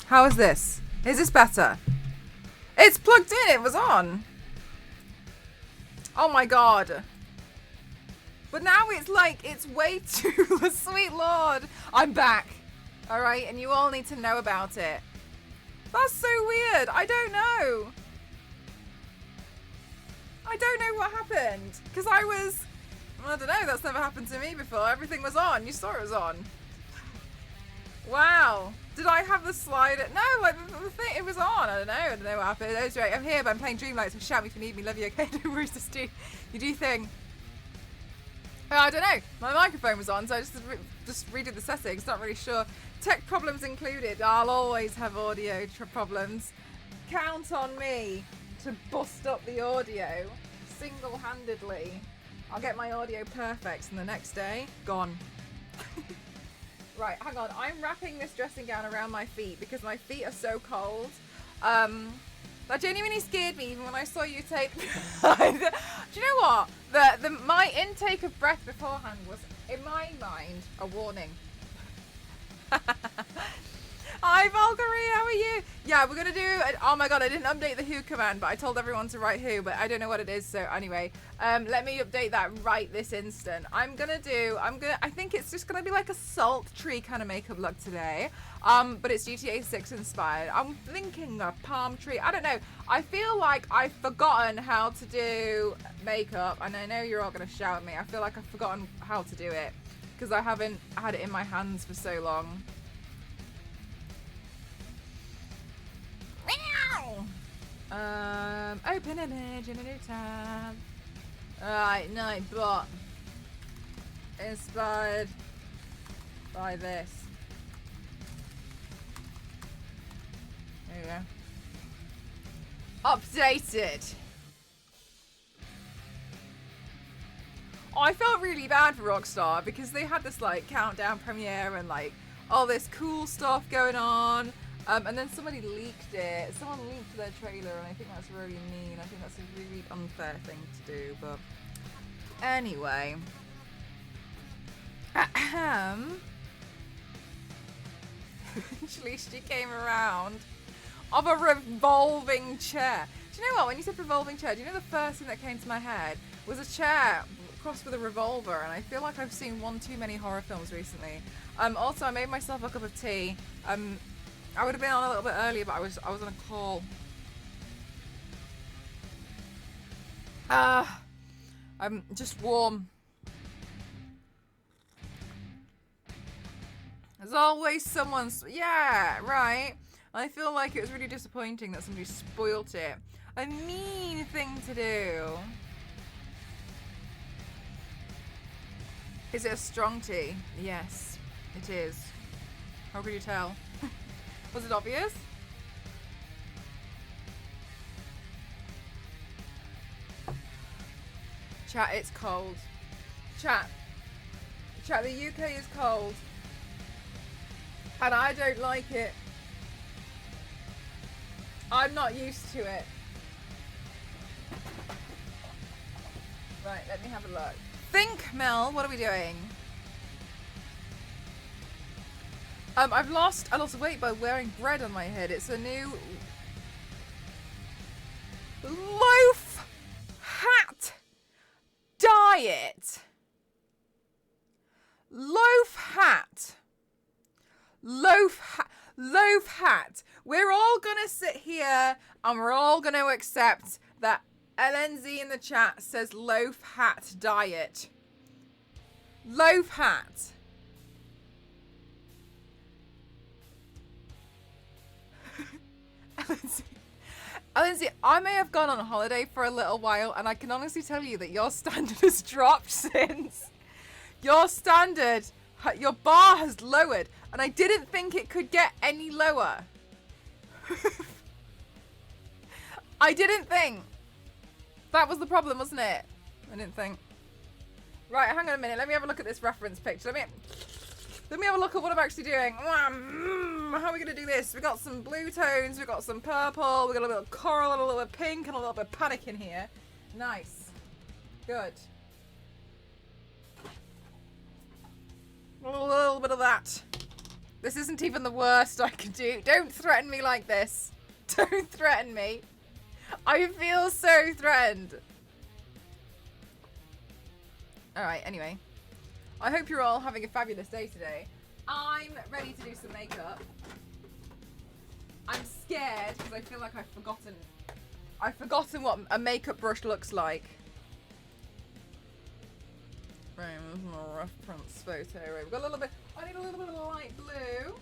How is this? Is this better? It's plugged in. It was on. Oh my god. But now it's like, it's way too... Sweet lord. I'm back. Alright, and you all need to know about it. That's so weird. I don't know. I don't know what happened. Because I don't know. That's never happened to me before. Everything was on. You saw it was on. Wow. Did I have the slider? No, like the thing, it was on. I don't know what happened. That's right. I'm here, but I'm playing Dreamlight, so shout me if you need me. Love you, okay? No worries, you do thing. I don't know. My microphone was on, so I just redid the settings. Not really sure. Tech problems included. I'll always have audio problems. Count on me to bust up the audio single-handedly. I'll get my audio perfect, and the next day, gone. Right, hang on. I'm wrapping this dressing gown around my feet because my feet are so cold. That genuinely scared me even when I saw you take... Do you know what? My intake of breath beforehand was, in my mind, a warning. Hi Valkyrie, how are you? Yeah, we're gonna do, oh my god, I didn't update the who command, but I told everyone to write who, but I don't know what it is, so anyway, let me update that right this instant. I think it's just gonna be like a sultry kind of makeup look today, but it's GTA 6 inspired. I'm thinking a palm tree, I don't know, I feel like I've forgotten how to do makeup, and I know you're all gonna shout at me. I feel like I've forgotten how to do it, because I haven't had it in my hands for so long. Open image in a new tab. Alright, Nightbot. Inspired by this. There you go. Updated. Oh, I felt really bad for Rockstar because they had this like countdown premiere and like all this cool stuff going on. And then somebody leaked it. Someone leaked their trailer, and I think that's really mean. I think that's a really unfair thing to do, but anyway. Ahem. Actually, she came around of a revolving chair. Do you know what? When you said revolving chair, do you know the first thing that came to my head was a chair crossed with a revolver, and I feel like I've seen one too many horror films recently. Also, I made myself a cup of tea. I would have been on a little bit earlier, but I was on a call. I'm just warm. There's always someone's... Yeah, right. I feel like it was really disappointing that somebody spoilt it. A mean thing to do. Is it a strong tea? Yes, it is. How could you tell? Was it obvious? Chat, it's cold. Chat, the UK is cold. And I don't like it. I'm not used to it. Right, let me have a look. Think, Mel, what are we doing? I lost weight by wearing bread on my head. It's a new loaf hat diet. Loaf hat. We're all gonna sit here and we're all gonna accept that LNZ in the chat says loaf hat diet. Loaf hat. Lindsay, I may have gone on holiday for a little while, and I can honestly tell you that your standard has dropped since. Your bar has lowered, and I didn't think it could get any lower. I didn't think. That was the problem, wasn't it? I didn't think. Right, hang on a minute. Let me have a look at this reference picture. Let me have a look at what I'm actually doing. How are we going to do this? We've got some blue tones, we've got some purple, we've got a little coral, a little bit of pink, and a little bit of panic in here. Nice. Good. A little bit of that. This isn't even the worst I can do. Don't threaten me like this. Don't threaten me. I feel so threatened. Alright, anyway. I hope you're all having a fabulous day today. I'm ready to do some makeup. I'm scared because I feel like I've forgotten what a makeup brush looks like. Right, there's my reference photo. Right, we've got a little bit. I need a little bit of light blue.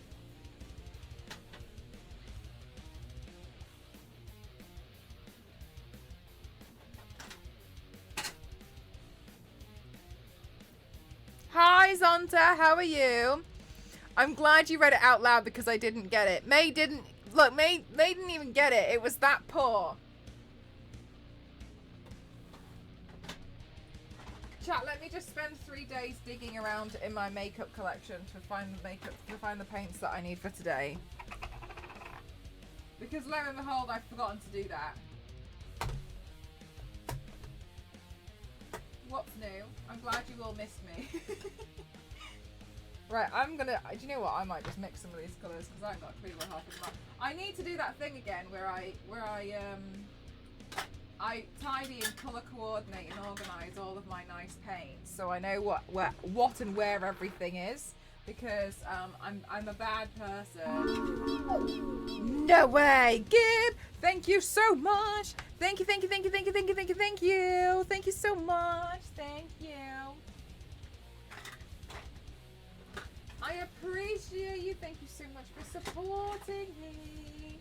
Hi Zonta, how are you? I'm glad you read it out loud because I didn't get it. May didn't. Look, May didn't even get it. It was that poor. Chat, let me just spend 3 days digging around in my makeup collection to find the paints that I need for today. Because lo and behold, I've forgotten to do that. What's new? I'm glad you all missed me. Right, I'm gonna. Do you know what? I might just mix some of these colours because I haven't got a clue what half of them are. I need to do that thing again where I tidy and colour coordinate and organise all of my nice paints so I know what and where everything is because I'm a bad person. No way, Gib! Thank you so much. Thank you so much. Thank you. I appreciate you. Thank you so much for supporting me.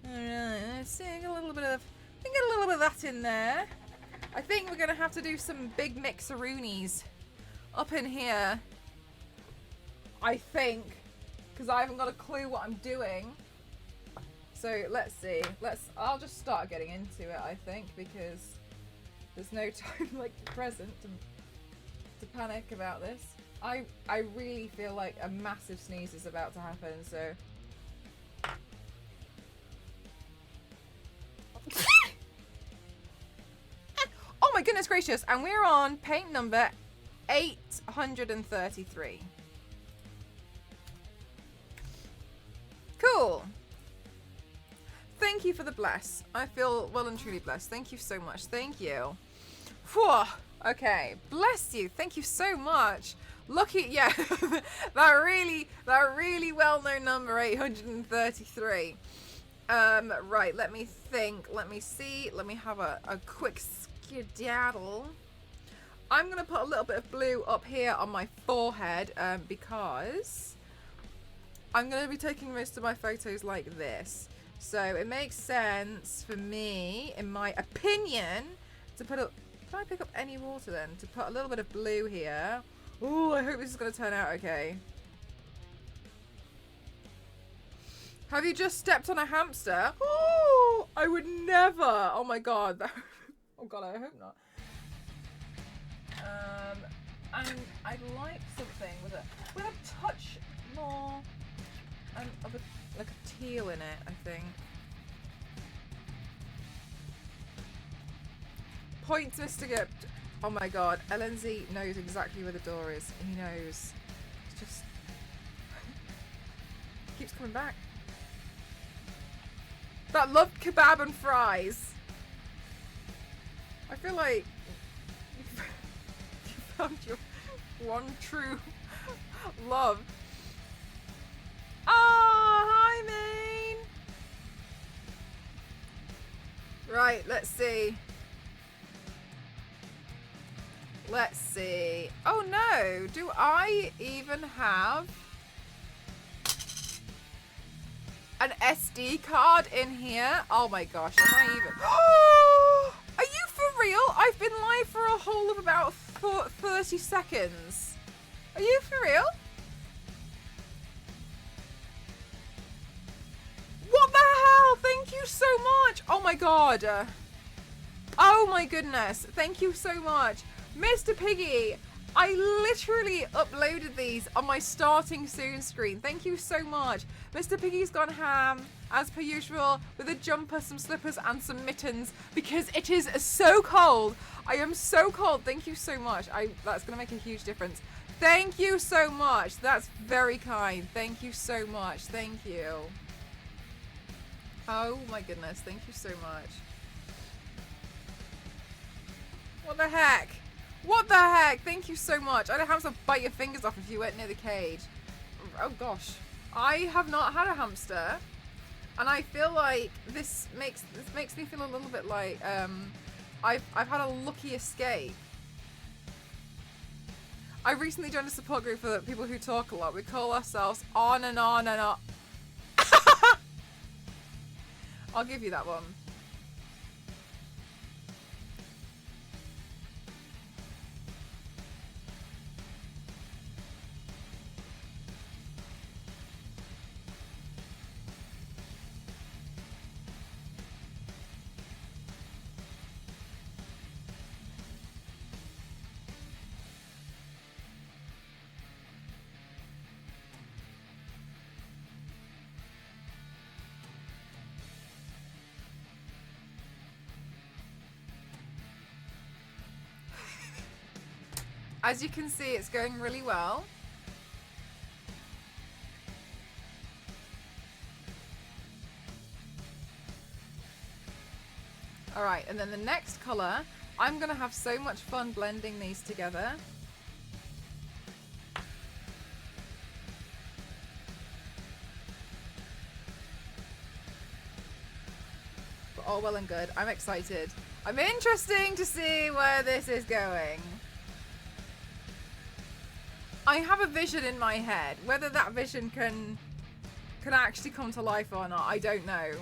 Alright, let's see, get a little bit of that in there. I think we're gonna have to do some big mixeroonies up in here. I think, because I haven't got a clue what I'm doing. So let's see. I'll just start getting into it. I think because there's no time like the present to panic about this. I really feel like a massive sneeze is about to happen. So. Oh my goodness gracious, and we're on paint number 833. Cool. Thank you for the bless. I feel well and truly blessed. Thank you so much. Thank you. Whew. Okay, bless you. Thank you so much. Lucky, yeah, that really well-known number 833. Right, let me think, let me see, let me have a quick skedaddle. I'm going to put a little bit of blue up here on my forehead because I'm going to be taking most of my photos like this. So it makes sense for me, in my opinion, to put a... Can I pick up any water then? To put a little bit of blue here. Ooh, I hope this is going to turn out okay. Have you just stepped on a hamster? Oh, I would never. Oh my god. Oh god, I hope not. And I'd like something with a touch more of like a teal in it, I think. Point to Mr. Gibbs. Oh my god, LNZ knows exactly where the door is. He knows. It's just keeps coming back. That loved kebab and fries. I feel like you found your one true love. Ah, hi, Maine. Right, let's see. Let's see. Oh no, do I even have an SD card in here? Oh my gosh, am I even... Are you for real? I've been live for a whole of about 30 seconds. Are you for real? What the hell? Thank you so much. Oh my god. Oh my goodness. Thank you so much. Mr. Piggy, I literally uploaded these on my starting soon screen. Thank you so much. Mr. Piggy's gone ham, as per usual, with a jumper, some slippers, and some mittens, because it is so cold. I am so cold. Thank you so much. That's going to make a huge difference. Thank you so much. That's very kind. Thank you so much. Thank you. Oh my goodness. Thank you so much. What the heck? What the heck? Thank you so much. I'd have to bite your fingers off if you weren't near the cage. Oh gosh. I have not had a hamster. And I feel like this makes me feel a little bit like I've had a lucky escape. I recently joined a support group for people who talk a lot. We call ourselves On and On and On. I'll give you that one. As you can see, it's going really well. All right, and then the next color, I'm gonna have so much fun blending these together. But all well and good. I'm excited. I'm interested to see where this is going. I have a vision in my head. Whether that vision can actually come to life or not, I don't know.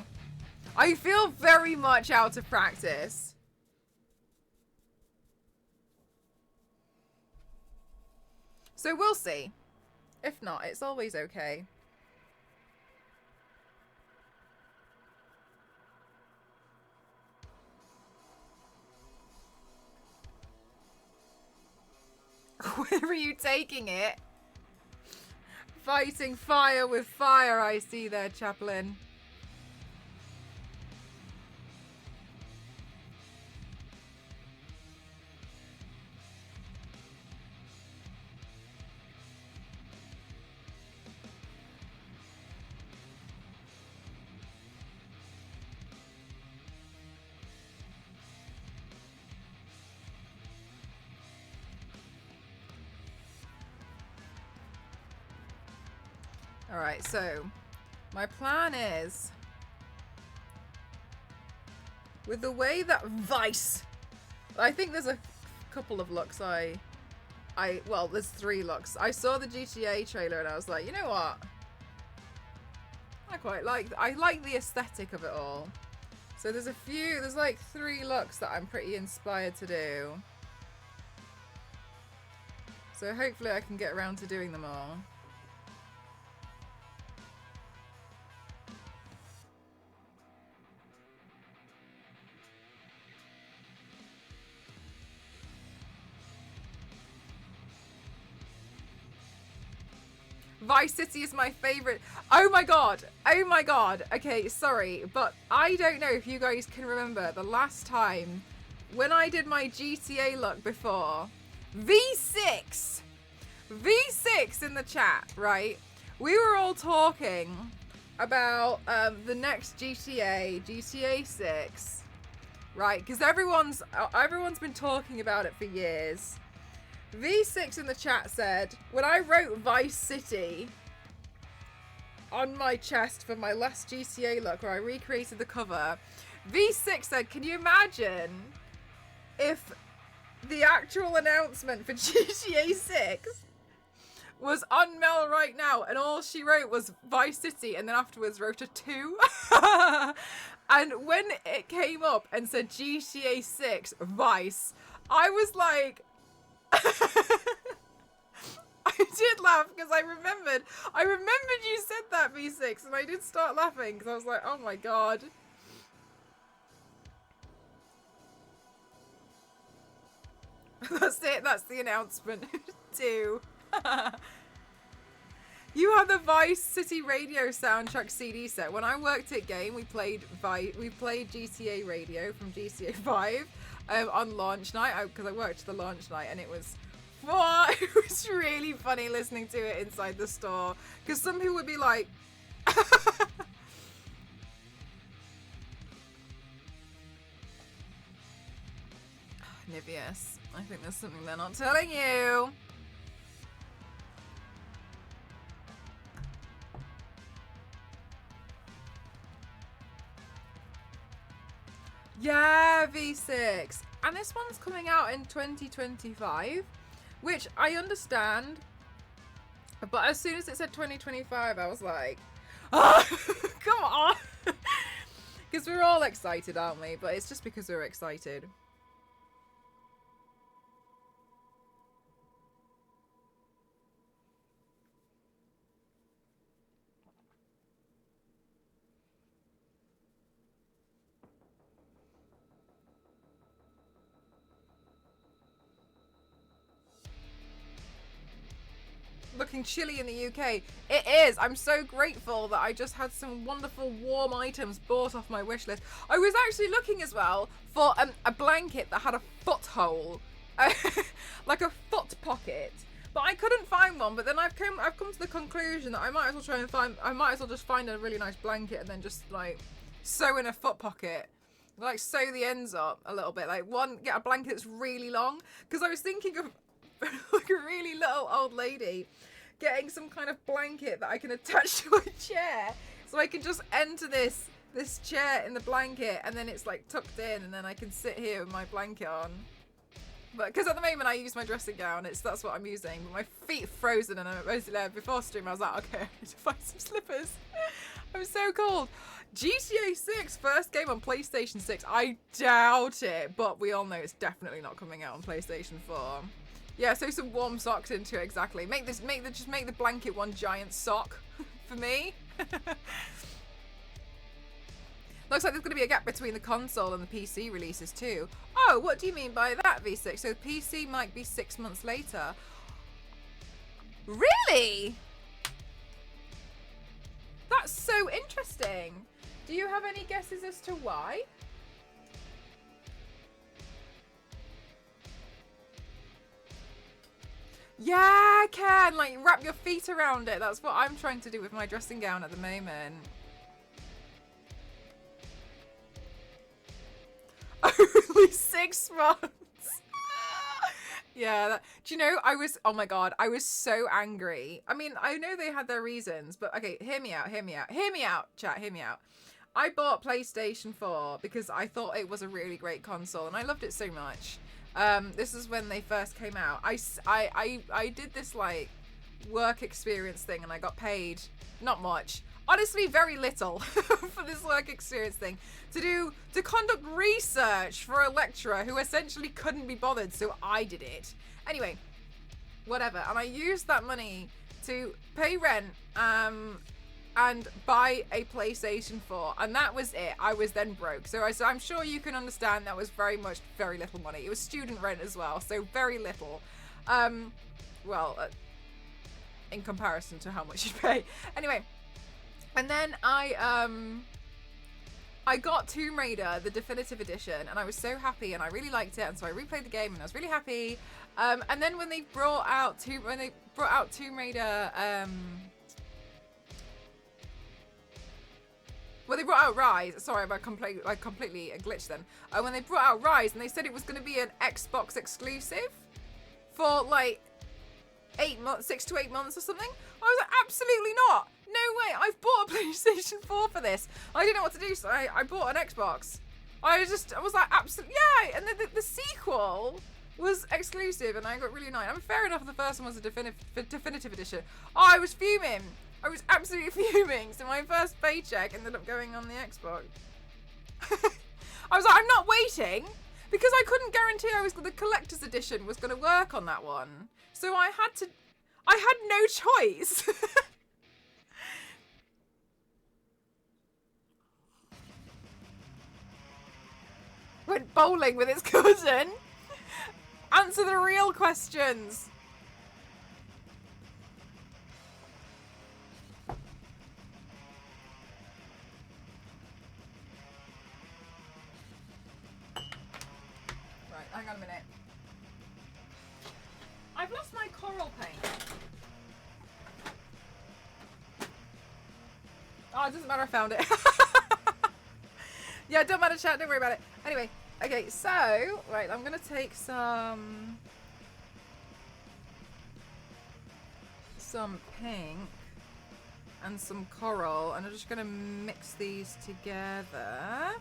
I feel very much out of practice. So we'll see. If not, it's always okay. Where are you taking it? Fighting fire with fire, I see there, Chaplain. Alright, so my plan is, with the way that Vice, I think there's a couple of looks well, there's 3 looks. I saw the GTA trailer and I was like, you know what? I like the aesthetic of it all. So there's like 3 looks that I'm pretty inspired to do. So hopefully I can get around to doing them all. Vice City is my favorite. Oh my god. Oh my god. Okay, sorry, but I don't know if you guys can remember the last time when I did my GTA look before. V6 in the chat, right? We were all talking about the next GTA 6, right? Because everyone's been talking about it for years. V6 in the chat said, when I wrote Vice City on my chest for my last GTA look where I recreated the cover, V6 said, can you imagine if the actual announcement for GTA 6 was on Mel right now and all she wrote was Vice City and then afterwards wrote a 2? And when it came up and said GTA 6 Vice, I was like... I did laugh because I remembered you said that, V6, and I did start laughing because I was like, oh my god. That's it, that's the announcement. 2. You have the Vice City Radio soundtrack CD set. When I worked at Game, we played GTA Radio from GTA 5 on launch night because I worked the launch night and it was What? It was really funny listening to it inside the store. Because some people would be like... Nivius, I think there's something they're not telling you. Yeah, V6. And this one's coming out in 2025, which I understand. But as soon as it said 2025, I was like, oh, come on. Because we're all excited, aren't we? But it's just because we're excited. Looking chilly in the UK. It is. I'm so grateful that I just had some wonderful warm items bought off my wish list. I was actually looking as well for a blanket that had a foot hole, like a foot pocket, but I couldn't find one. But then I've come to the conclusion that I might as well just find a really nice blanket and then just like sew in a foot pocket, like sew the ends up a little bit, like get a blanket that's really long, because I was thinking of like a really little old lady getting some kind of blanket that I can attach to my chair, so I can just enter this chair in the blanket, and then it's like tucked in, and then I can sit here with my blanket on. But because at the moment I use my dressing gown, that's what I'm using. But my feet are frozen, and before stream I was like, okay, I need to find some slippers. I'm so cold. GTA 6 first game on PlayStation 6. I doubt it, but we all know it's definitely not coming out on PlayStation 4. Yeah, so some warm socks into it, exactly. Just make the blanket one giant sock for me. Looks like there's going to be a gap between the console and the PC releases too. Oh, what do you mean by that, V6? So the PC might be 6 months later. Really? That's so interesting. Do you have any guesses as to why? Yeah, Ken, like wrap your feet around it. That's what I'm trying to do with my dressing gown at the moment. Only 6 months. Yeah, do you know, oh my god, I was so angry. I mean, I know they had their reasons, but okay, hear me out, chat, hear me out. I bought PlayStation 4 because I thought it was a really great console, and I loved it so much. This is when they first came out. I did this like work experience thing, and I got paid not much, honestly very little for this work experience thing to conduct research for a lecturer who essentially couldn't be bothered, so I did it anyway, whatever. And I used that money to pay rent and buy a PlayStation 4, and that was it. I was then broke. So I'm sure you can understand that was very little money. It was student rent as well, so very little. In comparison to how much you pay. Anyway, and then I got Tomb Raider, the definitive edition, and I was so happy, and I really liked it, and so I replayed the game, and I was really happy. And then when they brought out Tomb Raider, well, they brought out Rise. Sorry, I completely glitched then. When they brought out Rise, and they said it was going to be an Xbox exclusive for like 6 to 8 months or something. I was like, absolutely not. No way. I've bought a PlayStation 4 for this. I didn't know what to do, so I bought an Xbox. I was like, absolutely, yeah. And then the sequel was exclusive, and I got really annoyed. I mean, fair enough, the first one was a definitive edition. Oh, I was fuming. I was absolutely fuming. So my first paycheck ended up going on the Xbox. I was like, I'm not waiting, because I couldn't guarantee the collector's edition was going to work on that one. So I had no choice. Went bowling with his cousin. Answer the real questions. Right, hang on a minute. I've Oh, it doesn't matter, I found it. Yeah, don't matter, chat, don't worry about it. Anyway, okay, so, right, I'm gonna take some pink and some coral, and I'm just gonna mix these together.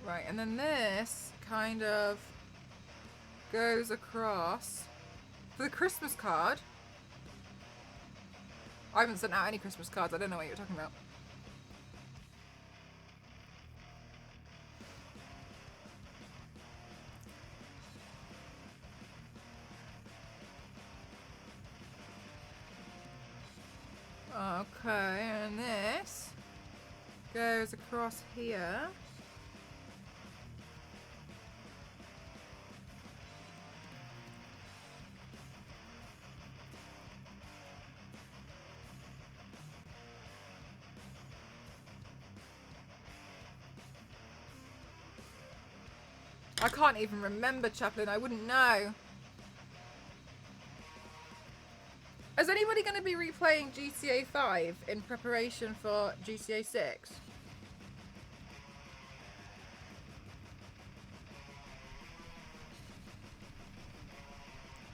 Right, and then this kind of goes across for the Christmas card. I haven't sent out any Christmas cards. I don't know what you're talking about. Okay, and this goes across here. I can't even remember, Chaplain. I wouldn't know. Is anybody going to be replaying GTA 5 in preparation for GTA 6?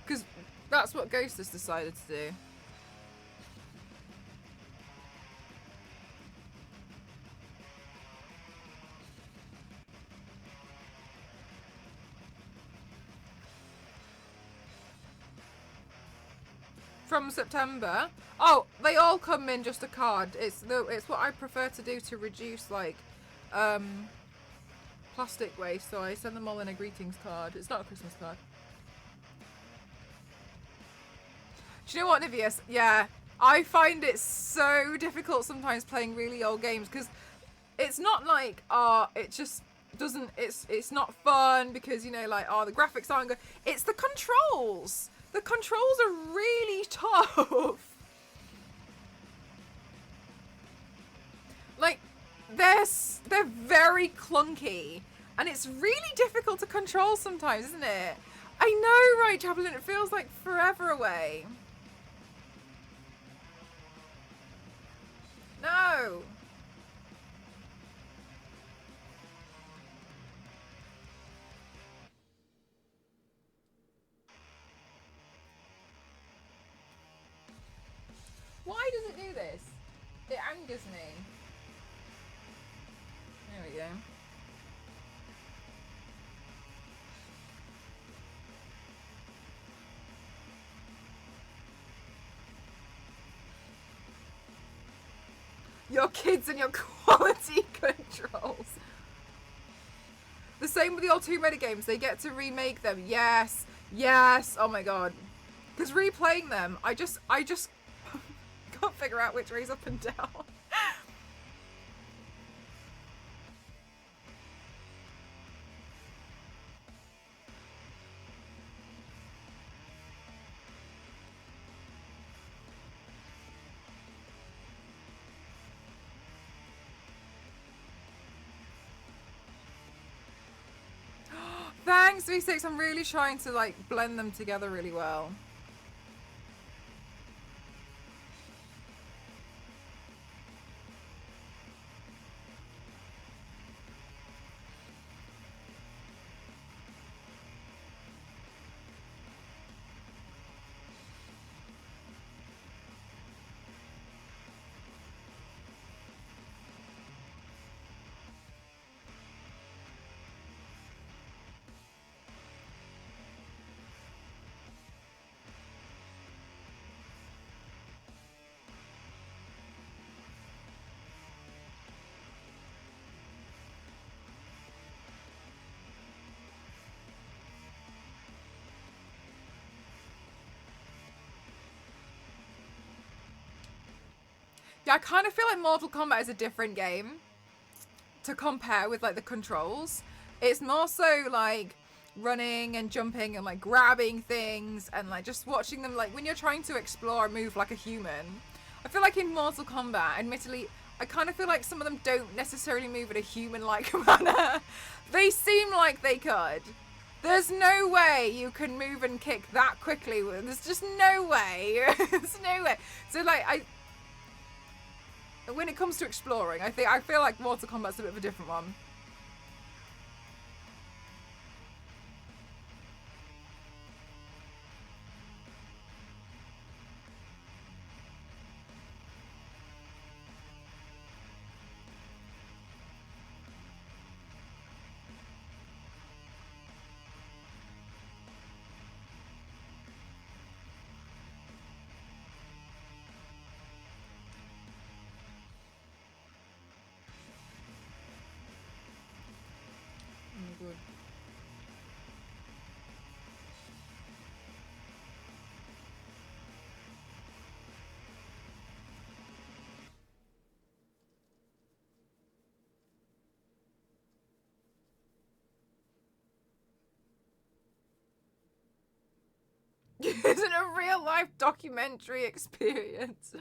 Because that's what Ghost has decided to do. From September. Oh, they all come in just a card. It's what I prefer to do to reduce like plastic waste, so I send them all in a greetings card. It's not a Christmas card. Do you know what, Nivius? Yeah, I find it so difficult sometimes playing really old games because it's not like it just doesn't. It's not fun because, you know, like, the graphics aren't good. It's the controls. The controls are really tough. Like, they're very clunky, and it's really difficult to control sometimes, isn't it? I know, right, Chaplain? It feels like forever away. No. Why does it do this? It angers me. There we go. Your kids and your quality controls. The same with the old Tomb Raider games. They get to remake them. Yes. Yes. Oh my god. Because replaying them, I just can't figure out which way's up and down. Thanks, V6. I'm really trying to like blend them together really well. Yeah, I kind of feel like Mortal Kombat is a different game to compare with like the controls. It's more so like running and jumping and like grabbing things and like just watching them, like when you're trying to explore and move like a human. I feel like in Mortal Kombat, admittedly, I kind of feel like some of them don't necessarily move in a human-like manner. They seem like they could. There's no way you can move and kick that quickly. There's just no way. There's no way. So like when it comes to exploring, I feel like Mortal Kombat's a bit of a different one. Good. Isn't a real life documentary experience.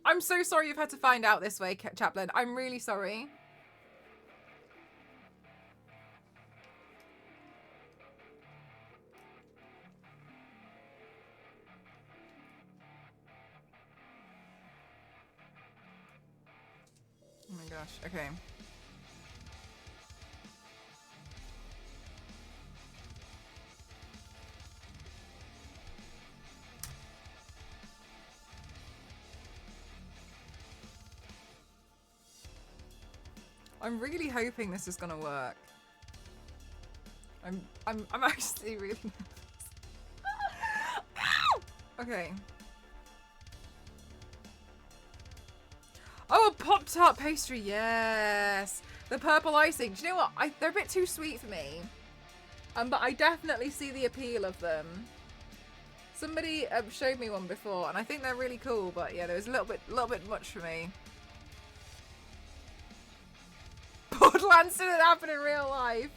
I'm so sorry you've had to find out this way, Chaplain. I'm really sorry. Oh my gosh, okay. I'm really hoping this is gonna work. I'm actually really nervous. Okay. Oh, a Pop-Tart pastry, yes. The purple icing. Do you know what? They're a bit too sweet for me. But I definitely see the appeal of them. Somebody showed me one before, and I think they're really cool. But yeah, there was a little bit much for me. Borderlands didn't happen in real life.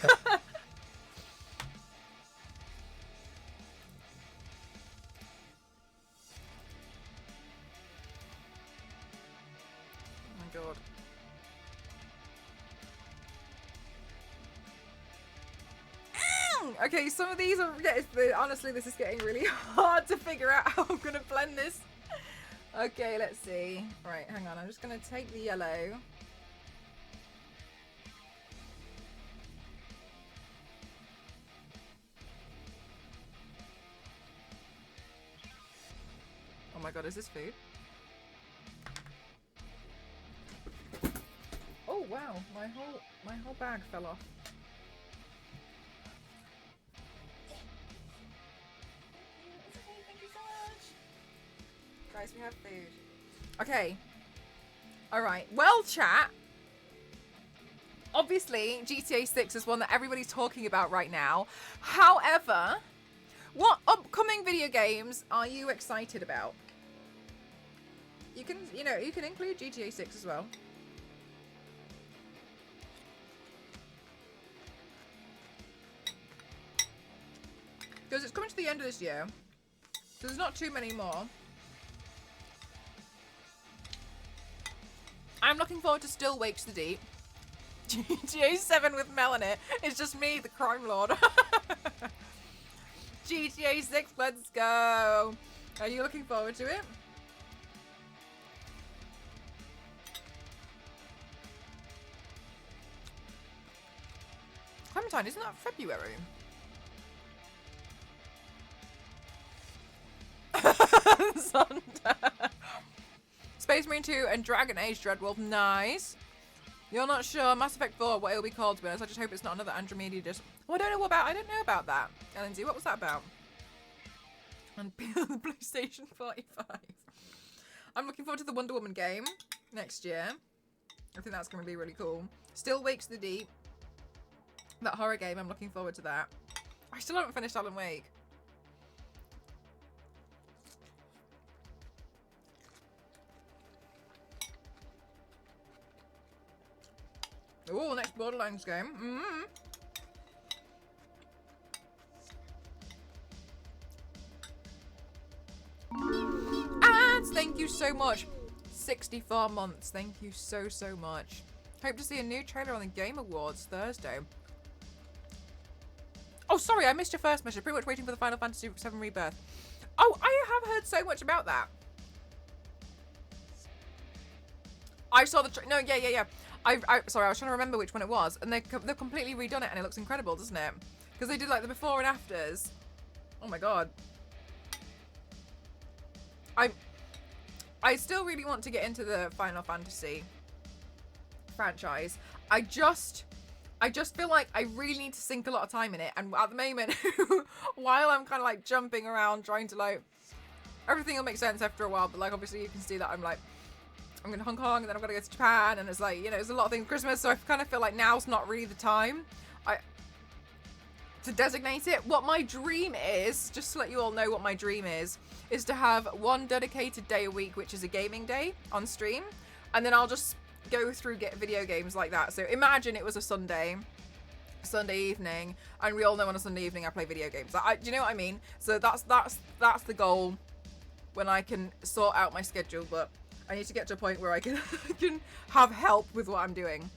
Oh my god. Okay, some of these are... honestly, this is getting really hard to figure out how I'm going to blend this. Okay, let's see. Right, hang on. I'm just going to take the yellow. Oh my god, is this food? Oh wow, my whole bag fell off. Thank you so much. Guys, we have food. Okay. Alright. Well, chat. Obviously, GTA 6 is one that everybody's talking about right now. However, what upcoming video games are you excited about? You can, you can include GTA 6 as well. Because it's coming to the end of this year. So there's not too many more. I'm looking forward to Still Wakes the Deep. GTA 7 with Mel in it. It's just me, the crime lord. GTA 6, let's go. Are you looking forward to it? Clementine, isn't that February? Space Marine 2 and Dragon Age Dreadwolf. Nice. You're not sure. Mass Effect 4, what it'll be called, to be honest. I just hope it's not another Andromeda disc. Oh, I don't know about that. Lindsay, what was that about? And the PlayStation 45. I'm looking forward to the Wonder Woman game next year. I think that's going to be really cool. Still Wakes the Deep. That horror game, I'm looking forward to that. I still haven't finished Alan Wake. Oh, next Borderlands game. And thank you so much. 64 months. Thank you so, so much. Hope to see a new trailer on the Game Awards Thursday. Oh, sorry, I missed your first message. Pretty much waiting for the Final Fantasy VII Rebirth. Oh, I have heard so much about that. I saw the... No, yeah. Sorry, I was trying to remember which one it was. And they've completely redone it and it looks incredible, doesn't it? Because they did like the before and afters. Oh my god. I still really want to get into the Final Fantasy franchise. I just feel like I really need to sink a lot of time in it. And at the moment, while I'm kind of like jumping around trying to like... Everything will make sense after a while. But like obviously you can see that I'm like... I'm going to Hong Kong and then I'm going to go to Japan. And it's like, you know, there's a lot of things Christmas. So I kind of feel like now's not really the time to designate it. What my dream is, just to let you all know what my dream is to have one dedicated day a week, which is a gaming day on stream. And then I'll just go through video games like that. So imagine it was a Sunday evening, and we all know on a Sunday evening I play video games. Do you know what I mean? So that's the goal when I can sort out my schedule, but I need to get to a point where I can have help with what I'm doing.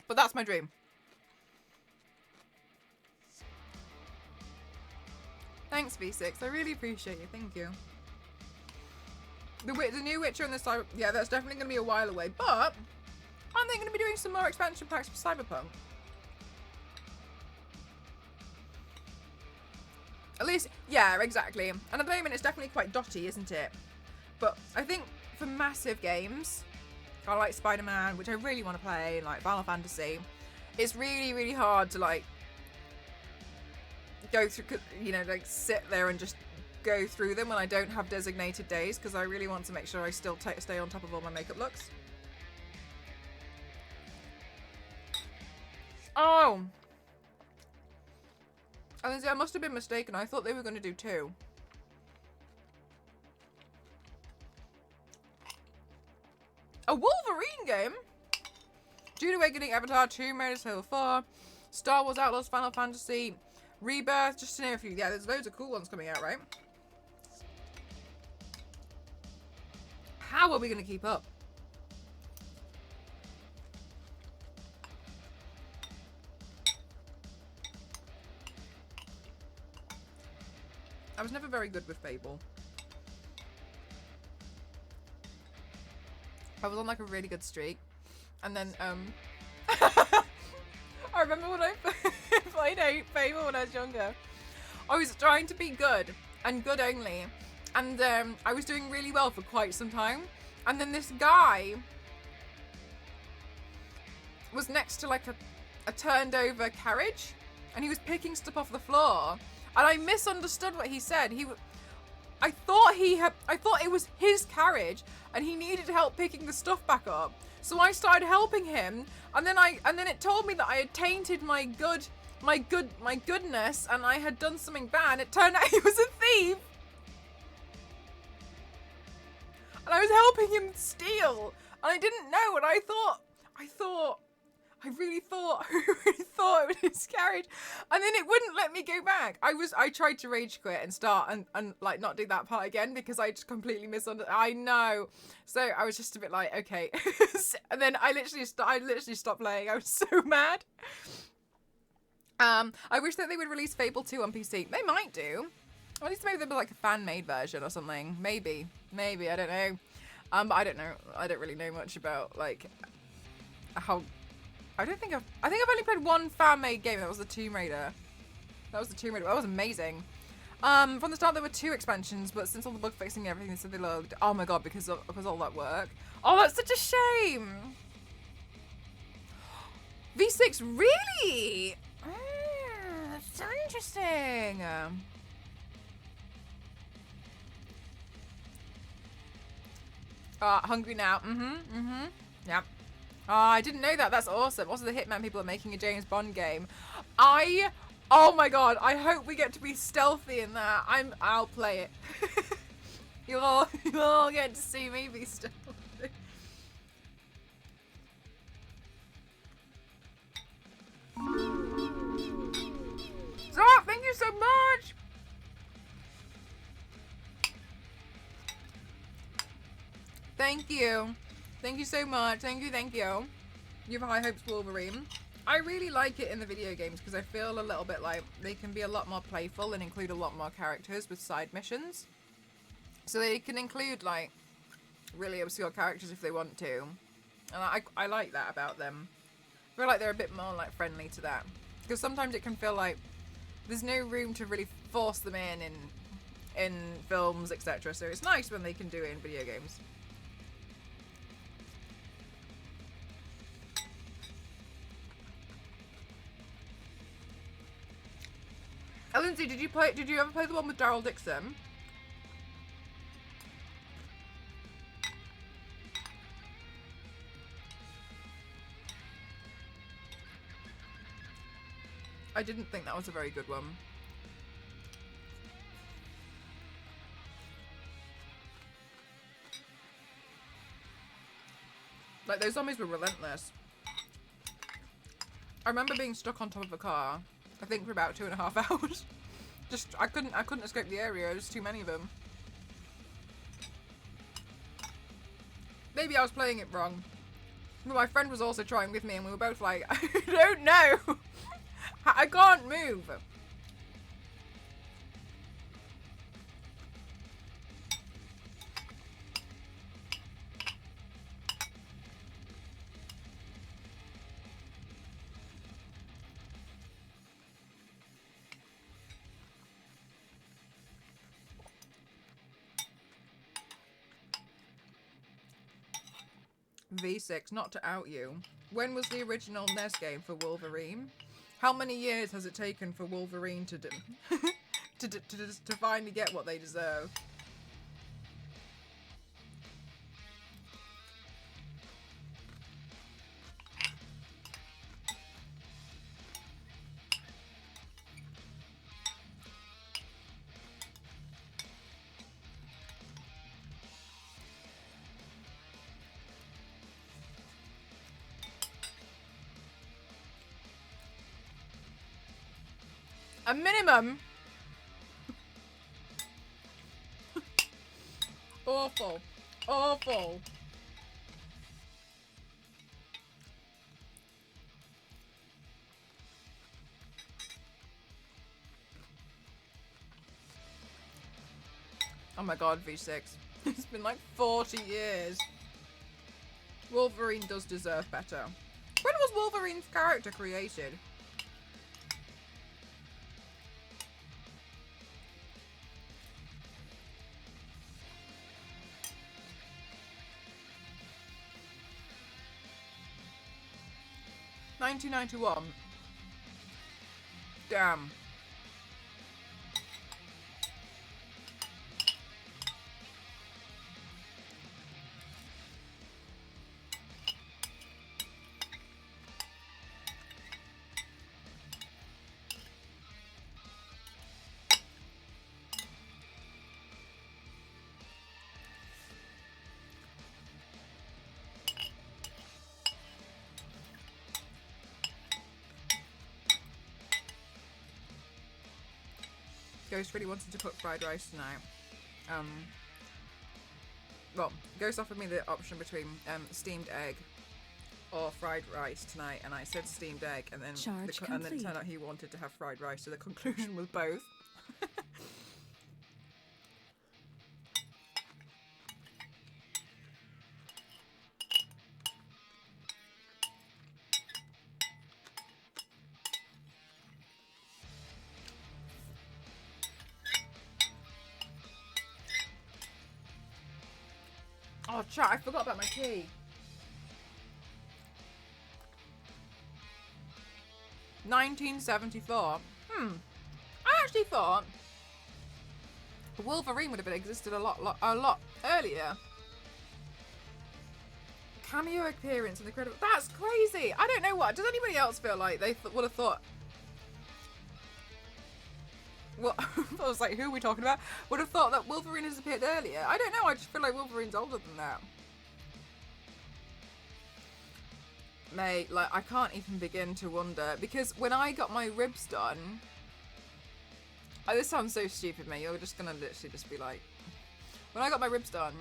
But that's my dream. Thanks, V6. I really appreciate you. Thank you. The new Witcher and the Cyber... Yeah, that's definitely going to be a while away. But aren't they going to be doing some more expansion packs for Cyberpunk? At least, yeah, exactly. And at the moment, it's definitely quite dotty, isn't it? But I think for massive games... I like Spider-Man, which I really want to play, like Final Fantasy. It's really, really hard to like go through, you know, like sit there and just go through them when I don't have designated days, because I really want to make sure I still stay on top of all my makeup looks. Oh! I must have been mistaken. I thought they were going to do 2. A Wolverine game? Jude Awakening, Avatar, Tomb Raider, Halo 4, Star Wars Outlaws, Final Fantasy, Rebirth, just to name a few. Yeah, there's loads of cool ones coming out, right? How are we going to keep up? I was never very good with Fable. I was on like a really good streak, and then I remember when I played Fable when I was younger. I was trying to be good and good only, and I was doing really well for quite some time, and then this guy was next to like a turned over carriage, and he was picking stuff off the floor, and I misunderstood what he said. I thought it was his carriage and he needed help picking the stuff back up. So I started helping him, and then it told me that I had tainted my goodness and I had done something bad. It turned out he was a thief. And I was helping him steal, and I didn't know, and I really thought it was his carriage, and then it wouldn't let me go back. I tried to rage quit and start and like not do that part again because I just completely misunderstood. I know. So I was just a bit like, okay. And then I literally stopped playing. I was so mad. I wish that they would release Fable 2 on PC. They might do. Or at least maybe there'll be like a fan-made version or something. Maybe, I don't know. But I don't know. I don't really know much about like how. I think I've only played one fan-made game. That was the Tomb Raider. That was amazing. From the start there were 2 expansions, but since all the bug fixing and everything, they said they logged. Oh my god, because all that work. Oh, that's such a shame. V6, really? That's so interesting. Hungry now. Yep. Oh, I didn't know that. That's awesome. Also, the Hitman people are making a James Bond game. I Oh my god, I hope we get to be stealthy in that. I'll play it. You'll all get to see me be stealthy. Stop! Thank you so much! Thank you. Thank you so much. Thank you, thank you. You have high hopes for Wolverine. I really like it in the video games because I feel a little bit like they can be a lot more playful and include a lot more characters with side missions. So they can include like really obscure characters if they want to. And I like that about them. I feel like they're a bit more like friendly to that. Because sometimes it can feel like there's no room to really force them in films, etc. So it's nice when they can do it in video games. Lindsay, did you ever play the one with Daryl Dixon? I didn't think that was a very good one. Like, those zombies were relentless. I remember being stuck on top of a car, I think for about 2.5 hours. Just, I couldn't escape the area, there was too many of them. Maybe I was playing it wrong. But my friend was also trying with me and we were both like, I don't know! I can't move! V6, not to out you. When was the original NES game for Wolverine? How many years has it taken for Wolverine to to finally get what they deserve? A minimum? Awful. Awful. Oh my god, V6. It's been like 40 years. Wolverine does deserve better. When was Wolverine's character created? $1991. Damn. Ghost really wanted to cook fried rice tonight. Well, Ghost offered me the option between steamed egg or fried rice tonight, and I said steamed egg, and then and then it turned out he wanted to have fried rice, so the conclusion was both. Oh, chat, I forgot about my key. 1974. I actually thought Wolverine would have existed a lot earlier. Cameo appearance in the credit. That's crazy. I don't know what. Does anybody else feel like they would have thought what I was like, who are we talking about? Would have thought that Wolverine has appeared earlier. I don't know. I just feel like Wolverine's older than that. Mate, like, I can't even begin to wonder, because when I got my ribs done, oh, this sounds so stupid, mate. You're just gonna literally just be like, when I got my ribs done,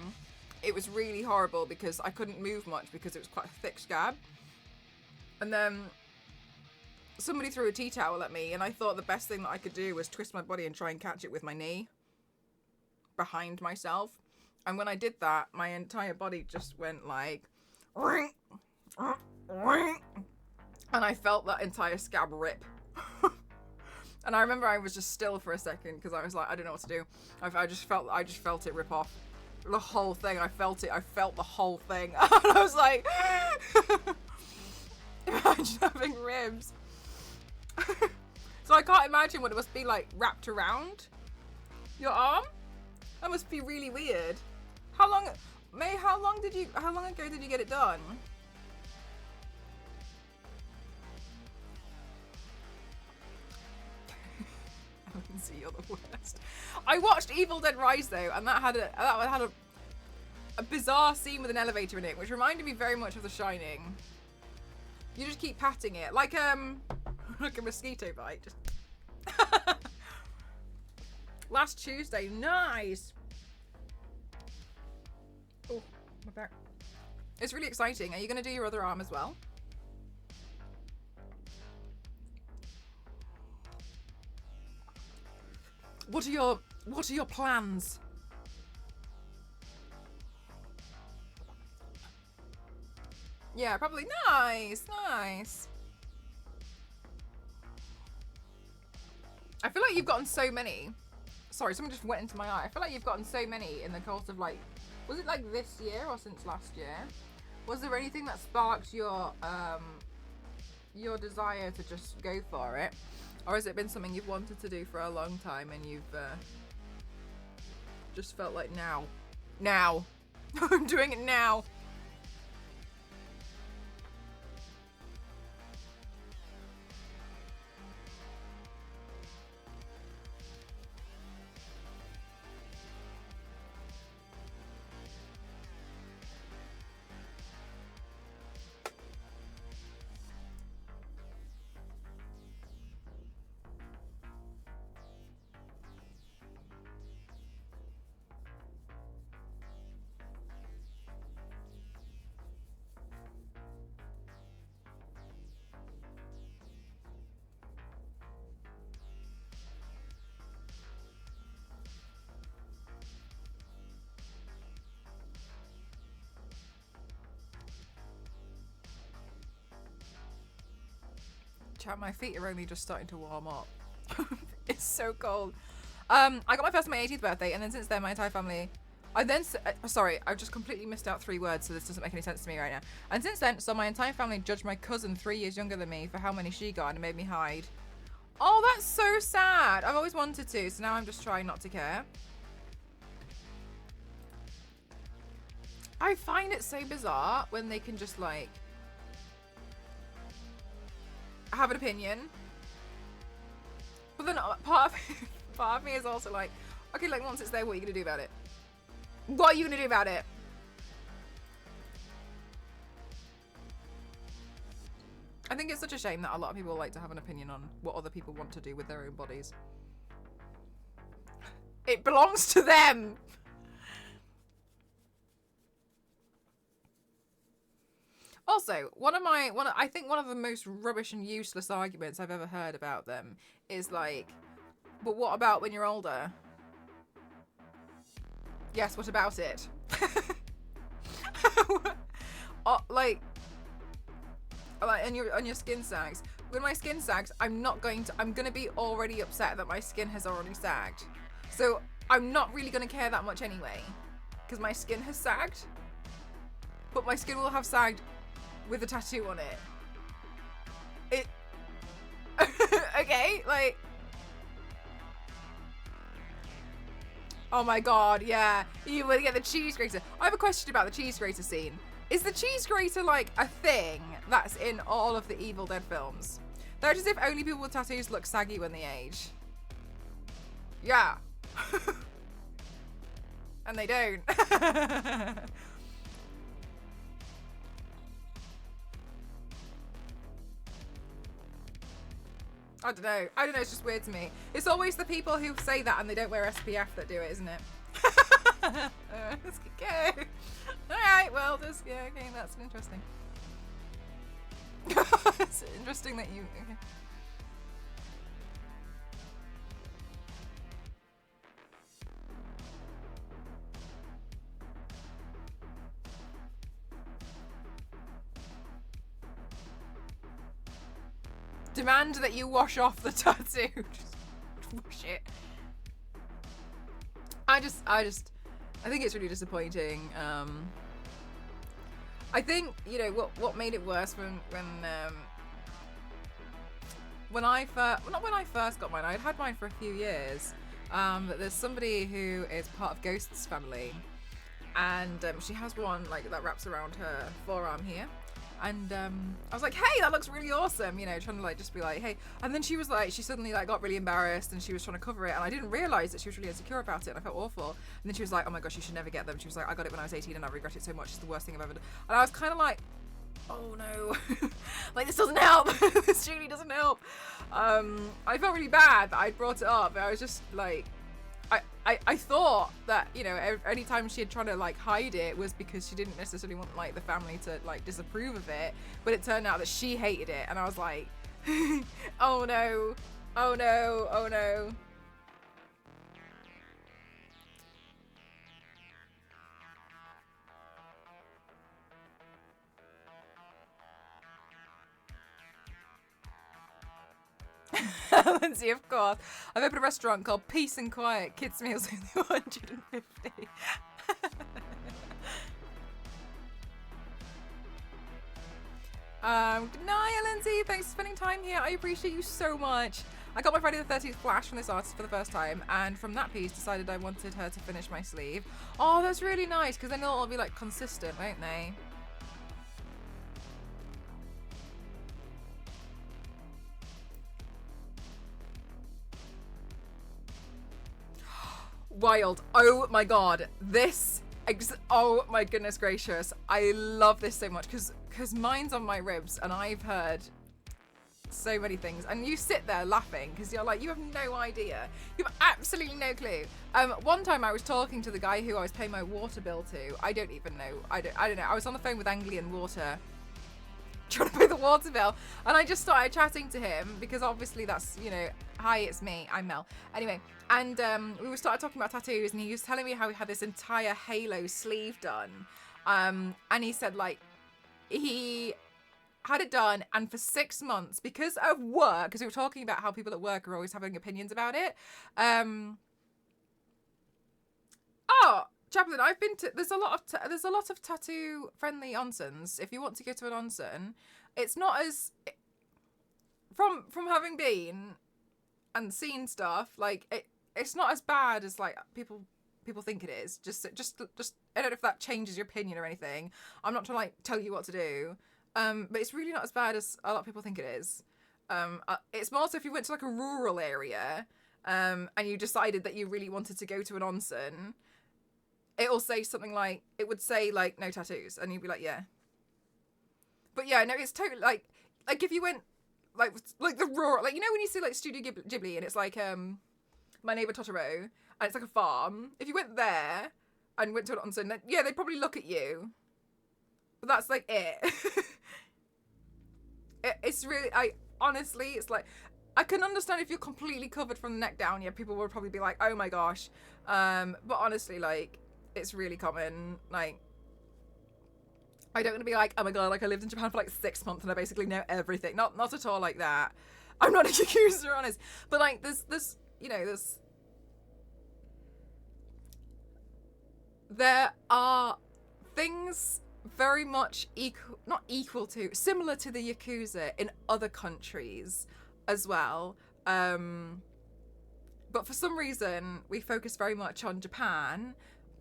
it was really horrible because I couldn't move much because it was quite a thick scab. And then somebody threw a tea towel at me, and I thought the best thing that I could do was twist my body and try and catch it with my knee behind myself. And when I did that, my entire body just went like, and I felt that entire scab rip. And I remember I was just still for a second because I was like, I don't know what to do. I just felt it rip off. The whole thing. I felt the whole thing. And I was like, imagine having ribs. So I can't imagine what it must be like wrapped around your arm. That must be really weird. How long ago did you get it done? See, you're the worst. I watched Evil Dead Rise though, and that had a bizarre scene with an elevator in it, which reminded me very much of The Shining. You just keep patting it like like a mosquito bite. Just last Tuesday, nice. Oh, my back. It's really exciting. Are you gonna do your other arm as well? What are your plans? Yeah, probably. Nice. I feel like you've gotten so many. Sorry, someone just went into my eye. I feel like you've gotten so many in the course of, like, was it like this year or since last year? Was there anything that sparked your desire to just go for it? Or has it been something you've wanted to do for a long time and you've just felt like now, I'm doing it now. Chat, my feet are only just starting to warm up. It's so cold. I got my first on my 18th birthday, and then since then my entire family... sorry, I've just completely missed out 3 words, so this doesn't make any sense to me right now. And since then, so my entire family judged my cousin 3 years younger than me for how many she got, and it made me hide. Oh, that's so sad. I've always wanted to, so now I'm just trying not to care. I find it so bizarre when they can just, like, have an opinion. But then part of me is also like, okay, like, once it's there, what are you gonna do about it? What are you gonna do about it? I think it's such a shame that a lot of people like to have an opinion on what other people want to do with their own bodies. It belongs to them. Also, I think one of the most rubbish and useless arguments I've ever heard about them is like, but what about when you're older? Yes, what about it? like and your skin sags. When my skin sags, I'm gonna be already upset that my skin has already sagged. So I'm not really gonna care that much anyway, because my skin has sagged. But my skin will have sagged with a tattoo on it. Okay, like, oh my god, yeah, you will get the cheese grater. I have a question about the cheese grater scene. Is the cheese grater like a thing that's in all of the Evil Dead films? They're as if only people with tattoos look saggy when they age. Yeah. And they don't. I don't know. I don't know. It's just weird to me. It's always the people who say that and they don't wear SPF that do it, isn't it? Let's go. All right. Well, just yeah. Okay, that's interesting. It's interesting that you. Okay. Demand that you wash off the tattoo. Just wash it. I think it's really disappointing. I think, you know, what made it worse when I first, well, not when I first got mine, I'd had mine for a few years. But there's somebody who is part of Ghost's family, and she has one like that wraps around her forearm here. And I was like, hey, that looks really awesome, you know, trying to like just be like, hey. And then she was like, she suddenly like got really embarrassed and she was trying to cover it, and I didn't realize that she was really insecure about it, and I felt awful. And then she was like, oh my gosh, you should never get them. She was like, I got it when I was 18 and I regret it so much. It's the worst thing I've ever done. And I was kind of like, oh no, like this doesn't help. This really doesn't help. I felt really bad that I brought it up. I was just like, I thought that, you know, any time she had tried to like hide it was because she didn't necessarily want like the family to like disapprove of it, but it turned out that she hated it, and I was like, oh no, oh no, oh no. Lindsay, of course. I've opened a restaurant called Peace and Quiet. Kids meals only 150. Good night, Lindsay. Thanks for spending time here. I appreciate you so much. I got my Friday the 13th flash from this artist for the first time, and from that piece decided I wanted her to finish my sleeve. Oh, that's really nice, because then they'll all be like consistent, won't they? Wild. Oh my god. This oh my goodness gracious. I love this so much because mine's on my ribs, and I've heard so many things, and you sit there laughing because you're like, you have no idea. You have absolutely no clue. One time I was talking to the guy who I was paying my water bill to. I don't even know. I don't know. I was on the phone with Anglian Water trying to pay the water bill, and I just started chatting to him because obviously that's, you know, hi, it's me, I'm Mel. Anyway, and we started talking about tattoos, and he was telling me how he had this entire Halo sleeve done, and he said like he had it done, and for 6 months because of work, because we were talking about how people at work are always having opinions about it. Oh, Chaplain, I've been to. There's a lot of tattoo friendly onsens. If you want to go to an onsen, it's not as from having been and seen stuff, like it's not as bad as like people think it is. Just I don't know if that changes your opinion or anything. I'm not trying to like tell you what to do. But it's really not as bad as a lot of people think it is. It's more so if you went to like a rural area, and you decided that you really wanted to go to an onsen. It'll say something like, it would say like no tattoos, and you'd be like, yeah. But yeah, no, it's totally like if you went like the rural, like, you know when you see like Studio Ghibli and it's like My Neighbor Totoro, and it's like a farm. If you went there and went to an onsen, then, yeah, they'd probably look at you. But that's like it. It's really, honestly, it's like, I can understand if you're completely covered from the neck down, yeah, people would probably be like, oh my gosh. But honestly, like, it's really common. Like, I don't want to be like, oh my god, like I lived in Japan for like 6 months and I basically know everything. Not at all like that. I'm not a Yakuza, honest. But like, there's you know, there are things very much similar to the Yakuza in other countries as well. But for some reason, we focus very much on Japan.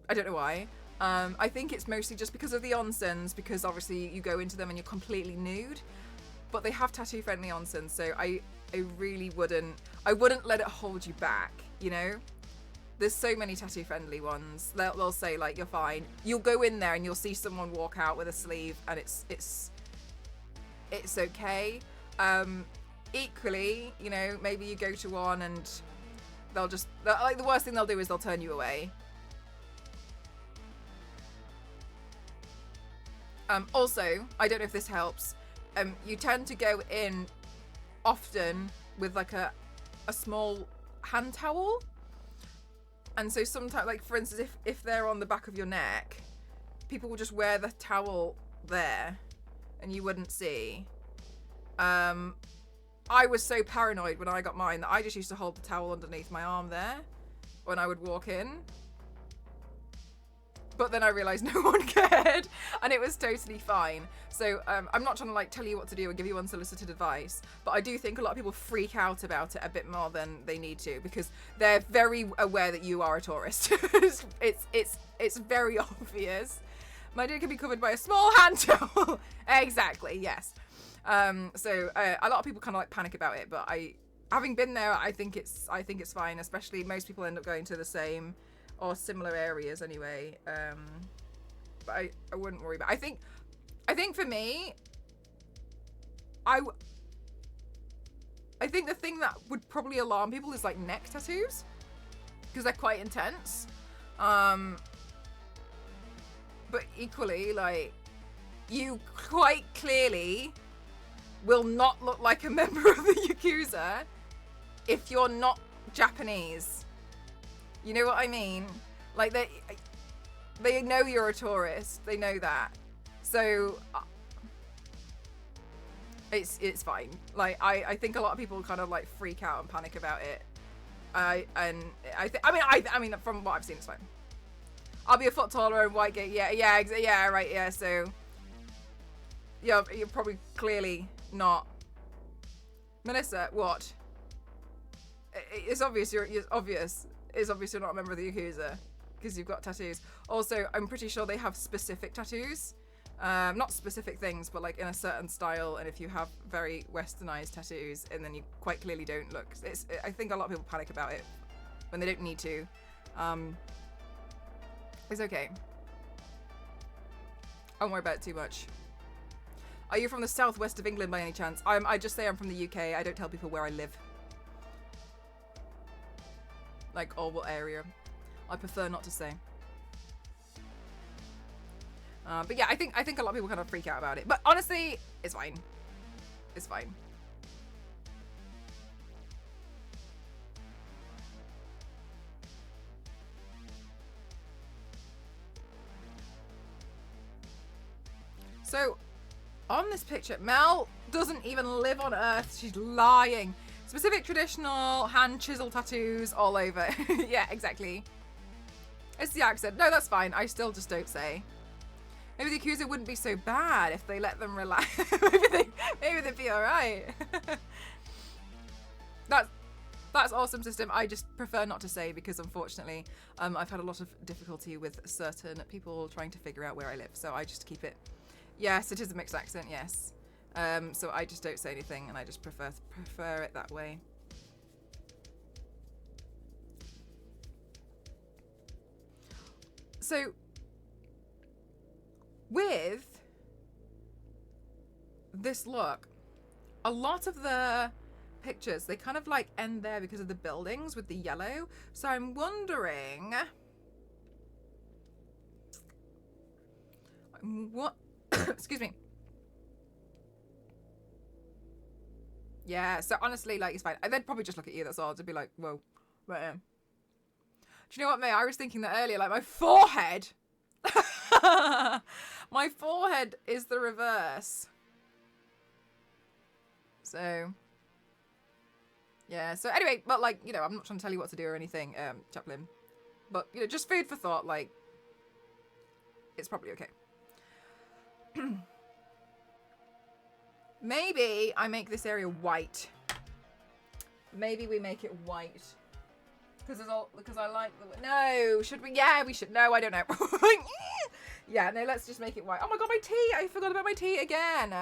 I don't know why. I think it's mostly just because of the onsens, because obviously you go into them and you're completely nude. But they have tattoo-friendly onsens, so I really wouldn't. I wouldn't let it hold you back, you know? There's so many tattoo friendly ones. They'll say like, you're fine. You'll go in there and you'll see someone walk out with a sleeve and it's okay. Equally, you know, maybe you go to one and like the worst thing they'll do is they'll turn you away. Also, I don't know if this helps. You tend to go in often with like a small hand towel. And so sometimes, like for instance, if they're on the back of your neck, people will just wear the towel there and you wouldn't see. I was so paranoid when I got mine that I just used to hold the towel underneath my arm there when I would walk in. But then I realised no one cared and it was totally fine. So I'm not trying to like tell you what to do or give you unsolicited advice, but I do think a lot of people freak out about it a bit more than they need to because they're very aware that you are a tourist. it's very obvious. My dude can be covered by a small hand towel. Exactly, yes. So a lot of people kind of like panic about it, but having been there, I think it's fine. Especially most people end up going to the same or similar areas anyway. But I wouldn't worry about. I think for me, I think the thing that would probably alarm people is like neck tattoos because they're quite intense. But equally, like you quite clearly will not look like a member of the Yakuza if you're not Japanese. You know what I mean? Like they know you're a tourist. They know that. So it's fine. Like I think a lot of people kind of like freak out and panic about it. I mean from what I've seen, it's fine. I'll be a foot taller in Whitegate. Yeah, right. Yeah, so yeah, you're probably clearly not. Melissa, what? It's obvious it's obvious you're not a member of the Yakuza because you've got tattoos. Also, I'm pretty sure they have specific tattoos. Not specific things, but like in a certain style, and if you have very westernized tattoos and then you quite clearly don't look, I think a lot of people panic about it when they don't need to. It's okay. I won't worry about it too much. Are you from the southwest of England by any chance? I just say I'm from the UK. I don't tell people where I live. Like, or what area. I prefer not to say. But yeah, I think a lot of people kind of freak out about it. But honestly, it's fine. It's fine. So, on this picture, Mel doesn't even live on Earth. She's lying. Specific traditional hand chisel tattoos all over. Yeah, exactly. It's the accent. No, that's fine. I still just don't say. Maybe the Yakuza wouldn't be so bad if they let them relax. maybe they'd be alright. That's awesome system. I just prefer not to say because unfortunately I've had a lot of difficulty with certain people trying to figure out where I live. So I just keep it. Yes, it is a mixed accent, yes. So I just don't say anything and I just prefer it that way. So with this look, a lot of the pictures, they kind of like end there because of the buildings with the yellow. So I'm wondering what excuse me. Yeah, so honestly, like, it's fine. They'd probably just look at you, that's all. They'd be like, whoa, right. Do you know what, May? I was thinking that earlier, like, my forehead. My forehead is the reverse. So, yeah. So anyway, but like, you know, I'm not trying to tell you what to do or anything, Chaplin. But, you know, just food for thought, like, it's probably okay. Maybe I make this area white. Maybe we make it white. Because I like the... No, should we? Yeah, we should. No, I don't know. Yeah, no, let's just make it white. Oh my god, my tea! I forgot about my tea again.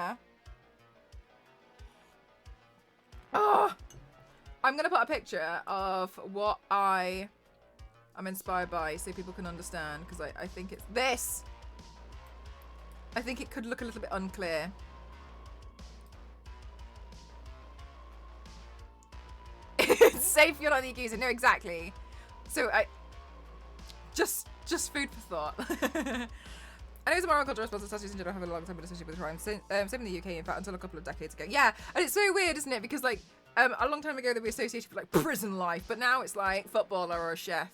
Oh, I'm going to put a picture of what I'm inspired by so people can understand, because I think it's this. I think it could look a little bit unclear. It's safe, you're not the accuser. No, exactly. So just food for thought. I know it's a moral culture response to statues in general have a long time been associated with crime. Same in the UK, in fact, until a couple of decades ago. Yeah, and it's so weird, isn't it? Because like a long time ago they were associated with like prison life, but now it's like footballer or a chef.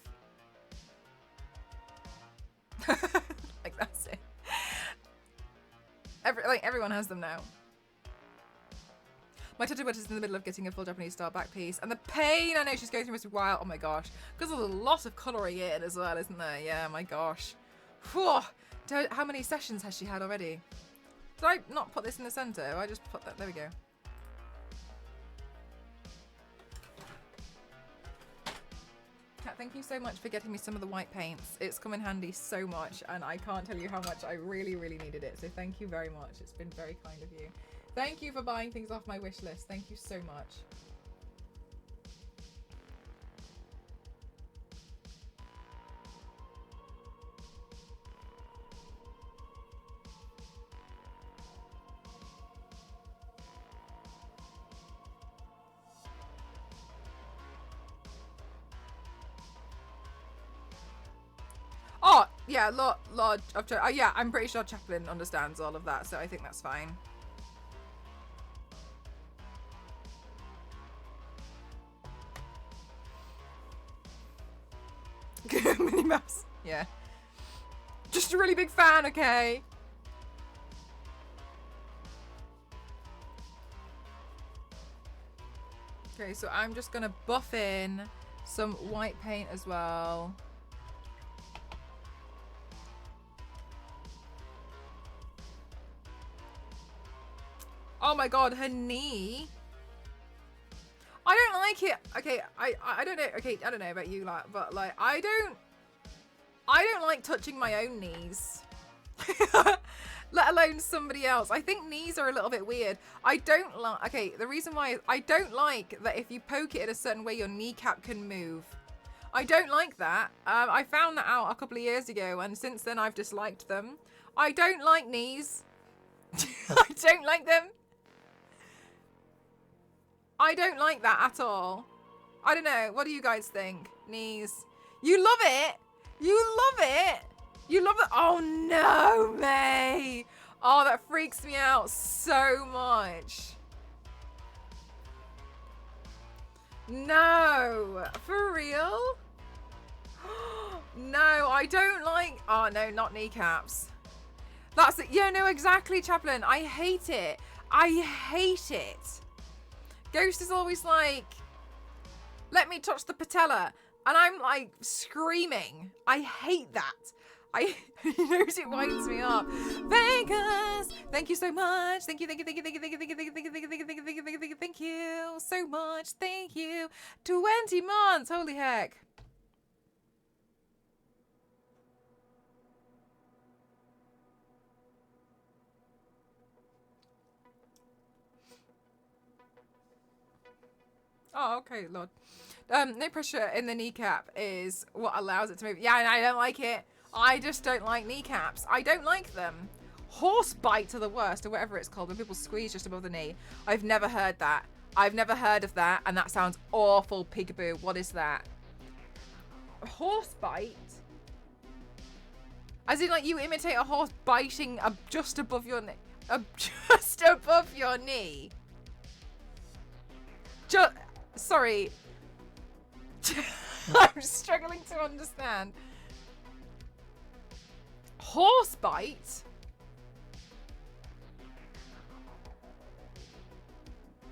Like that's it. Everyone has them now. My tattoo artist is in the middle of getting a full Japanese style back piece, and the pain I know she's going through must be wild. Oh my gosh, because there's a lot of colouring in as well, isn't there? Yeah, my gosh. Whew. How many sessions has she had already? Did I not put this in the centre? I just put that. There we go. Kat, thank you so much for getting me some of the white paints. It's come in handy so much, and I can't tell you how much I really, really needed it. So thank you very much. It's been very kind of you. Thank you for buying things off my wish list. Thank you so much. Oh, yeah, Lord of yeah, I'm pretty sure Chaplin understands all of that, so I think that's fine. Minnie Mouse. Yeah. Just a really big fan, okay? Okay, so I'm just gonna buff in some white paint as well. Oh my god, her knee. I don't like it. Okay, I don't know. Okay, I don't know about you, like, but like I don't like touching my own knees. Let alone somebody else. I think knees are a little bit weird. I don't like. Okay, the reason why I don't like that if you poke it in a certain way, your kneecap can move. I don't like that. I found that out a couple of years ago, and since then I've disliked them. I don't like knees. I don't like them. I don't like that at all. I don't know. What do you guys think? Knees. You love it. You love it. You love it. Oh no, May. Oh, that freaks me out so much. No. For real? No, I don't like... Oh no, not kneecaps. That's it. Yeah, no, exactly, Chaplin. I hate it. I hate it. Ghost is always like, let me touch the patella. And I'm like screaming. I hate that. He knows it winds me up. Vegas, thank you so much. Thank you so much. Thank you. 20 months. Holy heck. Oh, okay, Lord. No pressure in the kneecap is what allows it to move. Yeah, and I don't like it. I just don't like kneecaps. I don't like them. Horse bites are the worst, or whatever it's called, when people squeeze just above the knee. I've never heard that. I've never heard of that, and that sounds awful, peekaboo. What is that? Horse bite? As in, like, you imitate a horse biting just above your knee. Just above your knee. Sorry. I'm struggling to understand. Horse bite?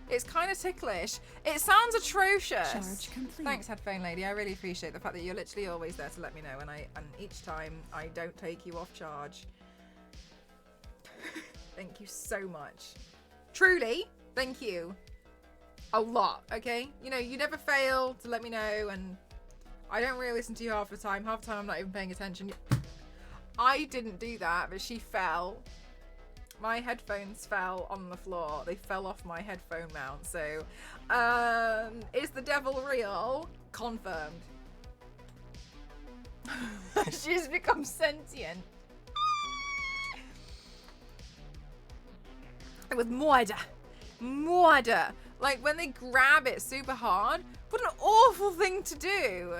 It's kind of ticklish. It sounds atrocious. Charge complete. Thanks, headphone lady. I really appreciate the fact that you're literally always there to let me know, and each time I don't take you off charge. Thank you so much. Truly, thank you. A lot, okay? You know, you never fail to let me know, and I don't really listen to you half the time. Half the time I'm not even paying attention. I didn't do that, but she fell My headphones fell on the floor. They fell off my headphone mount. So, is the devil real? Confirmed. She's become sentient. With murder. Like when they grab it super hard. What an awful thing to do.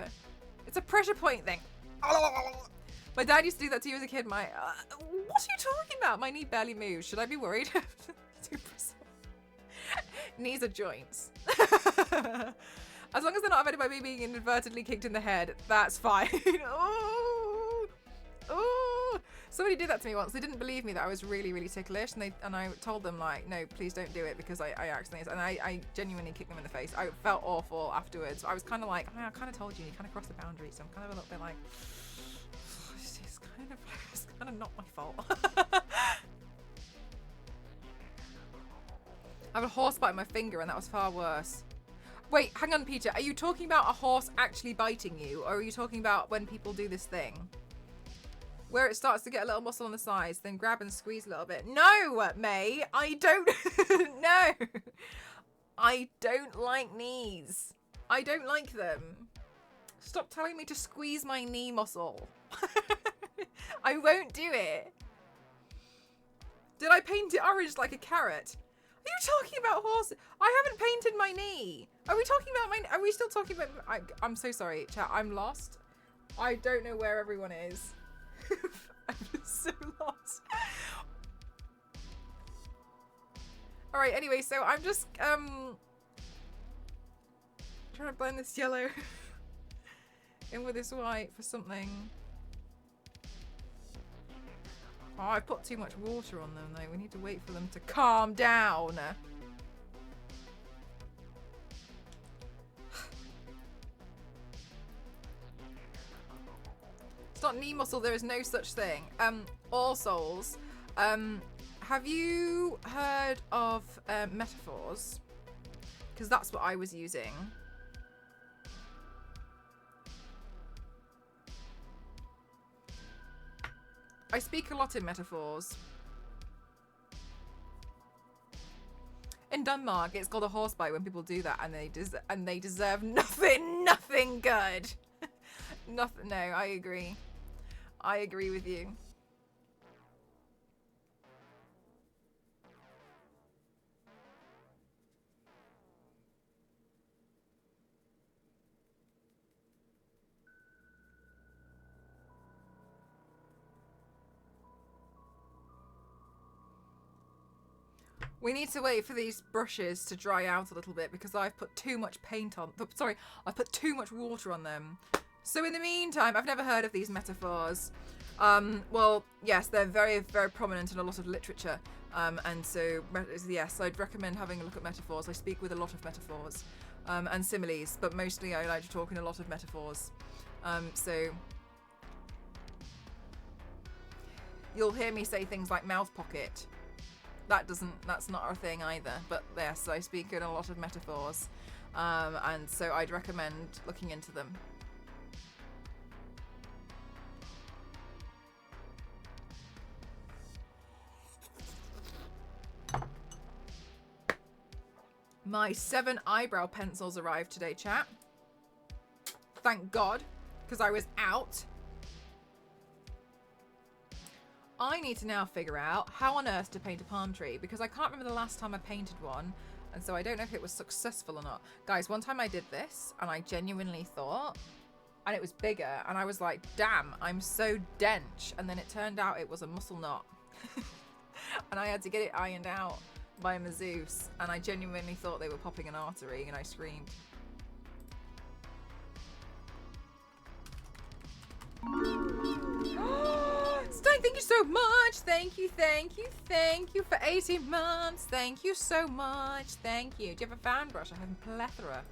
It's a pressure point thing. My dad used to do that to you as a kid. What are you talking about? My knee barely moves. Should I be worried? Knees are joints. As long as they're not offended by me being inadvertently kicked in the head, that's fine. Oh, oh. Somebody did that to me once. They didn't believe me that I was really, really ticklish, and I told them like, no, please don't do it because I accidentally, and I genuinely kicked them in the face. I felt awful afterwards. I was kind of like, I kind of told you kind of crossed the boundary, so I'm kind of a little bit like, it's kind of not my fault. I have a horse bite my finger, and that was far worse. Wait, hang on, Peter. Are you talking about a horse actually biting you, or are you talking about when people do this thing? Where it starts to get a little muscle on the sides, then grab and squeeze a little bit. No, May, I don't. No. I don't like knees. I don't like them. Stop telling me to squeeze my knee muscle. I won't do it. Did I paint it orange like a carrot? Are you talking about horses? I haven't painted my knee. Are we talking about are we still talking about... I'm so sorry, chat. I'm lost. I don't know where everyone is. I'm just so lost. Alright, anyway, so I'm just trying to blend this yellow in with this white for something. Oh, I put too much water on them though. We need to wait for them to calm down. It's not knee muscle, there is no such thing. All souls. Have you heard of metaphors? Because that's what I was using. I speak a lot in metaphors. In Denmark, it's called a horse bite when people do that, and they deserve nothing good. Nothing. No, I agree. I agree with you. We need to wait for these brushes to dry out a little bit because I've put too much paint on. Sorry, I've put too much water on them. So in the meantime, I've never heard of these metaphors. Well, yes, they're very, very prominent in a lot of literature. And so, yes, I'd recommend having a look at metaphors. I speak with a lot of metaphors and similes, but mostly I like to talk in a lot of metaphors. So you'll hear me say things like mouth pocket. That's not our thing either, but yes, I speak in a lot of metaphors, and so I'd recommend looking into them. My 7 eyebrow pencils arrived today, chat. Thank God, because I was out. I need to now figure out how on earth to paint a palm tree because I can't remember the last time I painted one, and so I don't know if it was successful or not. Guys, one time I did this and I genuinely thought, and it was bigger, and I was like, damn, I'm so dench, and then it turned out it was a muscle knot. And I had to get it ironed out by a masseuse, and I genuinely thought they were popping an artery, and I screamed. Stein, thank you so much. Thank you for 18 months. Thank you so much. Thank you. Do you have a fan brush? I have a plethora.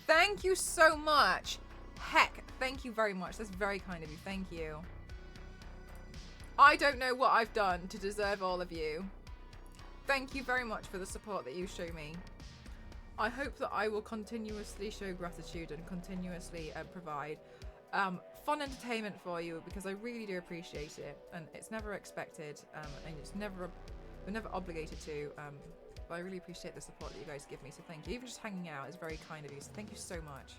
Thank you so much. Heck, thank you very much. That's very kind of you. Thank you. I don't know what I've done to deserve all of you. Thank you very much for the support that you show me. I hope that I will continuously show gratitude and continuously provide fun entertainment for you, because I really do appreciate it, and it's never expected, and it's never, we're never obligated to, but I really appreciate the support that you guys give me, so thank you. Even just hanging out is very kind of you, so thank you so much.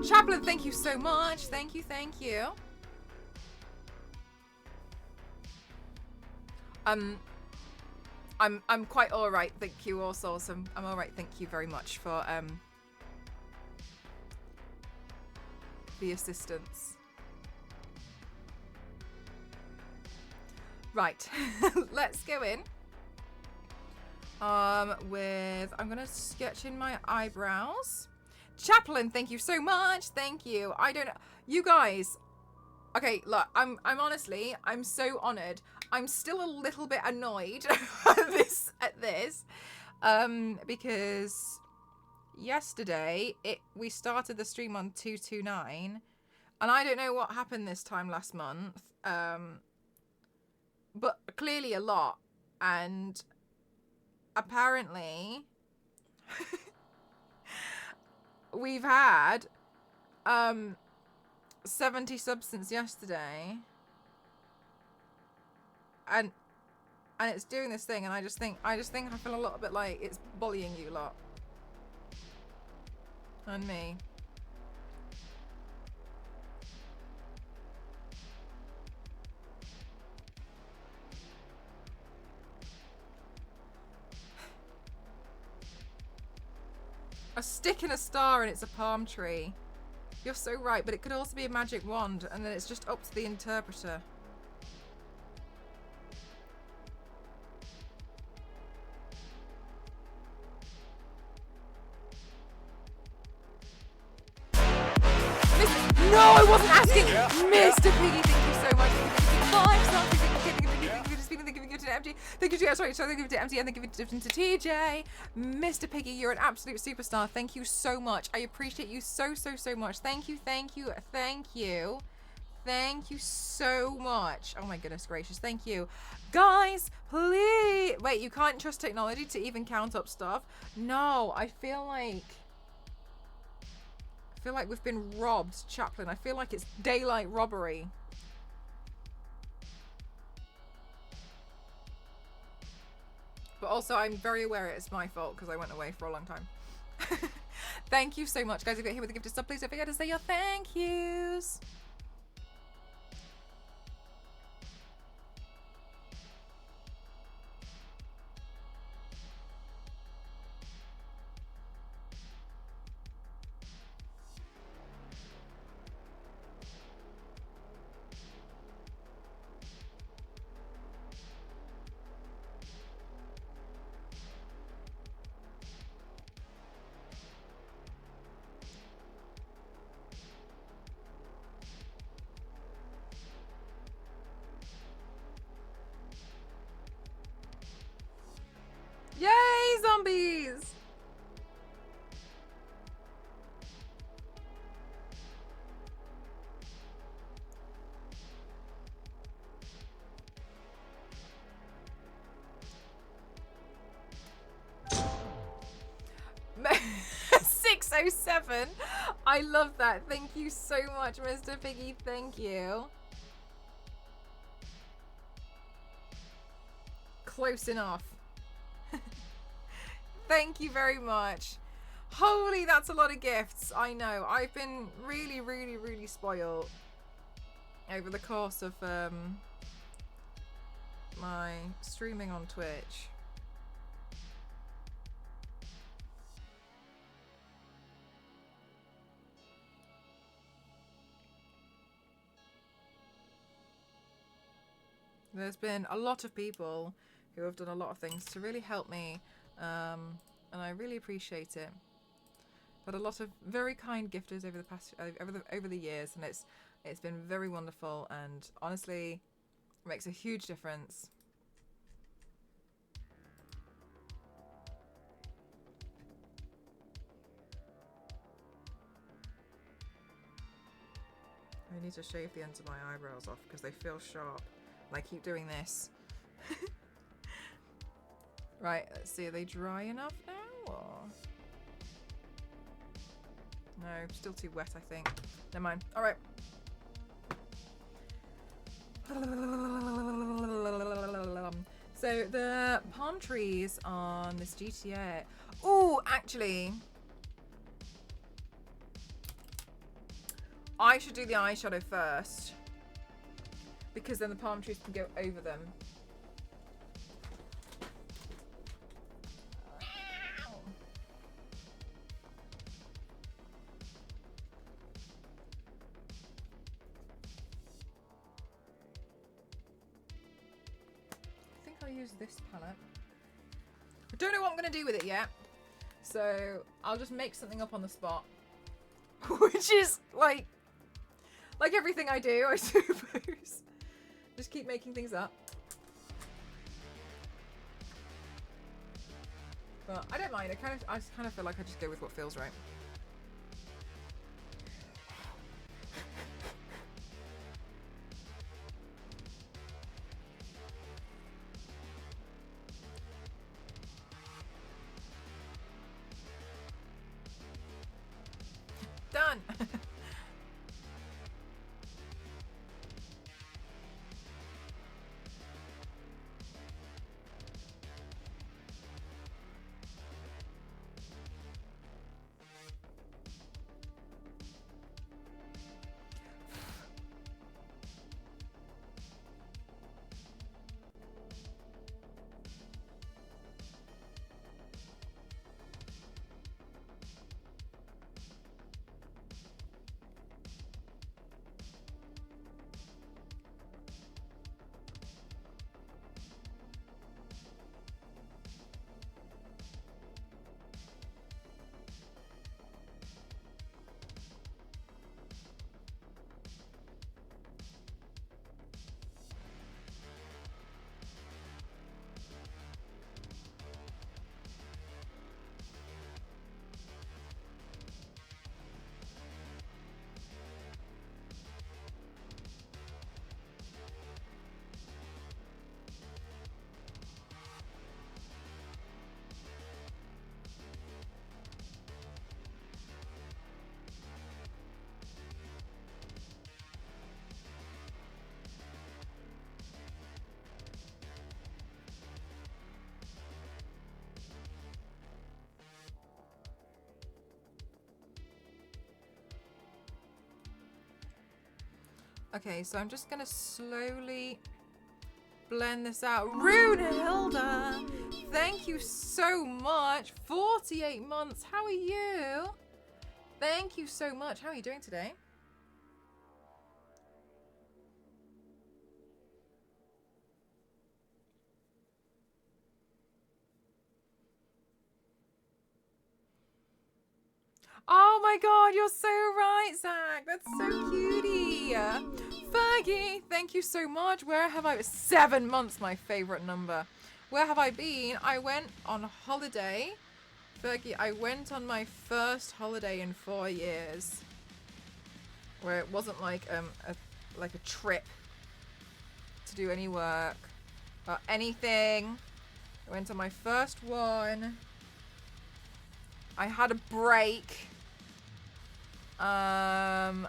Chaplain, thank you so much. Thank you, thank you. I'm quite all right, thank you. Also, I'm all right. Thank you very much for the assistance. Right, let's go in. I'm gonna sketch in my eyebrows. Chaplain, thank you so much. Thank you. I don't know, you guys. Okay, look, I'm honestly, I'm so honored. I'm still a little bit annoyed at this, because yesterday we started the stream on 229, and I don't know what happened this time last month, but clearly a lot, and apparently we've had 70 subs since yesterday, and it's doing this thing, and I just think I feel a little bit like it's bullying you lot and me. A stick and a star, and it's a palm tree. You're so right, but it could also be a magic wand, and then it's just up to the interpreter. No, I wasn't asking! Mr. Piggy, thank you so much. Thank you to sorry, thank you to MT, and thank you to TJ. Mr. Piggy, you're an absolute superstar. Thank you so much. I appreciate you so much. Thank you, thank you, thank you. Thank you so much. Oh my goodness gracious, thank you. Guys, please. Wait, you can't trust technology to even count up stuff? No, I feel like we've been robbed, Chaplain. I feel like it's daylight robbery. But also, I'm very aware it's my fault because I went away for a long time. Thank you so much, guys. If you're here with a gifted sub, please don't forget to say your thank yous. Yay, zombies! $6.07. I love that. Thank you so much, Mr. Piggy. Thank you. Close enough. Thank you very much. Holy, that's a lot of gifts. I know. I've been really spoiled over the course of my streaming on Twitch. There's been a lot of people who have done a lot of things to really help me, and I really appreciate it. But a lot of very kind gifters over the past over the years, and it's been very wonderful, and honestly, it makes a huge difference. I need to shave the ends of my eyebrows off because they feel sharp. And I keep doing this. Right, let's see. Are they dry enough now? Or... No, still too wet, I think. Never mind. All right. So the palm trees on this GTA. Oh, actually, I should do the eyeshadow first because then the palm trees can go over them. I'll use this palette. I don't know what I'm going to do with it yet, so I'll just make something up on the spot, which is like everything I do, I suppose. Just keep making things up. But I don't mind. I just kind of feel like I just go with what feels right. Done. Okay, so I'm just gonna slowly blend this out. Runehilda, thank you so much. 48 months, how are you? Thank you so much. How are you doing today? Oh my god, you're so right, Zach. That's so cutie. Fergie, thank you so much. Where have I... 7 months, my favorite number. Where have I been? I went on holiday. Fergie, I went on my first holiday in 4 years. Where it wasn't like a trip to do any work or anything. I went on my first one. I had a break. And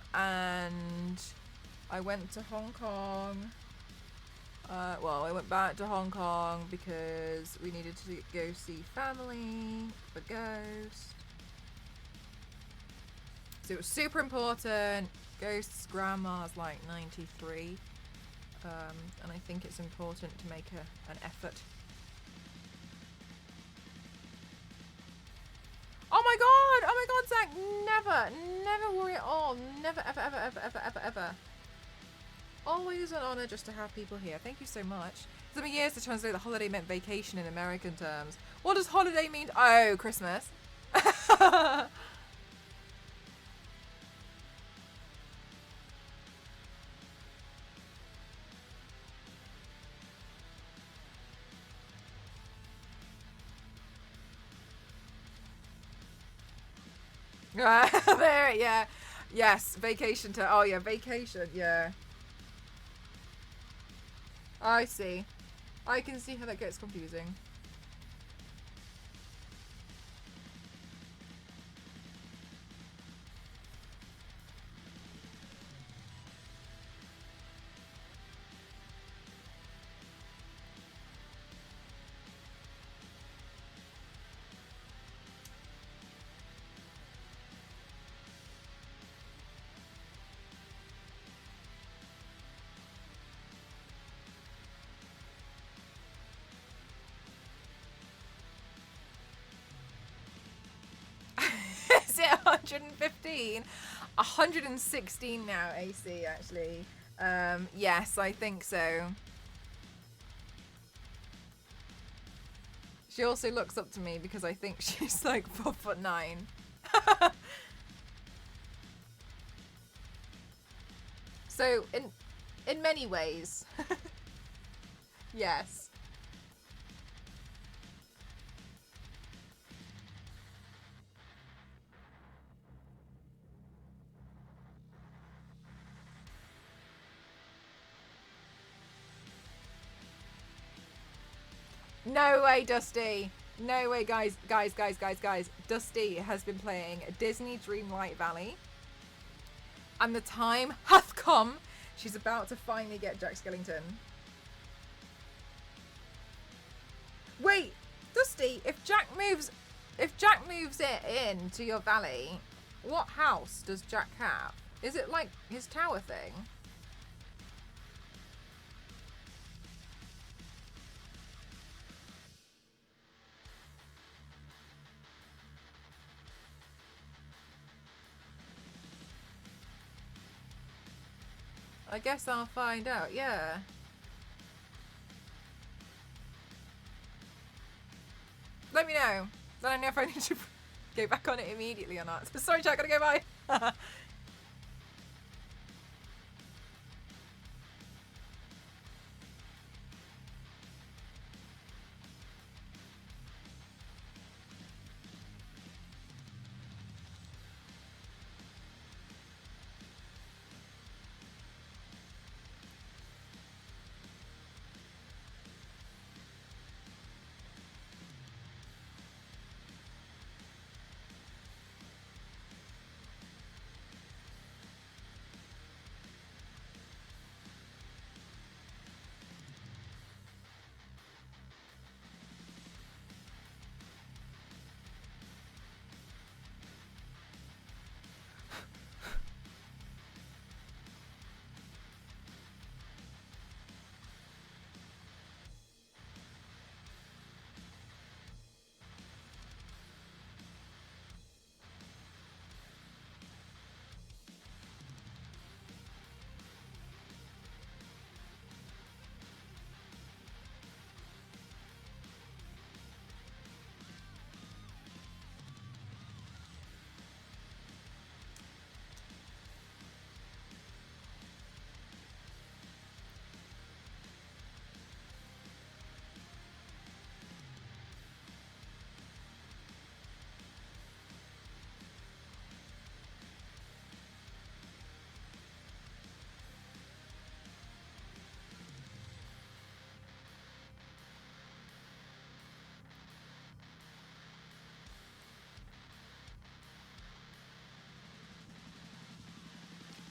I went to Hong Kong. Well, I went back to Hong Kong because we needed to go see family for Ghost. So it was super important. Ghost's grandma's like 93. And I think it's important to make an effort. Oh my god, Zach, never worry at all. Never, ever. Always an honor just to have people here. Thank you so much. It took me years to translate the holiday meant vacation in American terms. What does holiday mean? Oh, Christmas. There, yeah. Yes, vacation to... Oh, yeah, vacation. Yeah. I see. I can see how that gets confusing. Is it 115? 116 now, AC, actually. Yes, I think so. She also looks up to me because I think she's like 4'9". So, in many ways. Yes. No way, Dusty. No way, guys. Dusty has been playing Disney Dreamlight Valley. And the time hath come. She's about to finally get Jack Skellington. Wait, Dusty, if Jack moves it in to your valley, what house does Jack have? Is it like his tower thing? I guess I'll find out, yeah. Let me know. Then I know if I need to go back on it immediately or not. Sorry, Jack, gotta go bye.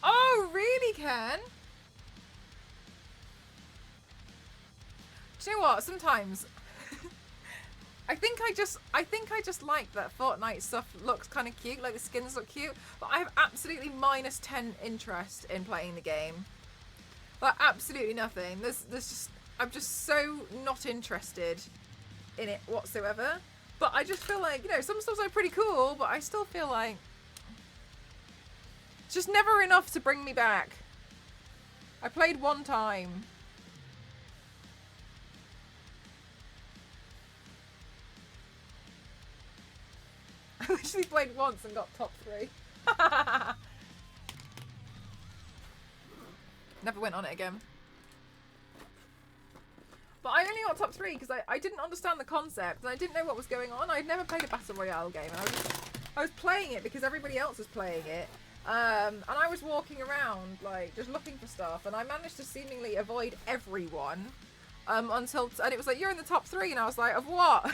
Oh, really, Ken? Do you know what? Sometimes I think I just like that Fortnite stuff looks kind of cute, like the skins look cute, but I have absolutely -10 interest in playing the game. Like absolutely nothing. There's just I'm just so not interested in it whatsoever. But I just feel like, you know, some stuff's like pretty cool, but I still feel like it's just never enough to bring me back. I played one time. I literally played once and got top 3. Never went on it again. But I only got top 3 because I didn't understand the concept and I didn't know what was going on. I'd never played a Battle Royale game. And I was playing it because everybody else was playing it. And I was walking around, like, just looking for stuff, and I managed to seemingly avoid everyone, until, and it was like, you're in the top 3, and I was like, of what?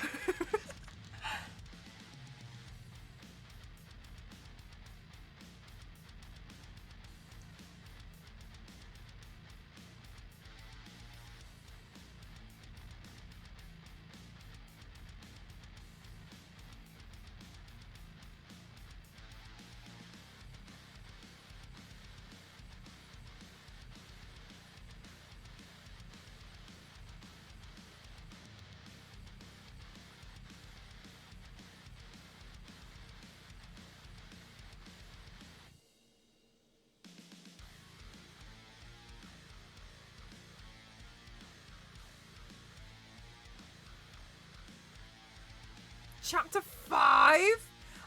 Chapter 5? I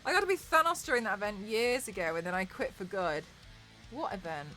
got to be Thanos during that event years ago, and then I quit for good. What event?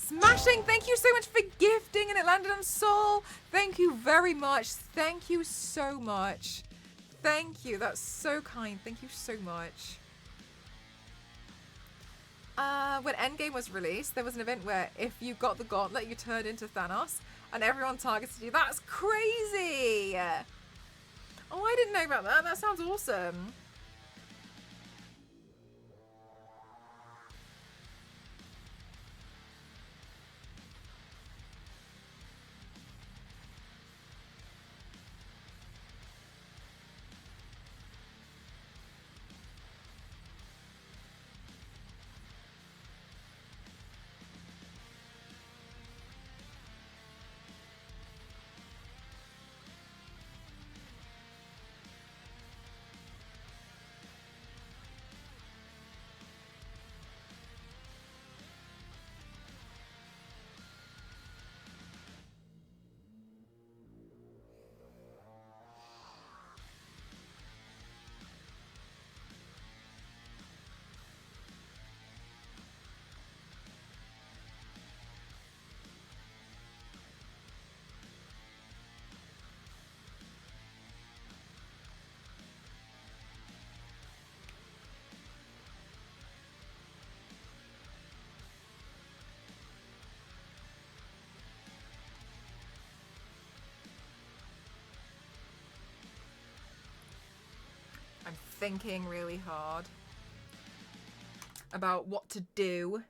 Smashing, thank you so much for gifting, and it landed on Soul. Thank you very much. Thank you so much. Thank you. That's so kind. Thank you so much. When Endgame was released, there was an event where if you got the gauntlet, you turned into Thanos, and everyone targeted you. That's crazy. Oh, I didn't know about that. That sounds awesome. I'm thinking really hard about what to do.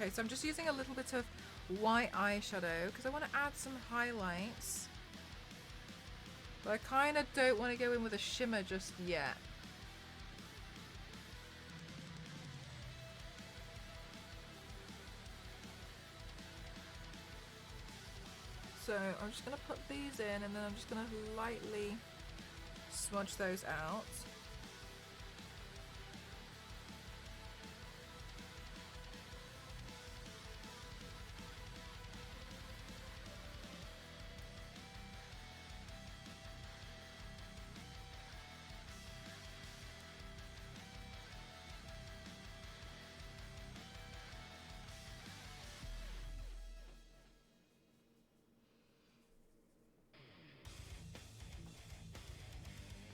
Okay, so I'm just using a little bit of white eyeshadow because I want to add some highlights. But I kind of don't want to go in with a shimmer just yet. So I'm just going to put these in and then I'm just going to lightly smudge those out.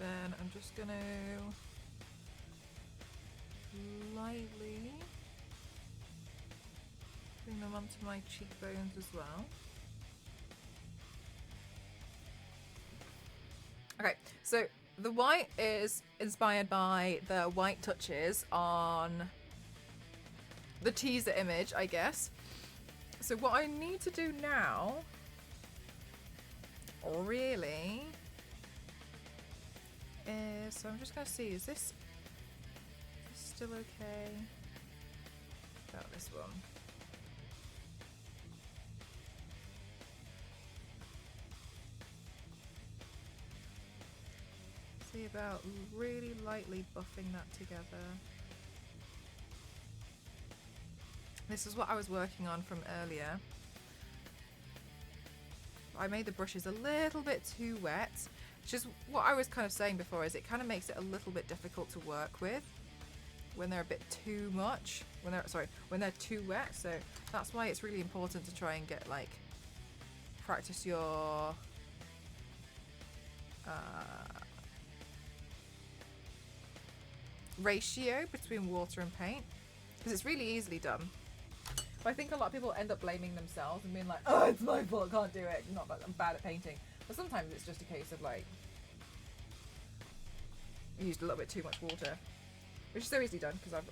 Then I'm just going to lightly bring them onto my cheekbones as well. Okay, so the white is inspired by the white touches on the teaser image, I guess. So what I need to do now, really, is, so I'm just going to see, is this still okay? About this one. See about really lightly buffing that together. This is what I was working on from earlier. I made the brushes a little bit too wet, which is what I was kind of saying before, is it kind of makes it a little bit difficult to work with when they're a bit too much, when they're too wet. So that's why it's really important to try and get, like, practice your ratio between water and paint, because it's really easily done. But I think a lot of people end up blaming themselves and being like, oh, it's my fault, I can't do it, I'm bad at painting. But sometimes it's just a case of, like, you used a little bit too much water, which is so easily done because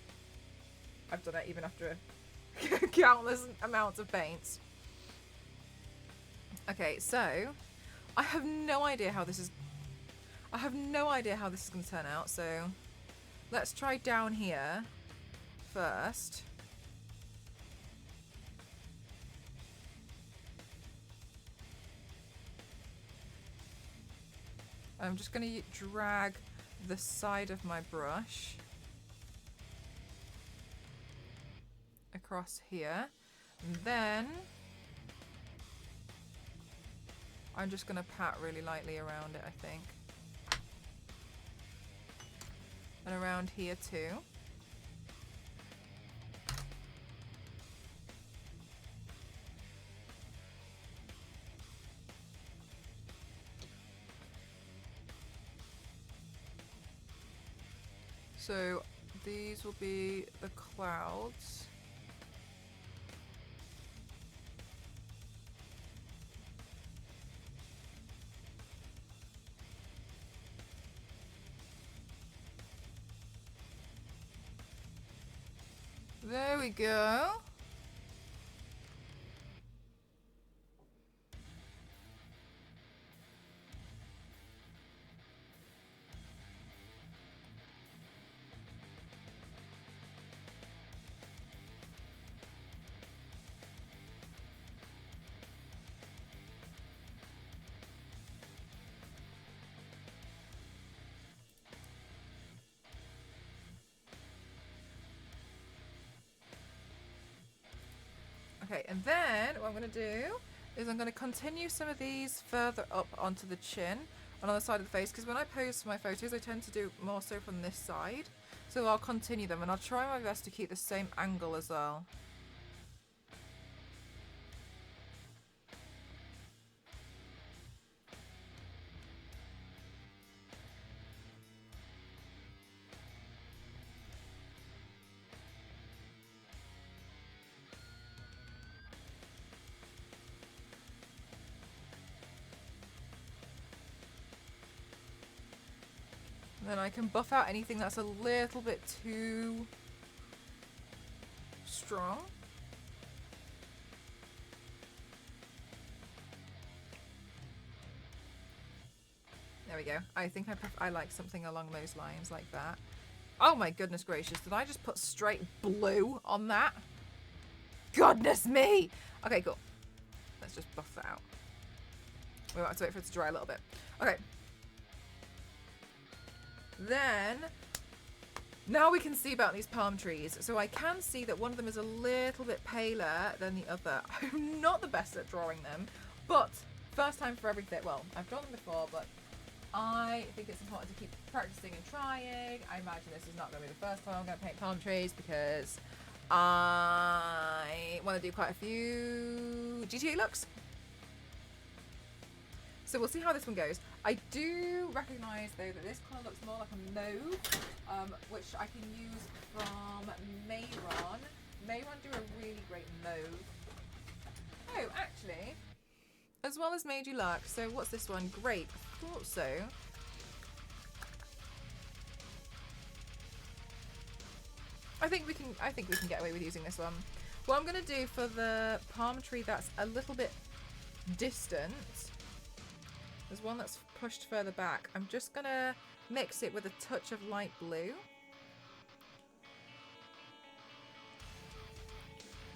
I've done it even after countless amounts of paints. Okay, so I have no idea how this is going to turn out. So let's try down here first. I'm just going to drag the side of my brush across here. And then I'm just going to pat really lightly around it, I think. And around here too. So these will be the clouds. There we go. Okay, and then what I'm going to do is I'm going to continue some of these further up onto the chin and on the side of the face, because when I pose my photos I tend to do more so from this side. So I'll continue them and I'll try my best to keep the same angle as well. Then I can buff out anything that's a little bit too strong. There we go. I think I like something along those lines like that. Oh my goodness gracious. Did I just put straight blue on that? Goodness me! Okay, cool. Let's just buff that out. We might have to wait for it to dry a little bit. Okay. Then, now we can see about these palm trees. So I can see that one of them is a little bit paler than the other. I'm not the best at drawing them, but first time for everything. Well, I've drawn them before, but I think it's important to keep practicing and trying. I imagine this is not going to be the first time I'm going to paint palm trees because I want to do quite a few GTA looks. So we'll see how this one goes. I do recognise though that this colour looks more like a mauve, which I can use from Mehron. Mehron do a really great mauve. Oh, actually, as well as Made You Luck. So what's this one? Grape. I thought so. I think we can get away with using this one. What I'm going to do for the palm tree that's a little bit distant, there's one that's pushed further back. I'm just going to mix it with a touch of light blue.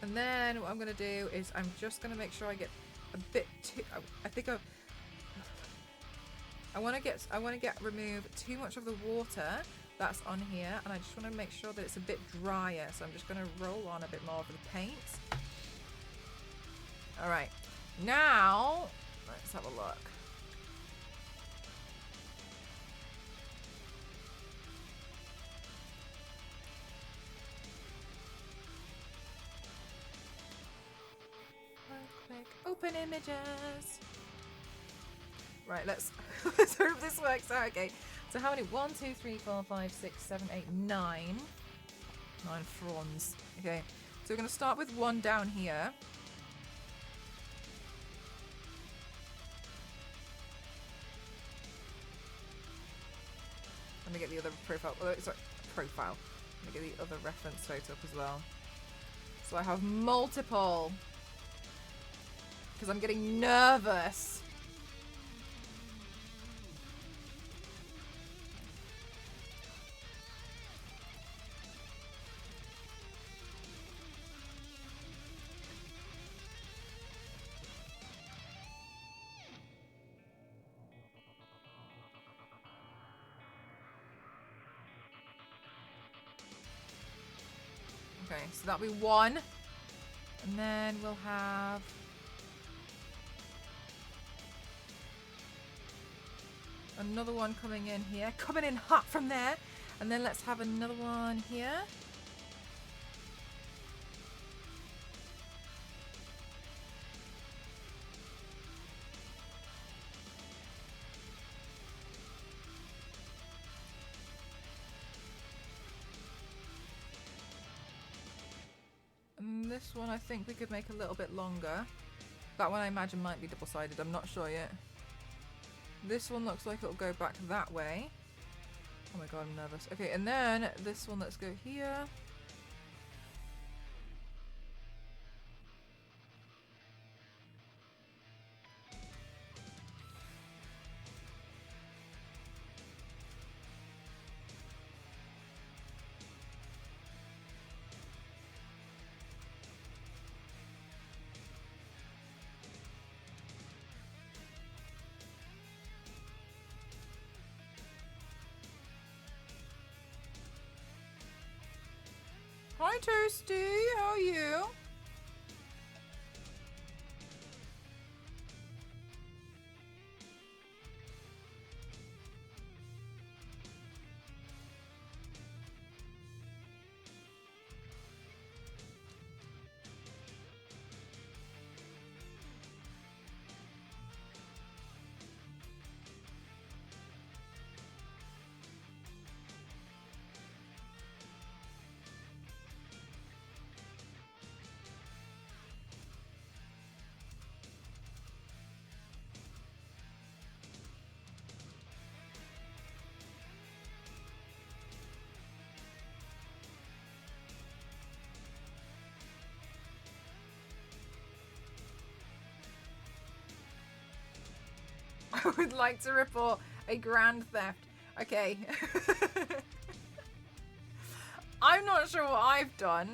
And then what I'm going to do is I'm just going to make sure I get a bit too, I think I want to get remove too much of the water that's on here, and I just want to make sure that it's a bit drier, so I'm just going to roll on a bit more of the paint. Alright, now let's have a look. Quick open images. Right, let's hope this works out. Okay, so how many? 1, 2, 3, 4, 5, 6, 7, 8, 9. 9 fronds. Okay, so we're going to start with one down here. Let me get the other profile. Oh, sorry, profile. Let me get the other reference photo up as well. So I have multiple. Because I'm getting nervous. Okay, so that'll be one. And then we'll have... another one coming in here. Coming in hot from there. And then let's have another one here. And this one I think we could make a little bit longer. That one I imagine might be double-sided. I'm not sure yet. This one looks like it'll go back that way. Oh my god, I'm nervous. Okay, and then this one, let's go here. Hi Toasty, how are you? I would like to report A grand theft. Okay. I'm not sure what I've done.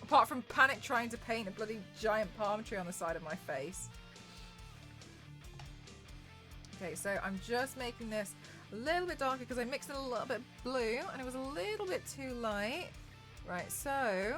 Apart from panic trying to paint a bloody giant palm tree on the side of my face. Okay, so I'm just making this a little bit darker because I mixed it a little bit blue and it was a little bit too light. Right, so...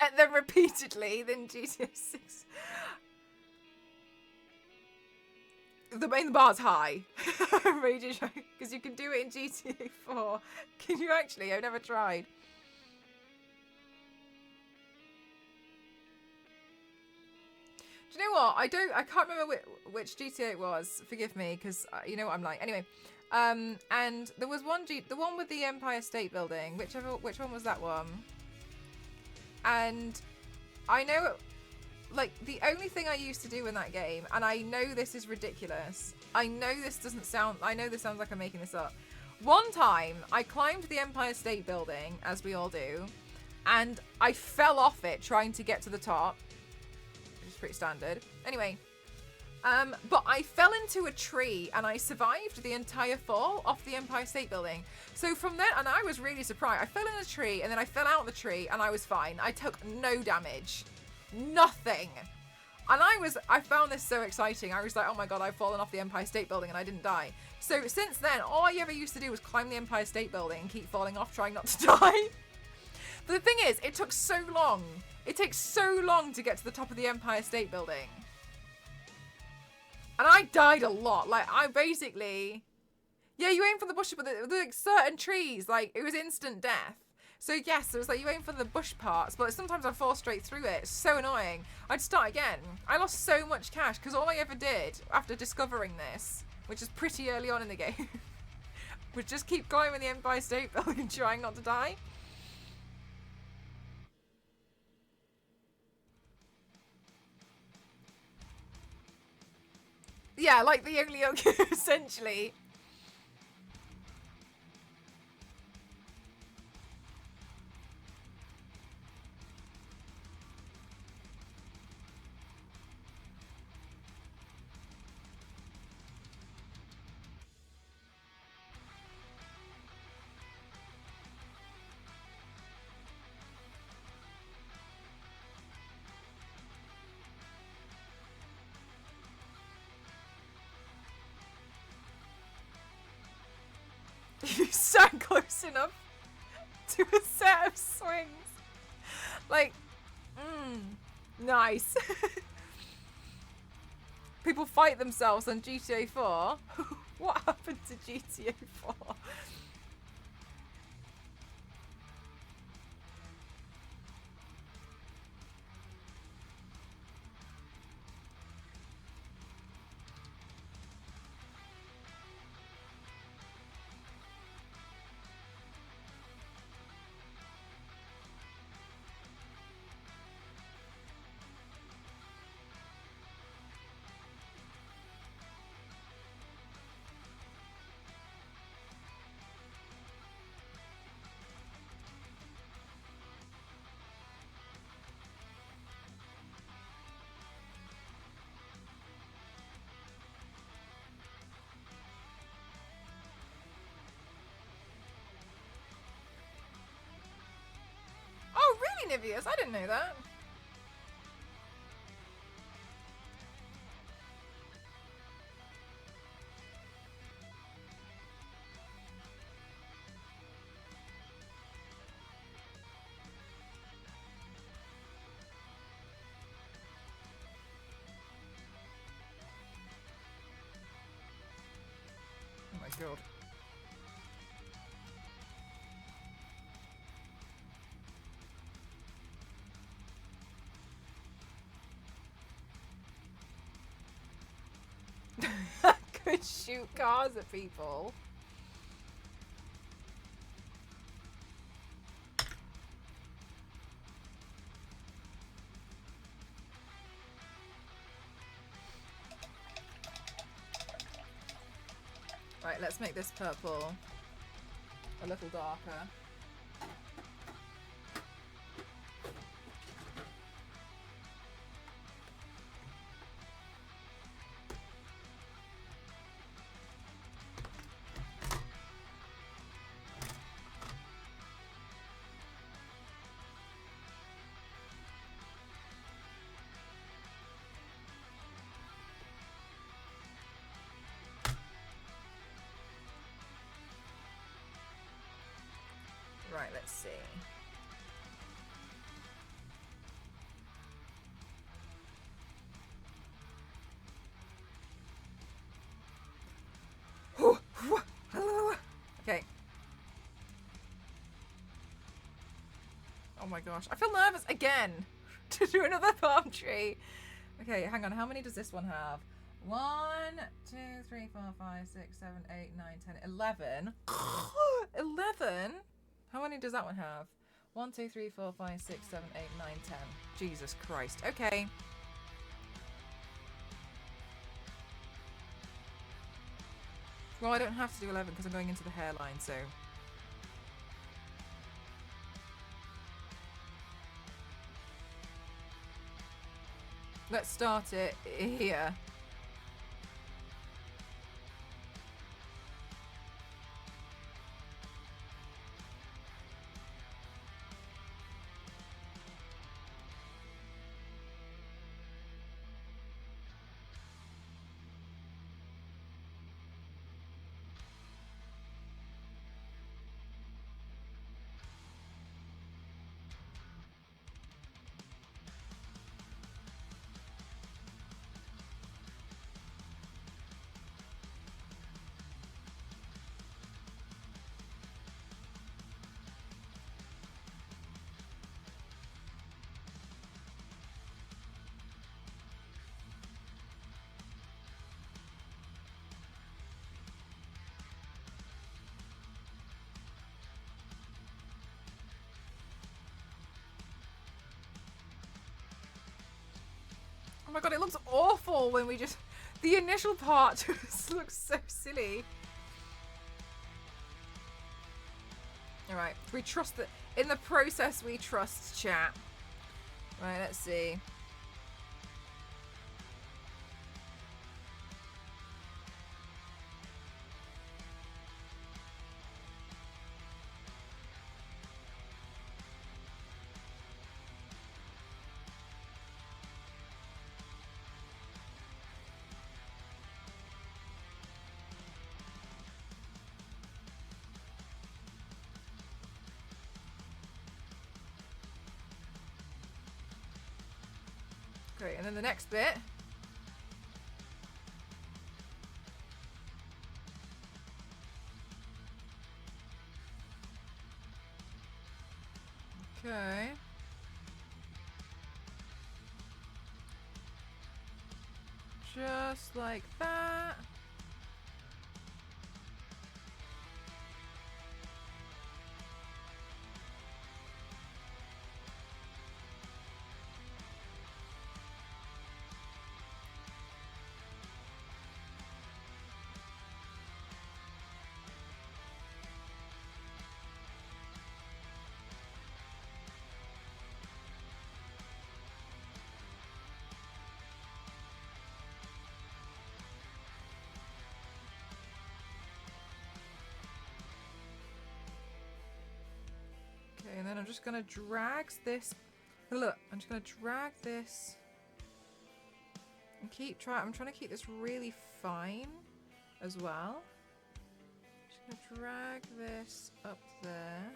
and then repeatedly, then GTA 6. The main bar's high. Because you can do it in GTA 4. Can you actually? I've never tried. Do you know what? I can't remember which GTA it was. Forgive me, because you know what I'm like. Anyway, and there was the one with the Empire State Building. Which one was that one? And I know, like, the only thing I used to do in that game, and I know this is ridiculous. I know this sounds like I'm making this up. One time, I climbed the Empire State Building, as we all do, and I fell off it trying to get to the top, which is pretty standard. Anyway, but I fell into a tree and I survived the entire fall off the Empire State Building. So from then, and I was really surprised. I fell in a tree and then I fell out the tree and I was fine. I took no damage. Nothing. And I found this so exciting. I was like, oh my god, I've fallen off the Empire State Building and I didn't die. So since then, all I ever used to do was climb the Empire State Building and keep falling off, trying not to die. But the thing is, it took so long. It takes so long to get to the top of the Empire State Building. And I died a lot. Like, I basically... Yeah, you aim for the bush, but the certain trees, like, it was instant death. So, yes, it was like you aim for the bush parts, but sometimes I'd fall straight through it. It's so annoying. I'd start again. I lost so much cash, because all I ever did, after discovering this, which is pretty early on in the game, was just keep climbing the Empire State Building and trying not to die. Yeah, like the only essentially. You sat close enough to a set of swings. Like, nice. People fight themselves on GTA 4. What happened to GTA 4? Oh, really, Niveus? I didn't know that. Oh my god. shoot cars at people. Right, let's make this purple a little darker. Right, let's see. Okay. Oh my gosh. I feel nervous again to do another palm tree. Okay, hang on. How many does this one have? 1, 2, 3, 4, 5, 6, 7, 8, 9, 10, 11. 11? How many does that one have? 1, 2, 3, 4, 5, 6, 7, 8, 9, 10. Jesus Christ. Okay. Well, I don't have to do 11 because I'm going into the hairline, so... Let's start it here. Oh my god, it looks awful when we just... The initial part just looks so silly. Alright, we trust that... In the process, we trust, chat. Right, let's see. Great, and then the next bit. Okay. Just like that. Okay, and then I'm just gonna drag this. Look, I'm just gonna drag this and keep trying. I'm trying to keep this really fine as well. Just gonna drag this up there.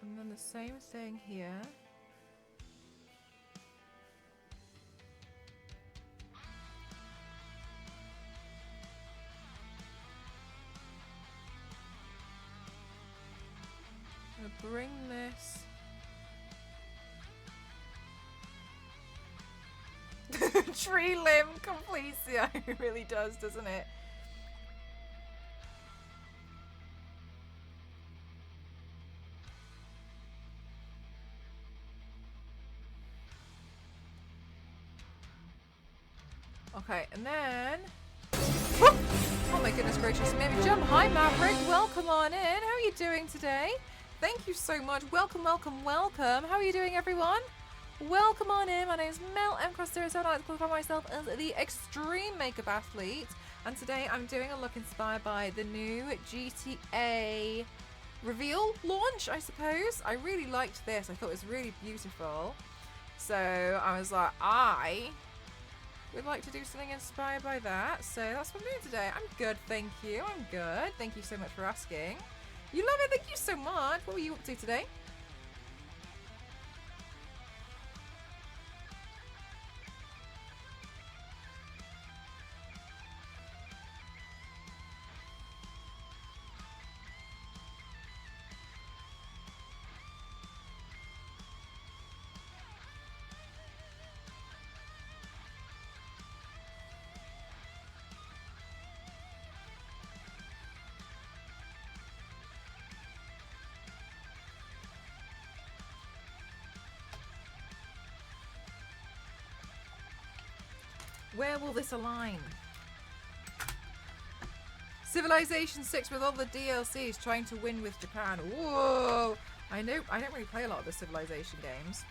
And then the same thing here. I'm gonna bring this Tree limb completio. It really does, doesn't it? Okay, and then... Oh my goodness gracious, maybe jump. Hi Maverick, welcome on in. How are you doing today? Thank you so much. Welcome, welcome, welcome. How are you doing, everyone? Welcome on in. My name is Mel M. Cross07. I like to qualify myself as the Extreme Makeup Athlete. And today I'm doing a look inspired by the new GTA reveal launch, I suppose. I really liked this. I thought it was really beautiful. So I was like, I would like to do something inspired by that. So that's what I'm doing today. I'm good, thank you. I'm good. Thank you so much for asking. You love it. Thank you so much. What were you up to today? Where will this align? Civilization 6 with all the DLCs trying to win with Japan. Whoa! I know I don't really play a lot of the Civilization games.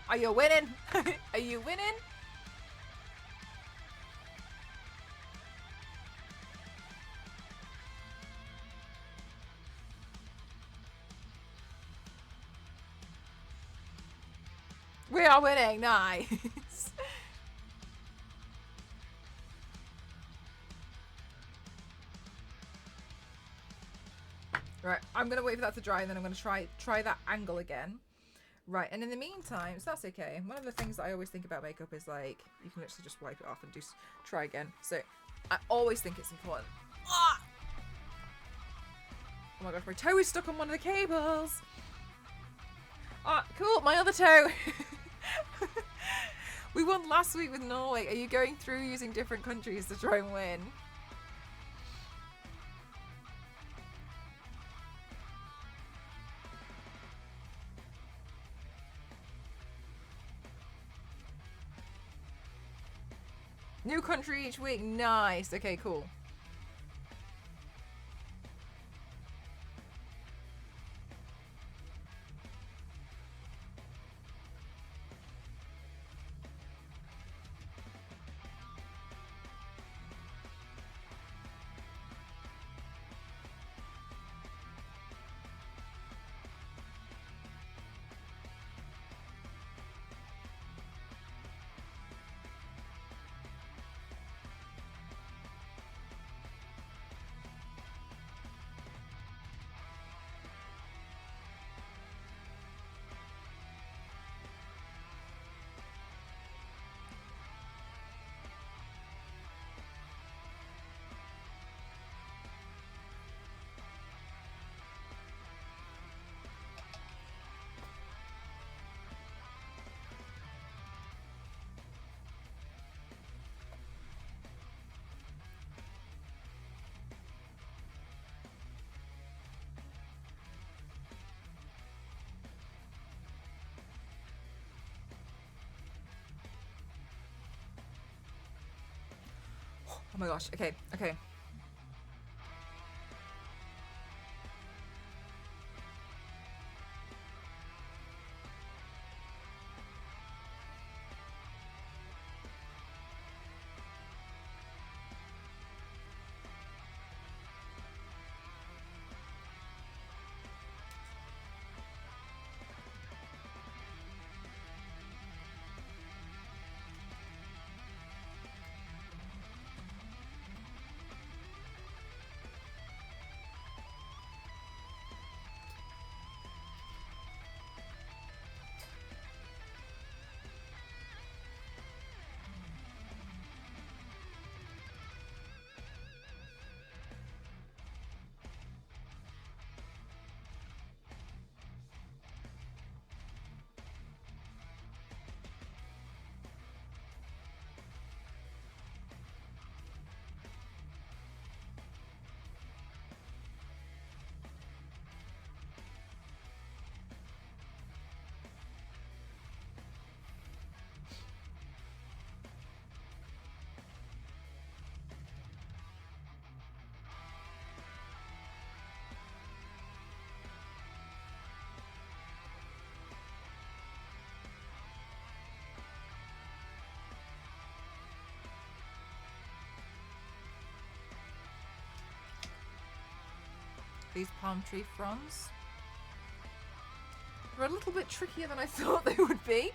Are you winning? Are you winning? We are winning, nice. Right, I'm going to wait for that to dry and then I'm going to try that angle again. Right, and in the meantime, so that's okay. One of the things that I always think about makeup is like, you can literally just wipe it off and just try again. So, I always think it's important. Ah! Oh my gosh, my toe is stuck on one of the cables. Ah, cool, my other toe. We won last week with Norway. Are you going through using different countries to try and win? New country each week. Nice. Okay, cool. Oh my gosh. Okay, okay. these palm tree fronds. They're a little bit trickier than I thought they would be.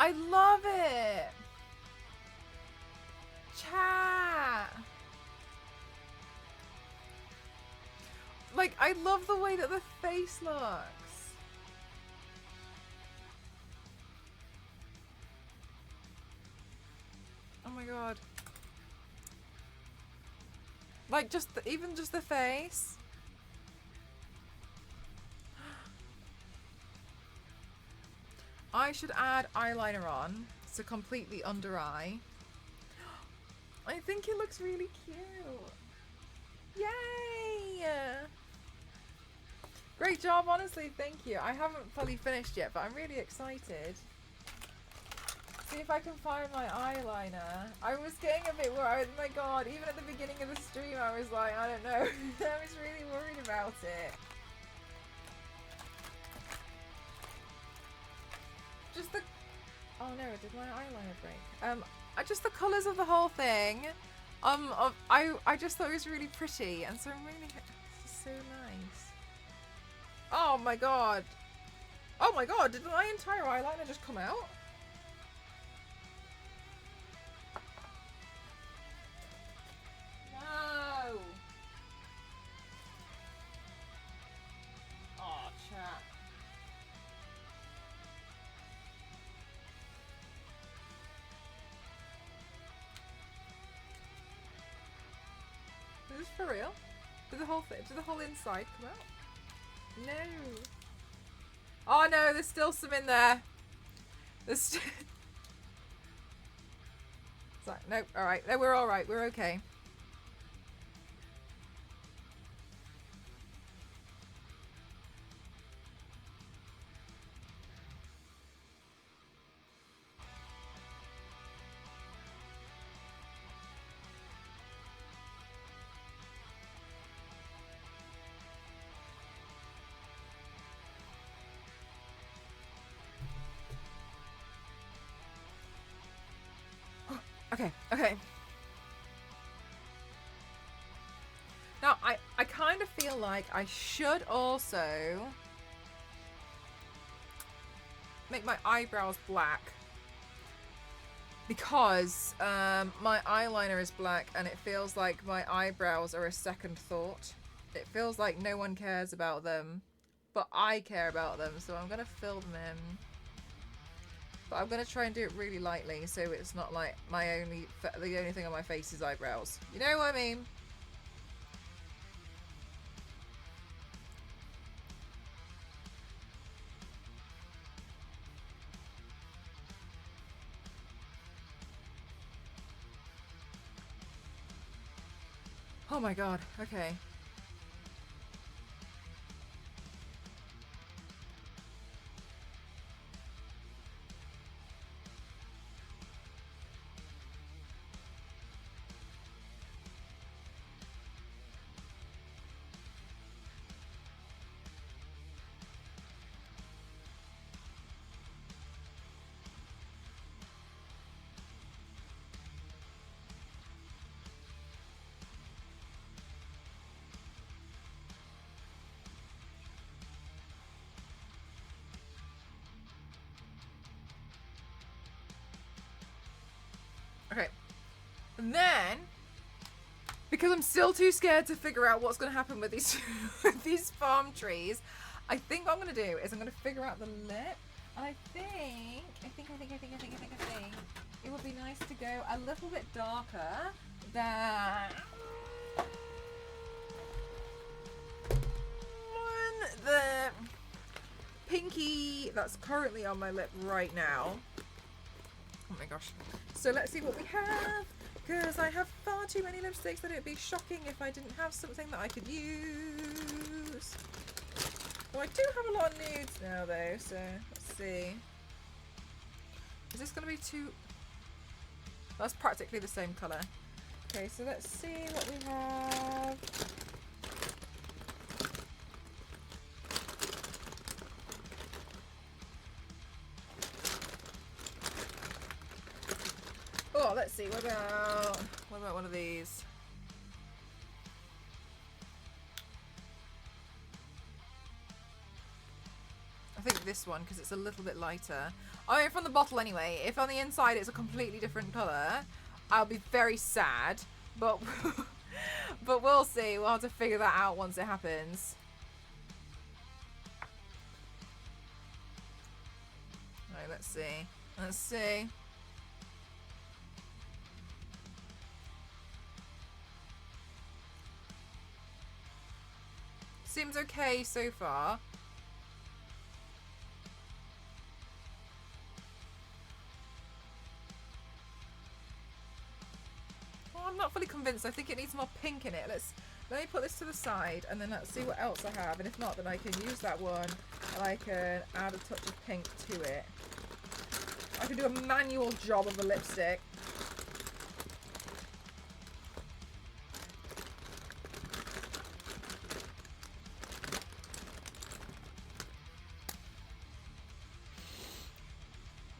I love it! Chat! Like, I love the way that the face looks. Oh my god. Like, just the, even just the face. I should add eyeliner on to completely under eye. I think it looks really cute. Yay! Great job, honestly, thank you. I haven't fully finished yet, but I'm really excited. See if I can find my eyeliner. I was getting a bit worried. Oh my god, even at the beginning of the stream I was like, I don't know. I was really worried about it. Just the... Oh no, did my eyeliner break? Just the colours of the whole thing. I just thought it was really pretty, and so I'm really... This is so nice. Oh my god. Oh my god, did my entire eyeliner just come out? No! Oh, chat. Is this for real? Did the whole inside come out? No. Oh no, there's still some in there. There's Sorry, nope, alright. No, we're alright, we're okay. Okay, okay. Now, I kind of feel like I should also make my eyebrows black. Because my eyeliner is black and it feels like my eyebrows are a second thought. It feels like no one cares about them, but I care about them, so I'm going to fill them in. But I'm going to try and do it really lightly so it's not like the only thing on my face is eyebrows. You know what I mean? Oh my god, okay. Okay. And then, because I'm still too scared to figure out what's going to happen with these with these palm trees, I think what I'm going to do is I'm going to figure out the lip. And I think it would be nice to go a little bit darker than the pinky that's currently on my lip right now. Oh my gosh. So let's see what we have, because I have far too many lipsticks that it would be shocking if I didn't have something that I could use. Well, I do have a lot of nudes now though, so let's see. Is this going to be too... That's practically the same colour. Okay, so let's see what we have. Oh, let's see. What about one of these? I think this one, because it's a little bit lighter. I mean, from the bottle anyway. If on the inside it's a completely different colour, I'll be very sad. But but we'll see. We'll have to figure that out once it happens. Right, let's see. Let's see. Seems okay so far. Well, I'm not fully convinced. I think it needs more pink in it. Let me put this to the side and then let's see what else I have. And if not, then I can use that one and I can add a touch of pink to it. I can do a manual job of a lipstick.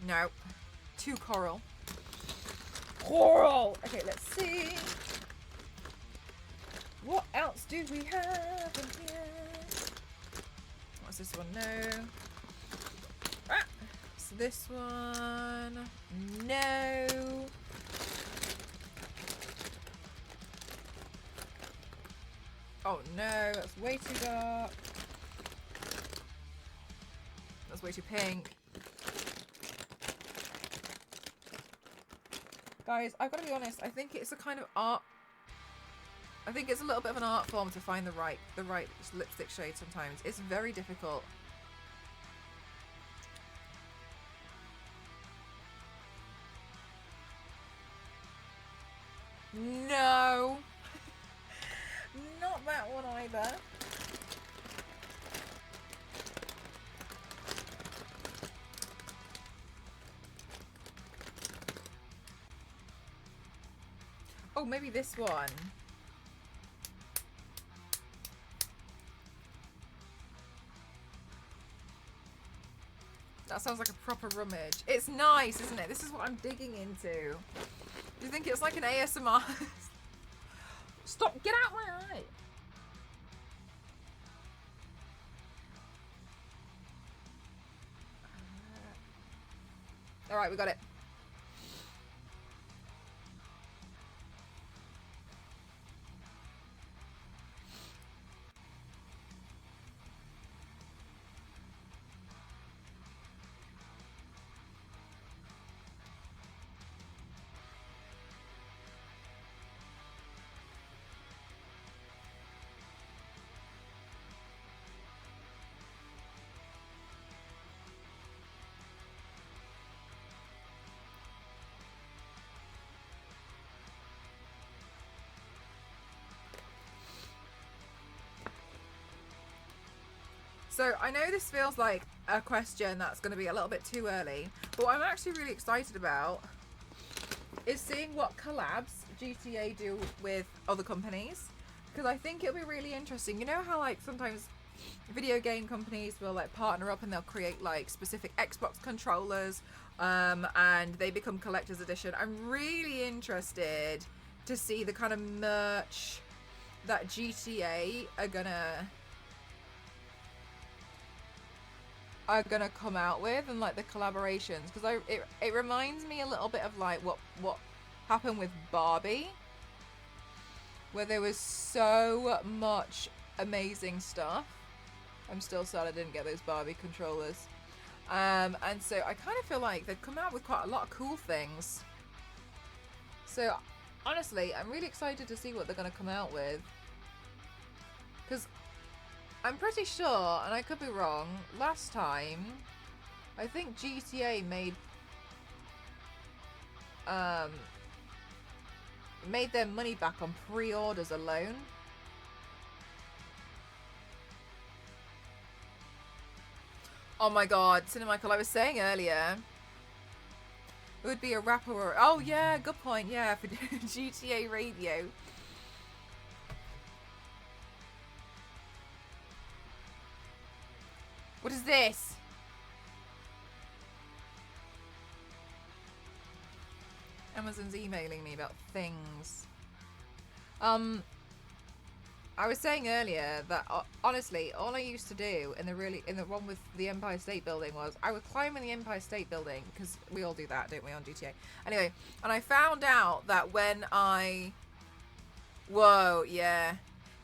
No. Too coral. Coral! Okay, let's see. What else do we have in here? What's this one? No. Ah! So this one. No. Oh no, that's way too dark. That's way too pink. Guys, I've got to be honest, I think it's a kind of art... I think it's a little bit of an art form to find the right lipstick shade sometimes. It's very difficult. No! Not that one either. Oh, maybe this one. That sounds like a proper rummage. It's nice, isn't it? This is what I'm digging into. Do you think it's like an ASMR? Stop! Get out my eye! Alright, we got it. So I know this feels like a question that's going to be a little bit too early, but what I'm actually really excited about is seeing what collabs GTA do with other companies, because I think it'll be really interesting. You know how like sometimes video game companies will like partner up and they'll create like specific Xbox controllers, and they become collector's edition. I'm really interested to see the kind of merch that GTA are gonna come out with, and like the collaborations, because it reminds me a little bit of like what happened with Barbie, where there was so much amazing stuff. I'm still sad I didn't get those Barbie controllers, and so I kind of feel like they've come out with quite a lot of cool things. So honestly, I'm really excited to see what they're gonna come out with, because I'm pretty sure, and I could be wrong, last time, I think GTA made their money back on pre-orders alone. Oh my god, Cinemichael, I was saying earlier, it would be a rapper or... Oh yeah, good point, yeah, for GTA Radio. What is this? Amazon's emailing me about things. I was saying earlier that honestly, all I used to do in the one with the Empire State Building was I would climb in the Empire State Building, because we all do that, don't we, on GTA? Anyway, and I found out that when I... Whoa, yeah.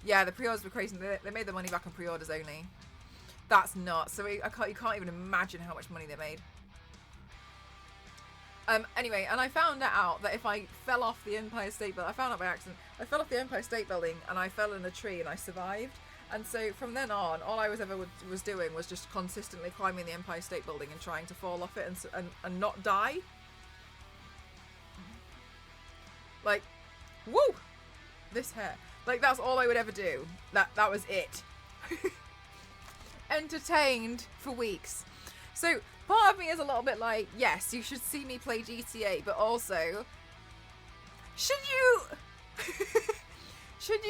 Yeah, the pre-orders were crazy. They made the money back on pre-orders only. That's nuts. So you can't even imagine how much money they made. Anyway, and I found out that if I fell off the Empire State Building, I found out by accident, I fell off the Empire State Building and I fell in a tree and I survived. And so from then on, all I was doing was just consistently climbing the Empire State Building and trying to fall off it and not die. Like, woo! This hair. Like, that's all I would ever do. That was it. Entertained for weeks. So part of me is a little bit like, yes, you should see me play GTA, but also, should you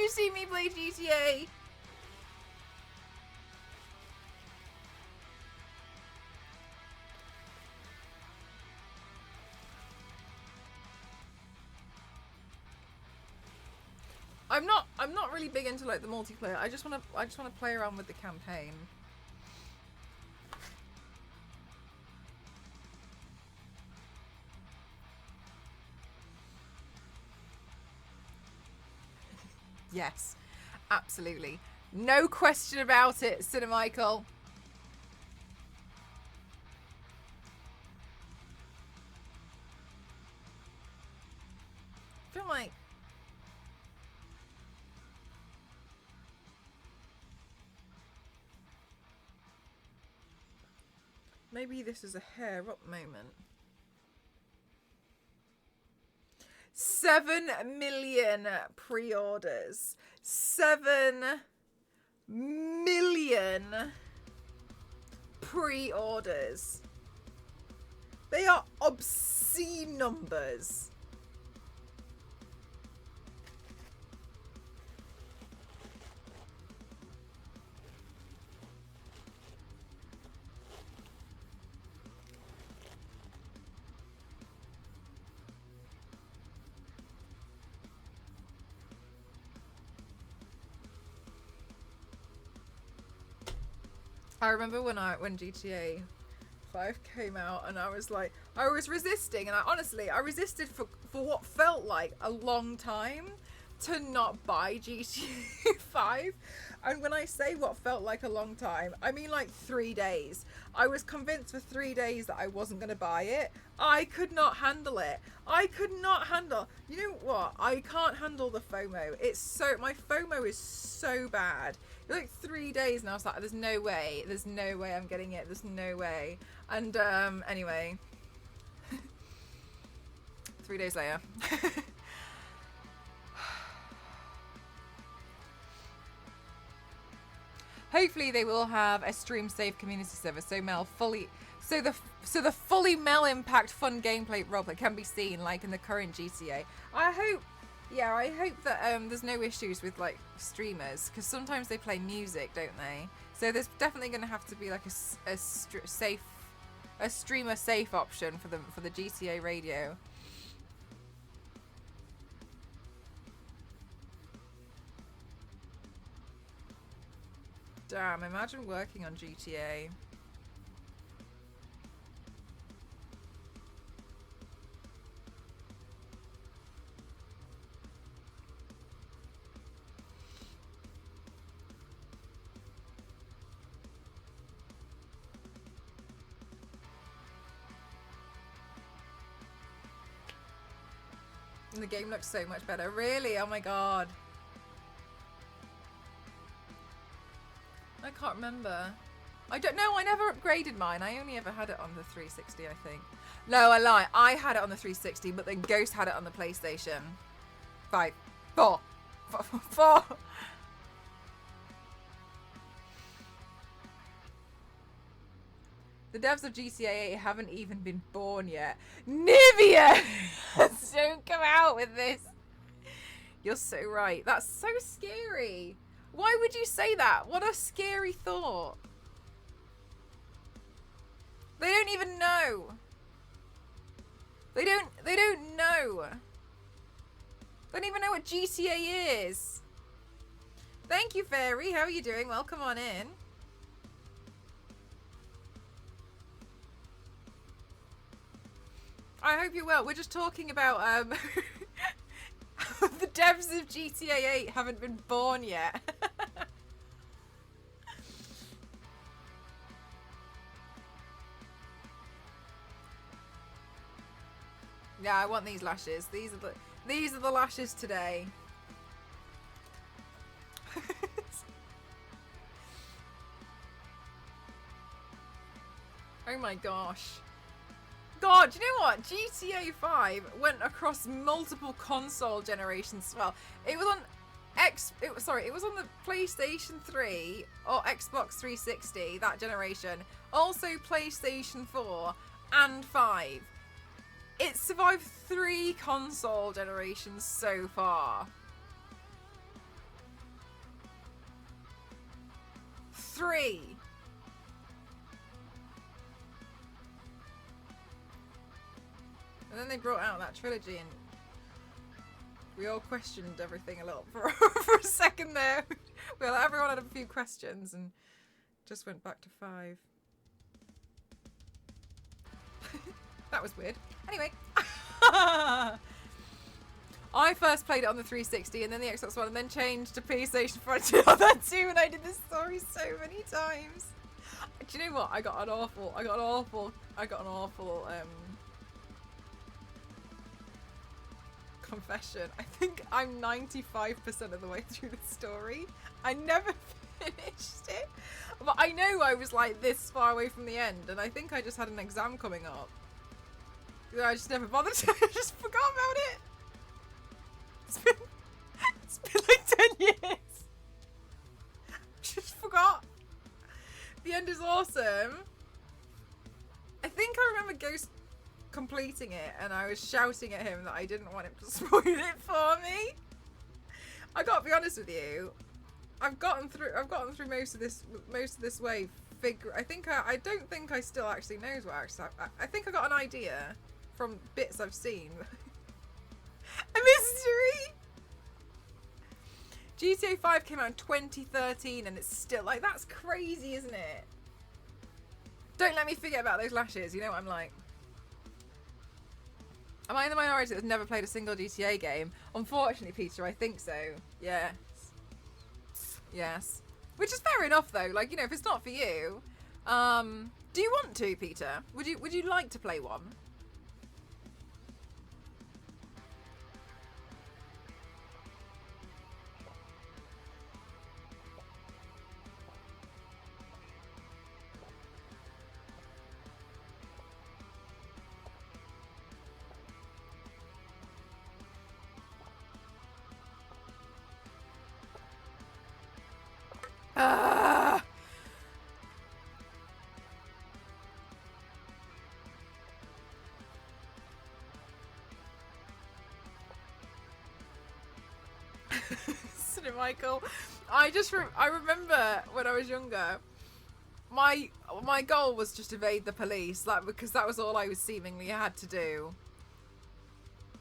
see me play GTA? I'm not really big into like the multiplayer. I just want to play around with the campaign. Yes, absolutely. No question about it, Cinemichael. I feel like maybe this is a hair up moment. 7 million pre-orders. 7 million pre-orders. They are obscene numbers. I remember when GTA 5 came out, and I was like, I was resisting, and I resisted for what felt like a long time to not buy GTA 5. And when I say what felt like a long time, I mean like 3 days. I was convinced for 3 days that I wasn't going to buy it. I could not handle it. You know what? I can't handle the FOMO. My FOMO is so bad. Like 3 days and I was like, there's no way I'm getting it. There's no way. And anyway, 3 days later. Hopefully they will have a stream safe community server so the fully Mel Impact fun gameplay roleplay can be seen like in the current GTA. I hope that there's no issues with like streamers, because sometimes they play music, don't they? So there's definitely going to have to be like a streamer safe option for the GTA radio. Damn, imagine working on GTA. And the game looks so much better. Really? Oh my god. I can't remember. I don't know. I never upgraded mine. I only ever had it on the 360, I think. No, I lie. I had it on the 360, but then Ghost had it on the PlayStation 5. 4. The devs of GTA 8 haven't even been born yet. Nivea! Don't come out with this. You're so right. That's so scary. Why would you say that? What a scary thought. They don't even know. They don't know. They don't even know what GTA is. Thank you, Fairy. How are you doing? Welcome on in. I hope you're well. We're just talking about the devs of GTA 8 haven't been born yet. Yeah, I want these lashes. These are the lashes today. Oh my gosh. God, you know what? GTA 5 went across multiple console generations as well. It was on it was on the PlayStation 3 or Xbox 360, that generation. Also PlayStation 4 and 5. It survived 3 console generations so far. 3. And then they brought out that trilogy and we all questioned everything a little for a second there. Well, everyone had a few questions and just went back to 5. That was weird. Anyway. I first played it on the 360 and then the Xbox One and then changed to PlayStation 4 until that too, and I did this story so many times. Do you know what? I got an awful confession. I think I'm 95% of the way through the story. I never finished it. But I know I was like this far away from the end, and I think I just had an exam coming up. I just never bothered to. I just forgot about it. It's been like 10 years. Just forgot. The end is awesome. I think I remember Ghost completing it and I was shouting at him that I didn't want him to spoil it for me. I gotta be honest with you. I've gotten through most of this way. I don't think I still actually knows what I think I got an idea from bits I've seen. A mystery. GTA 5 came out in 2013 and it's still like, that's crazy, isn't it? Don't let me forget about those lashes. You know what I'm like. Am I in the minority that's never played a single GTA game? Unfortunately, Peter, I think so. Yes. Yes. Which is fair enough, though. Like, you know, if it's not for you, do you want to, Peter? Would you like to play one? Ah! Michael, I remember when I was younger, my goal was just evade the police, like, because that was all I was seemingly had to do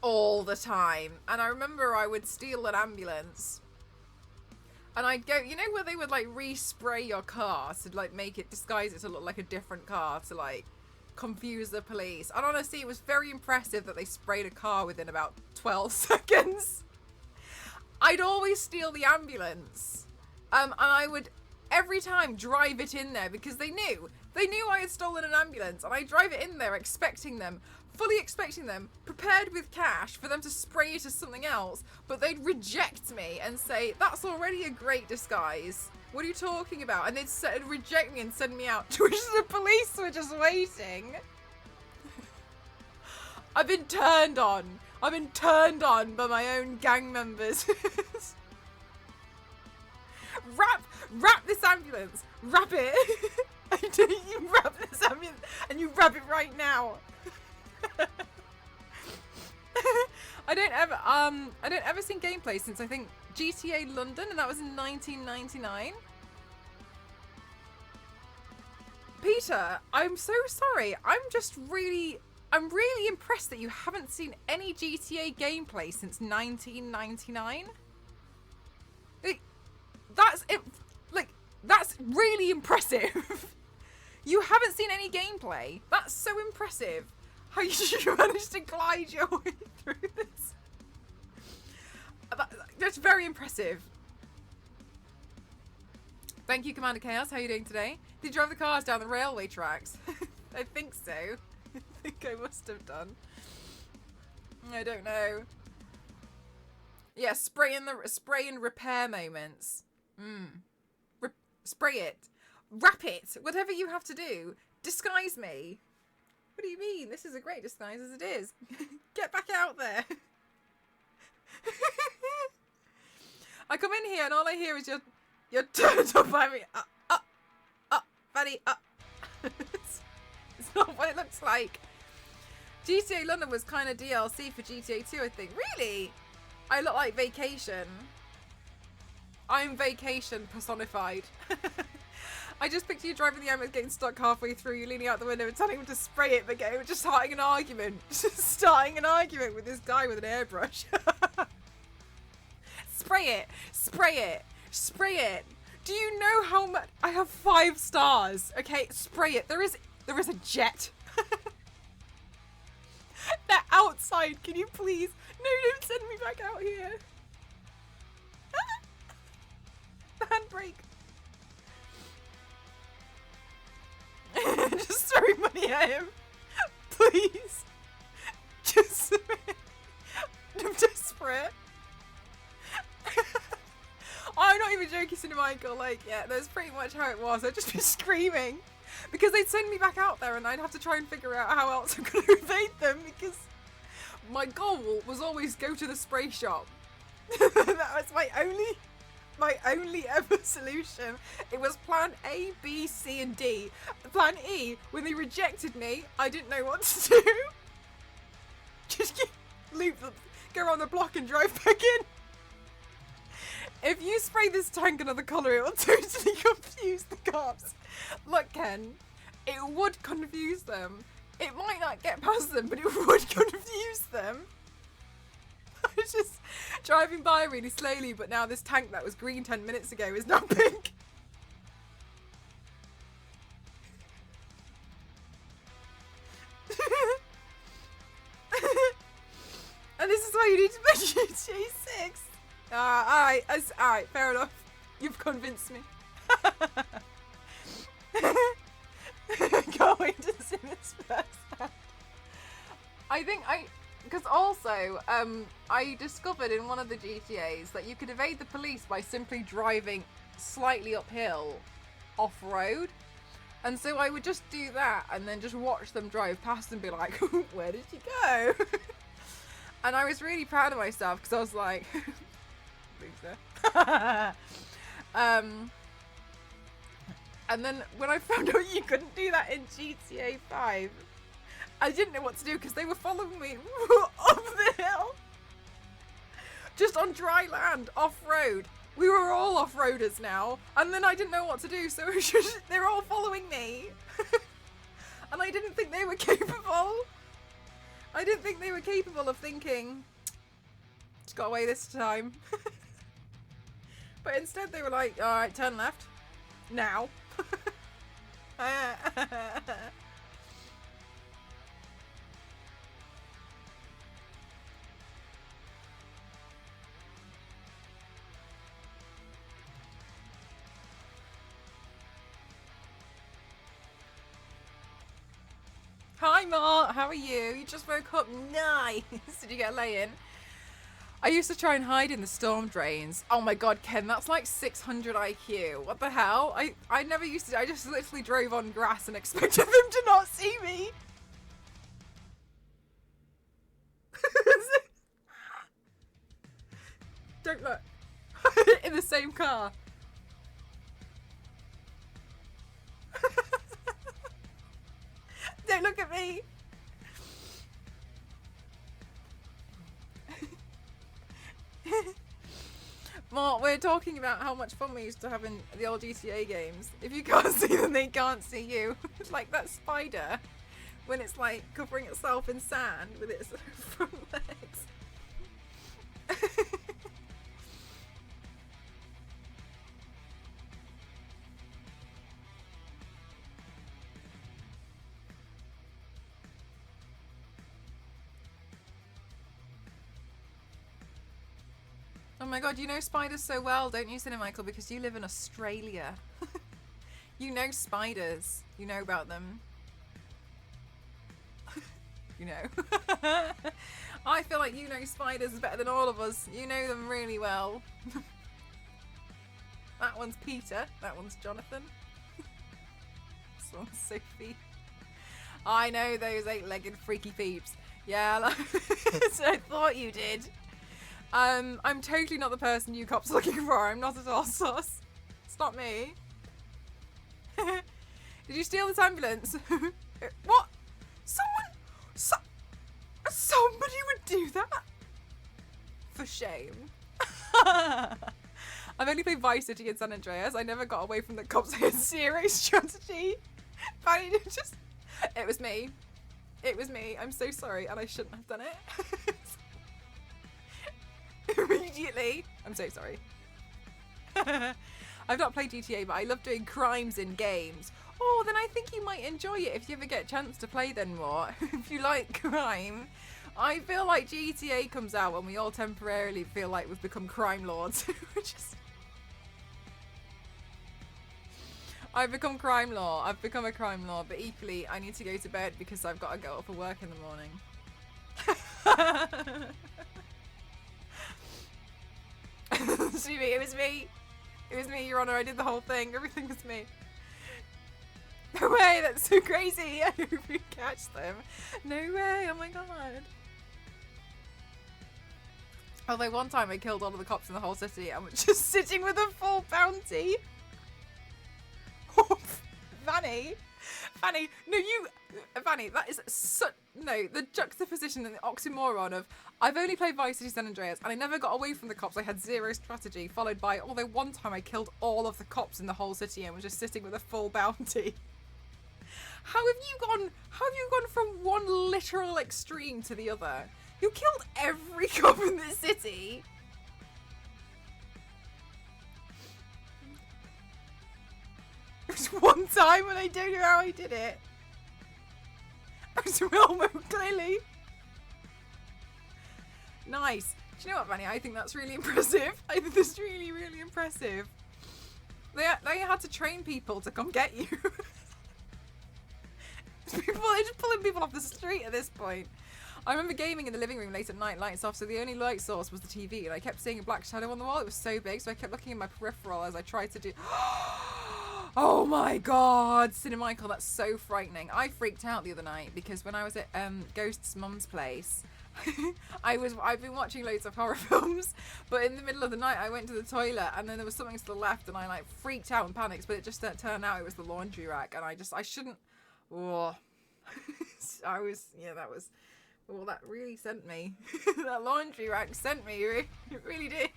all the time. And I remember I would steal an ambulance and I'd go, you know, where they would like respray your car to like make it, disguise it to look like a different car to like confuse the police. And honestly, it was very impressive that they sprayed a car within about 12 seconds. I'd always steal the ambulance, and I would every time drive it in there because they knew I had stolen an ambulance, and I drive it in there fully expecting them, prepared with cash for them to spray it as something else, but they'd reject me and say, that's already a great disguise. What are you talking about? And they'd reject me and send me out, to which the police were just waiting. I've been turned on by my own gang members. Wrap this ambulance. Wrap it. You wrap this ambulance, and you wrap it right now. I don't ever seen gameplay since I think GTA London, and that was in 1999. Peter, I'm so sorry. I'm really impressed that you haven't seen any GTA gameplay since 1999. That's it. Like, that's really impressive. You haven't seen any gameplay. That's so impressive. How you managed to glide your way through this. That's very impressive. Thank you, Commander Chaos. How are you doing today? Did you drive the cars down the railway tracks? I think so. I think I must have done. I don't know. Yeah, spray and repair moments. Spray it. Wrap it. Whatever you have to do. Disguise me. What do you mean? This is a great disguise as it is. Get back out there. I come in here and all I hear is you're turned up by me. Buddy, It's not what it looks like. GTA London was kind of DLC for GTA 2, I think. Really? I look like Vacation. I'm Vacation personified. I just picture you driving the ambulance, getting stuck halfway through, you leaning out the window and telling him to spray it, but just starting an argument. Just starting an argument with this guy with an airbrush. Spray it! Spray it! Spray it! Do you know how much? I have 5 stars. Okay, spray it. There is a jet. They're outside. Can you please? No, don't send me back out here. The handbrake. Just throwing money at him. Please. Just I'm desperate. I'm not even joking, Cinemichael. Like, yeah, that's pretty much how it was. I'd just be screaming. Because they'd send me back out there and I'd have to try and figure out how else I'm going to evade them, because my goal was always go to the spray shop. That was my only ever solution. It was plan A, B, C, and D. Plan E, when they rejected me, I didn't know what to do. Just go around the block and drive back in. If you spray this tank another colour, it will totally confuse the cops. Look, Ken, it would confuse them. It might not get past them, but it would confuse them. I was just driving by really slowly, but now this tank that was green 10 minutes ago is now pink. And this is why you need to make GTA 6. Alright, fair enough. You've convinced me. Can't wait to see this first. Because also, I discovered in one of the GTAs that you could evade the police by simply driving slightly uphill off-road. And so I would just do that and then just watch them drive past and be like, where did you go? And I was really proud of myself because I was like, loser. And then when I found out you couldn't do that in GTA 5, I didn't know what to do because they were following me up the hill. just on dry land, off-road. We were all off-roaders now, and then I didn't know what to do, so they're all following me. And I didn't think they were capable. I didn't think they were capable of thinking, just got away this time. But instead they were like, alright, turn left. Now. Hi Mart, how are you? You just woke up. Nice. Did you get a lay-in? I used to try and hide in the storm drains. Oh my god, Ken, that's like 600 IQ. What the hell? I never used to. I just literally drove on grass and expected them to not see me. Don't look. In the same car. Don't look at me. Mark, we're talking about how much fun we used to have in the old GTA games. If you can't see them, they can't see you. It's like that spider when it's like covering itself in sand with its front legs. Oh my god, you know spiders so well, don't you, Cinemichael? Because you live in Australia. You know spiders. You know about them. You know. I feel like you know spiders better than all of us. You know them really well. That one's Peter. That one's Jonathan. This one's Sophie. I know those 8-legged freaky peeps. Yeah, so I thought you did. I'm totally not the person you cops are looking for. I'm not at all sus. It's not me. Did you steal this ambulance? What? Somebody would do that? For shame. I've only played Vice City and San Andreas. I never got away from the cops. I had zero strategy. But it was me. It was me. I'm so sorry, and I shouldn't have done it. Immediately. I'm so sorry. I've not played GTA, but I love doing crimes in games. Oh, then I think you might enjoy it if you ever get a chance to play then more. If you like crime. I feel like GTA comes out when we all temporarily feel like we've become crime lords. I've become crime lord. I've become a crime lord, but equally I need to go to bed because I've got to go up for work in the morning. It was me. It was me, Your Honour. I did the whole thing. Everything was me. No way, that's so crazy. I hope we catch them. No way, oh my god. Although one time I killed all of the cops in the whole city and was just sitting with a full bounty. Vanny, Vanny, that is such, no, the juxtaposition and the oxymoron of, I've only played Vice City San Andreas and I never got away from the cops, I had zero strategy, followed by, although one time I killed all of the cops in the whole city and was just sitting with a full bounty. How have you gone from one literal extreme to the other? You killed every cop in this city. It was one time and I don't know how I did it. I was Wilmo, clearly. Nice. Do you know what, Vanny? I think that's really impressive. I think that's really, really impressive. They had to train people to come get you. They're just pulling people off the street at this point. I remember gaming in the living room late at night, lights off, so the only light source was the TV, and I kept seeing a black shadow on the wall. It was so big, so I kept looking in my peripheral as I tried to do... Oh my god, Cinemichael, that's so frightening. I freaked out the other night because when I was at Ghost's mum's place, I've been watching loads of horror films, but in the middle of the night I went to the toilet and then there was something to the left and I like freaked out and panicked, but it just turned out it was the laundry rack and I shouldn't... Oh. That was Well, that really sent me. That laundry rack sent me. It really did.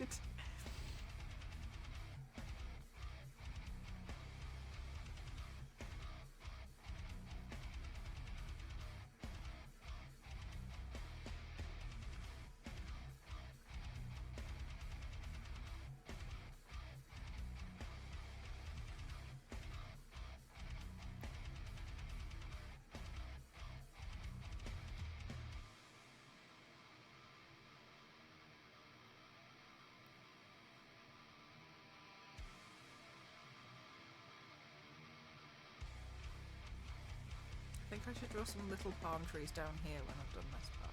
I think I should draw some little palm trees down here when I've done this part.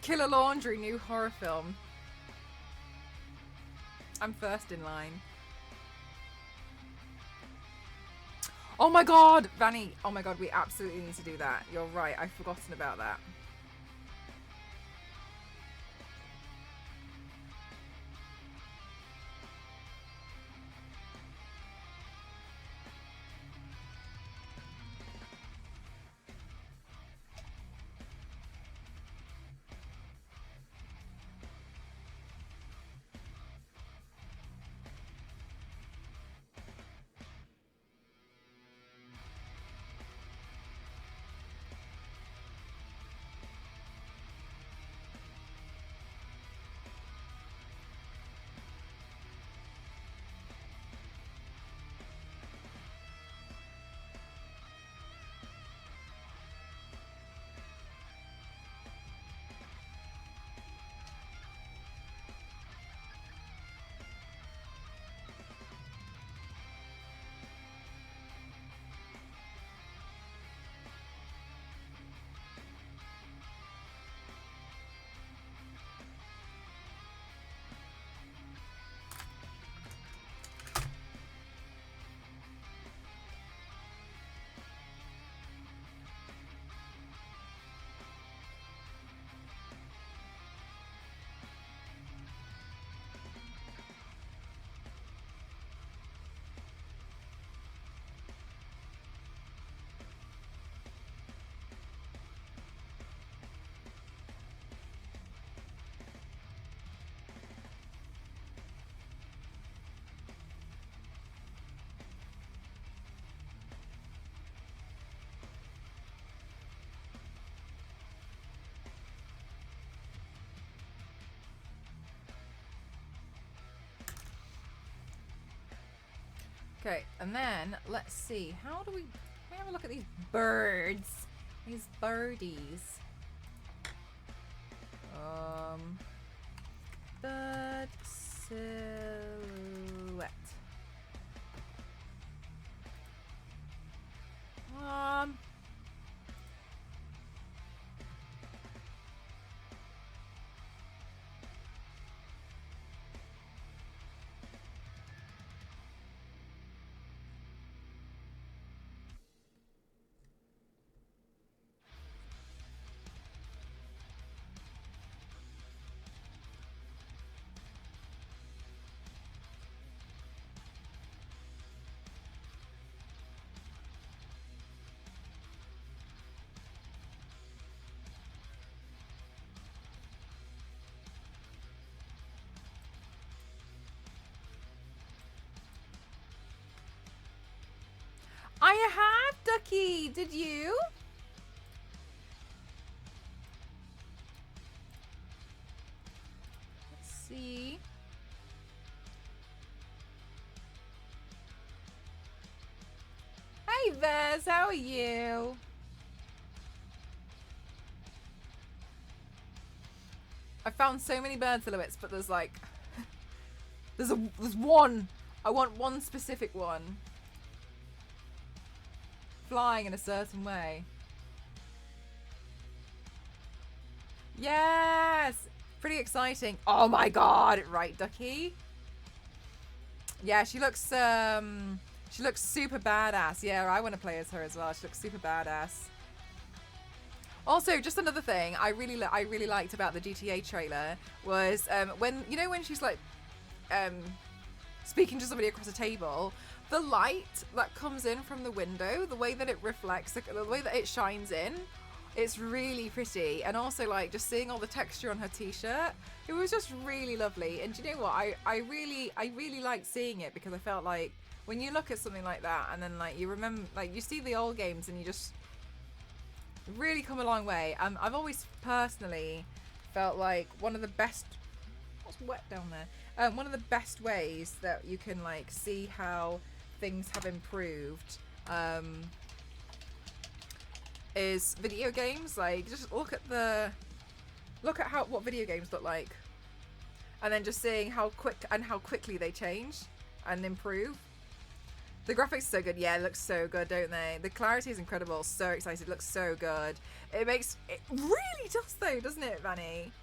Killer Laundry, new horror film. I'm first in line. Oh my god, Vanny. Oh my god, we absolutely need to do that. You're right, I've forgotten about that. Okay, and then let's see. How do we have a look at these birds? These birdies. Bird silhouette. I have, Ducky. Did you? Let's see. Hey, Vez. How are you? I found so many bird silhouettes, but there's like... there's one. I want one specific one. Flying in a certain way. Yes! pretty exciting. Oh my god, right, Ducky? Yeah, she looks super badass. Yeah, I want to play as her as well. She looks super badass. Also, just another thing I really liked about the GTA trailer was when she's like speaking to somebody across a table, the light that comes in from the window, the way that it reflects, the way that it shines in, it's really pretty. And also, like, just seeing all the texture on her t-shirt, it was just really lovely. And do you know what? I really liked seeing it, because I felt like when you look at something like that and then like you remember, like you see the old games and you just really come a long way. I've always personally felt like one of the best, what's wet down there? One of the best ways that you can like see how things have improved is video games. Like, just look at what video games look like, and then just seeing how quickly they change and improve. The graphics are so good. Yeah, it looks so good, don't they? The clarity is incredible. So excited. It looks so good. It really does though, doesn't it, Vanny?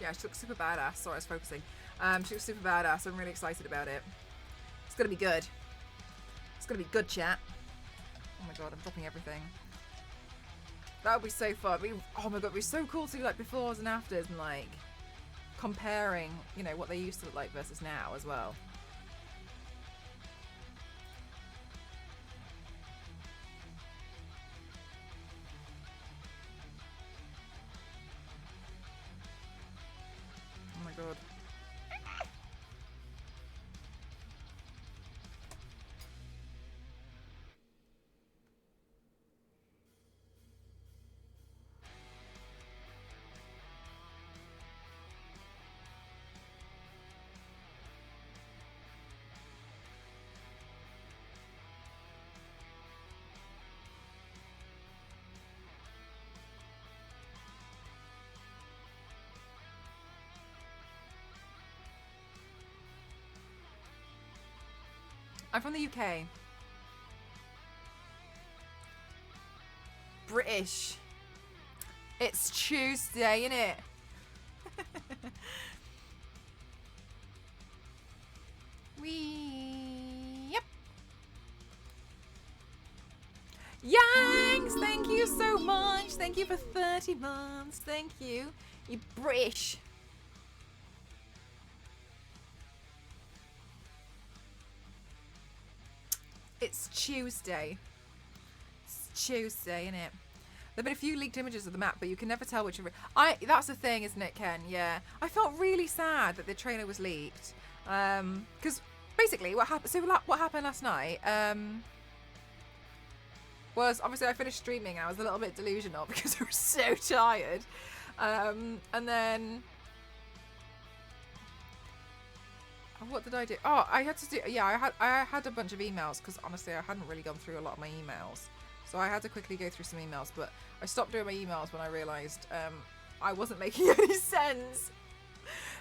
Yeah, she looks super badass. Sorry, I was focusing. She looks super badass. I'm really excited about it. It's gonna be good. It's gonna be good, chat. Oh my god, I'm dropping everything. That would be so fun. Oh my god, it'd be so cool to do like befores and afters and like comparing, you know, what they used to look like versus now as well. Oh my god. I'm from the UK. British. It's Tuesday, innit? Yep. Yanks, thank you so much. Thank you for 30 months. Thank you. You British. It's Tuesday. It's Tuesday, innit? There've been a few leaked images of the map, but you can never tell which. That's the thing, isn't it, Ken? Yeah. I felt really sad that the trailer was leaked, because basically what happened. So what happened last night was obviously I finished streaming and I was a little bit delusional because I was so tired, and then. What did I do? Oh, I had to do. Yeah, I had a bunch of emails because honestly I hadn't really gone through a lot of my emails, so I had to quickly go through some emails. But I stopped doing my emails when I realised I wasn't making any sense.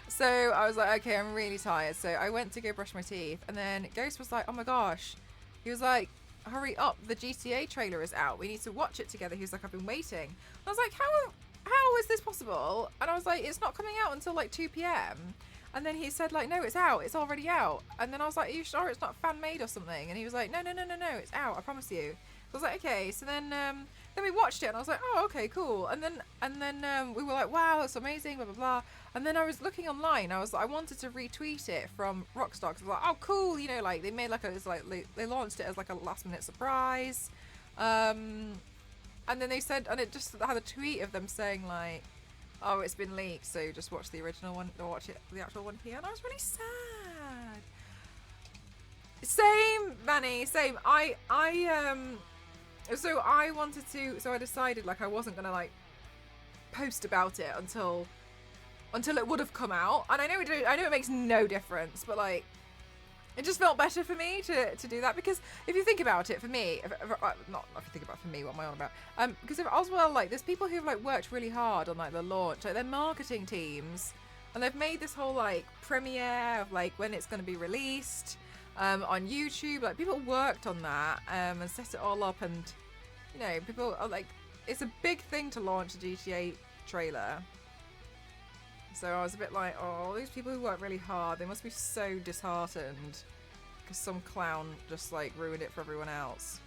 So I was like, okay, I'm really tired. So I went to go brush my teeth, and then Ghost was like, oh my gosh, he was like, hurry up, the GTA trailer is out. We need to watch it together. He was like, I've been waiting. I was like, how is this possible? And I was like, it's not coming out until like 2 p.m. And then he said like, no, it's out. It's already out. And then I was like, are you sure it's not fan made or something? And he was like, no, it's out. I promise you. So I was like, okay. So then we watched it and I was like, oh, okay, cool. And then we were like, wow, that's amazing, blah, blah, blah. And then I was looking online. I wanted to retweet it from Rockstar because I was like, oh, cool. You know, like they made like they launched it as like a last minute surprise. And then they said, and it just had a tweet of them saying like, oh, it's been leaked, so just watch the original one or watch it, the actual one here. And I was really sad. Same, Manny, same. So I decided like I wasn't gonna like post about it until it would have come out. And I know it makes no difference, but like it just felt better for me to do that, because if you think about it, for me, not if you think about it for me, what am I on about? Because if Oswell, like, there's people who've like worked really hard on like the launch, like their marketing teams, and they've made this whole like premiere of like when it's going to be released on YouTube. Like people worked on that and set it all up, and you know, people are like, it's a big thing to launch a GTA trailer. So I was a bit like, oh, these people who work really hard, they must be so disheartened because some clown just like ruined it for everyone else.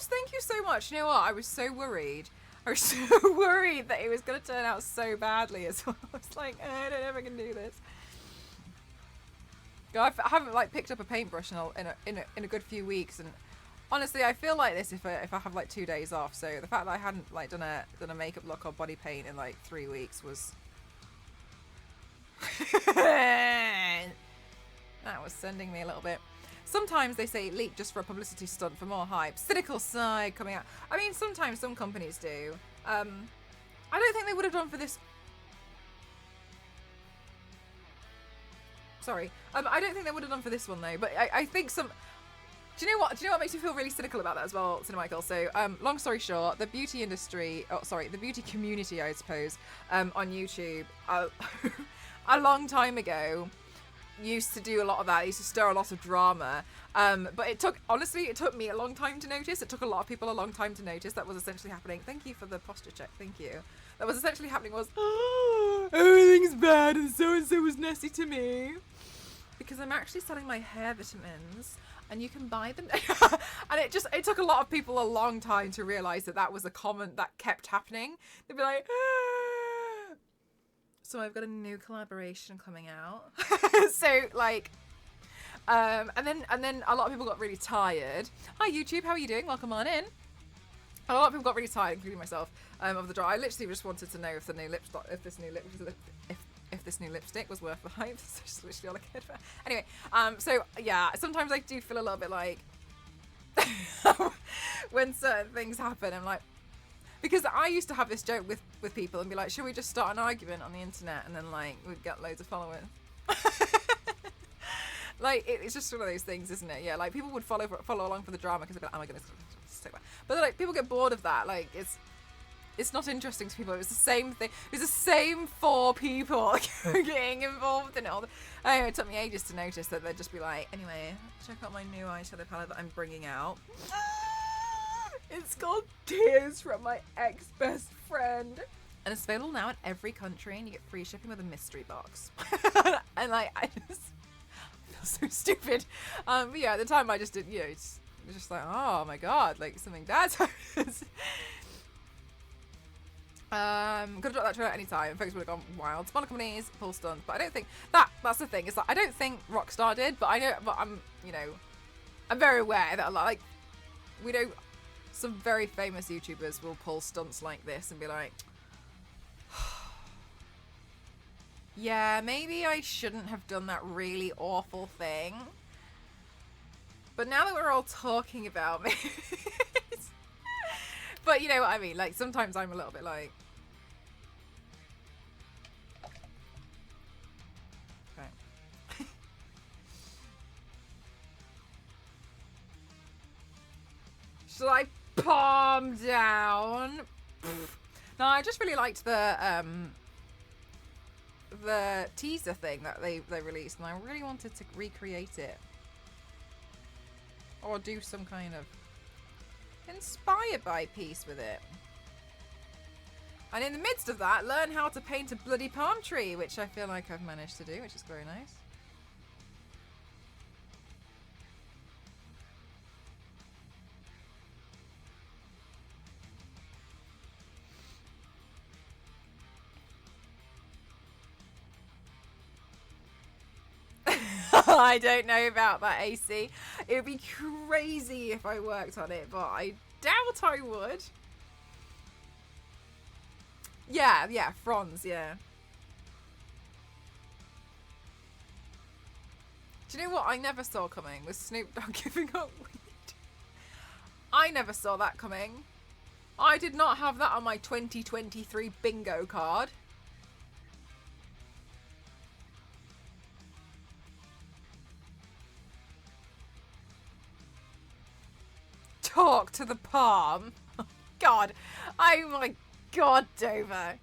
Thank you so much. You know what? I was so worried. I was so worried that it was going to turn out so badly as well. I was like, I don't know if I can do this. I haven't like picked up a paintbrush in a good few weeks, and honestly, I feel like this if I have like 2 days off. So the fact that I hadn't like done a makeup look or body paint in like 3 weeks was that was sending me a little bit. Sometimes they say leak just for a publicity stunt for more hype. Cynical side coming out. I mean, sometimes some companies do. I don't think they would have done for this. Sorry. I don't think they would have done for this one though. But I think some. Do you know what makes me feel really cynical about that as well, Cinemichael? So, long story short, the beauty industry, the beauty community, I suppose, on YouTube, a long time ago, used to do a lot of that. It used to stir a lot of drama, but it took me a long time to notice. It took a lot of people a long time to notice that was essentially happening. Thank you for the posture check. Thank you. That was essentially happening was, oh, everything's bad and so was nasty to me, because I'm actually selling my hair vitamins and you can buy them. And it took a lot of people a long time to realize that was a comment that kept happening. They'd be like, ah. So I've got a new collaboration coming out. So like, and then a lot of people got really tired. Hi YouTube, how are you doing? Welcome on in. A lot of people got really tired, including myself, of the draw. I literally just wanted to know if this new lipstick was worth the hype. That's just literally all I cared about. Anyway, so yeah, sometimes I do feel a little bit like when certain things happen, I'm like. Because I used to have this joke with people and be like, should we just start an argument on the internet and then like we'd get loads of followers? Like it's just one of those things, isn't it? Yeah, like people would follow along for the drama because they'd be like, oh my goodness, stick that. But like people get bored of that. Like it's not interesting to people. It was the same thing. It was the same 4 people getting involved in it all. Anyway, it took me ages to notice that they'd just be like, anyway, check out my new eyeshadow palette that I'm bringing out. It's called Tears from My Ex-Best Friend. And it's available now in every country, and you get free shipping with a mystery box. And like, I just feel so stupid. But yeah, at the time I just did, you know, it's just like, oh my god, like something bad's happened. Could have dropped that trailer at any time. Folks would have gone wild. Smaller companies, pull stunts, but I don't think that's the thing. Is that I don't think Rockstar did, but I'm very aware that a lot, like, we don't. Some very famous YouTubers will pull stunts like this and be like, yeah, maybe I shouldn't have done that really awful thing. But now that we're all talking about me, but you know what I mean? Like, sometimes I'm a little bit like, okay. Should I palm down? No, I just really liked the of the teaser thing that they released, and I really wanted to recreate it. Or do some kind of inspired by piece with it. And in the midst of that, learn how to paint a bloody palm tree, which I feel like I've managed to do, which is very nice. I don't know about that, AC. It would be crazy if I worked on it, but I doubt I would. Yeah, Franz, yeah. Do you know what I never saw coming? Was Snoop Dogg giving up weed. I never saw that coming. I did not have that on my 2023 bingo card. Talk to the palm. Oh, God. Oh my God, Dover.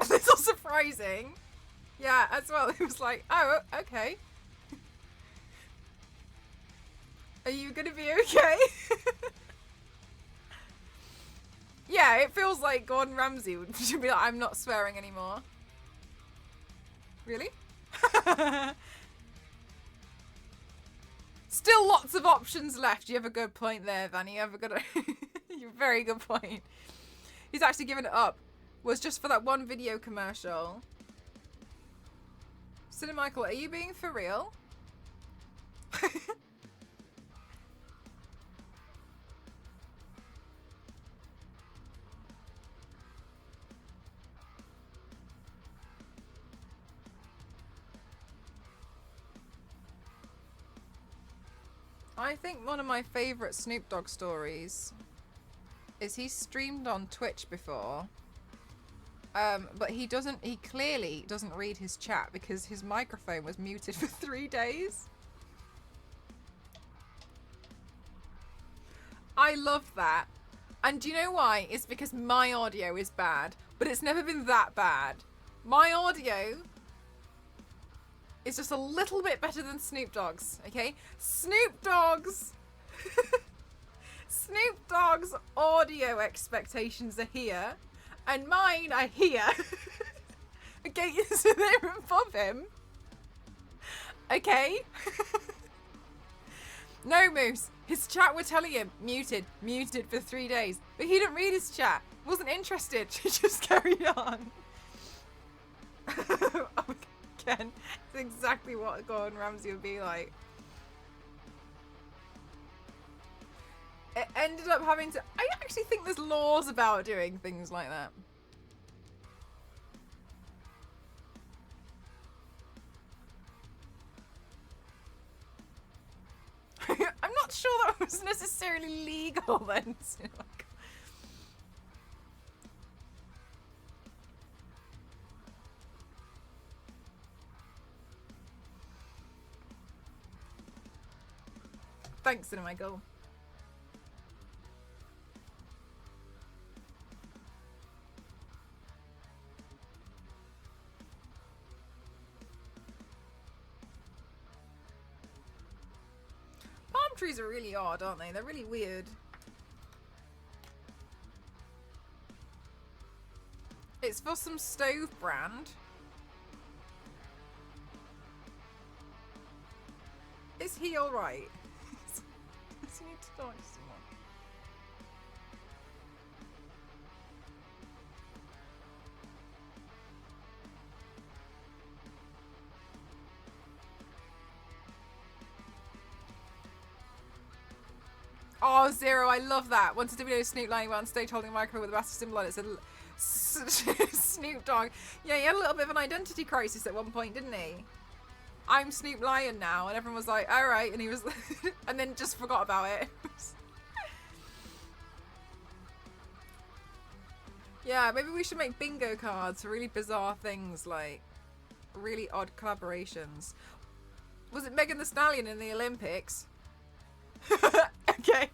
This was surprising. Yeah, as well. It was like, oh, okay. Are you gonna be okay? Yeah, it feels like Gordon Ramsay would be like, I'm not swearing anymore. Really? Still lots of options left. You have a good point there, Vanny. You have a good... you have a very good point. He's actually given it up. Was just for that one video commercial. Cinemichael, are you being for real? I think one of my favourite Snoop Dogg stories is he streamed on Twitch before, but he clearly doesn't read his chat because his microphone was muted for 3 days. I love that. And do you know why? It's because my audio is bad, but it's never been that bad. My audio is just a little bit better than Snoop Dogg's, okay? Snoop Dogg's audio expectations are here, and mine are here. Okay, so they're above him. Okay? No, Moose. His chat were telling him, muted for 3 days. But he didn't read his chat. Wasn't interested. Just carried on. Again, it's exactly what Gordon Ramsay would be like. It ended up having to... I actually think there's laws about doing things like that. I'm not sure that was necessarily legal then. Thanks, Cinemichael. Palm trees are really odd, aren't they? They're really weird. It's for some stove brand. Is he alright? Does he need to talk to someone? Oh, Zero, I love that. Once a video of Snoop lying on stage holding a microphone with a massive symbol on it, said Snoop Dogg. Yeah, he had a little bit of an identity crisis at one point, didn't he? I'm Snoop Lion now, and everyone was like, alright, and he was, and then just forgot about it. Yeah, maybe we should make bingo cards for really bizarre things, like really odd collaborations. Was it Megan Thee Stallion in the Olympics? Okay.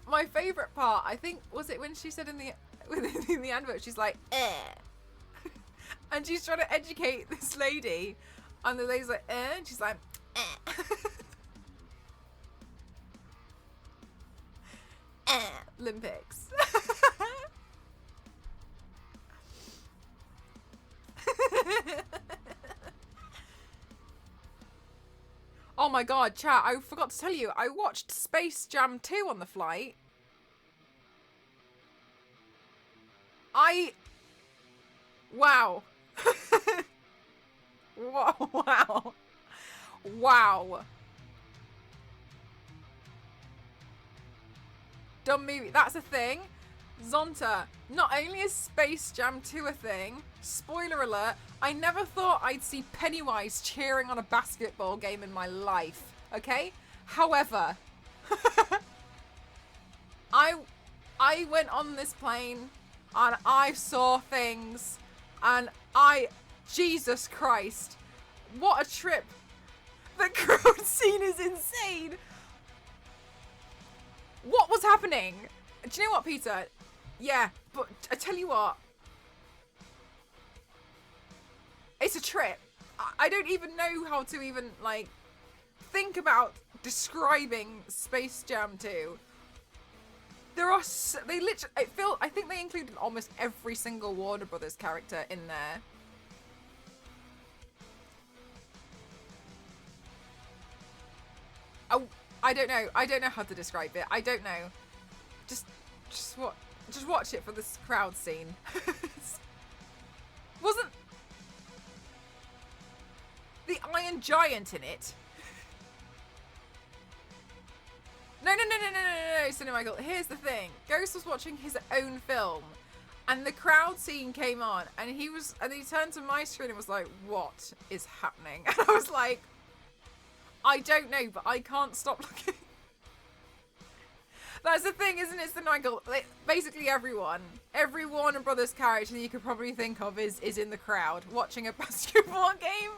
My favourite part, I think, was it when she said in the advert, she's like, eh. And she's trying to educate this lady, and the lady's like, eh, and she's like, eh. Olympics. Oh my god, chat, I forgot to tell you, I watched Space Jam 2 on the flight. Wow. Wow. Wow. Dumb movie. That's a thing. Zonta, not only is Space Jam 2 a thing, spoiler alert, I never thought I'd see Pennywise cheering on a basketball game in my life, okay? However, I went on this plane and I saw things and Jesus Christ, what a trip. The crowd scene is insane. What was happening? Do you know what, Peter? Yeah, but I tell you what. It's a trip. I don't even know how to even, like, think about describing Space Jam 2. There are, I think they included almost every single Warner Brothers character in there. Oh, I don't know. I don't know how to describe it. I don't know. Just watch it for this crowd scene. Wasn't the Iron Giant in it? No, Cinemichael. Here's the thing. Ghost was watching his own film, and the crowd scene came on, and he turned to my screen and was like, "What is happening?" And I was like, "I don't know, but I can't stop looking." That's the thing, isn't it, Cinemichael? Like, basically every Warner Brothers character you could probably think of is in the crowd watching a basketball game.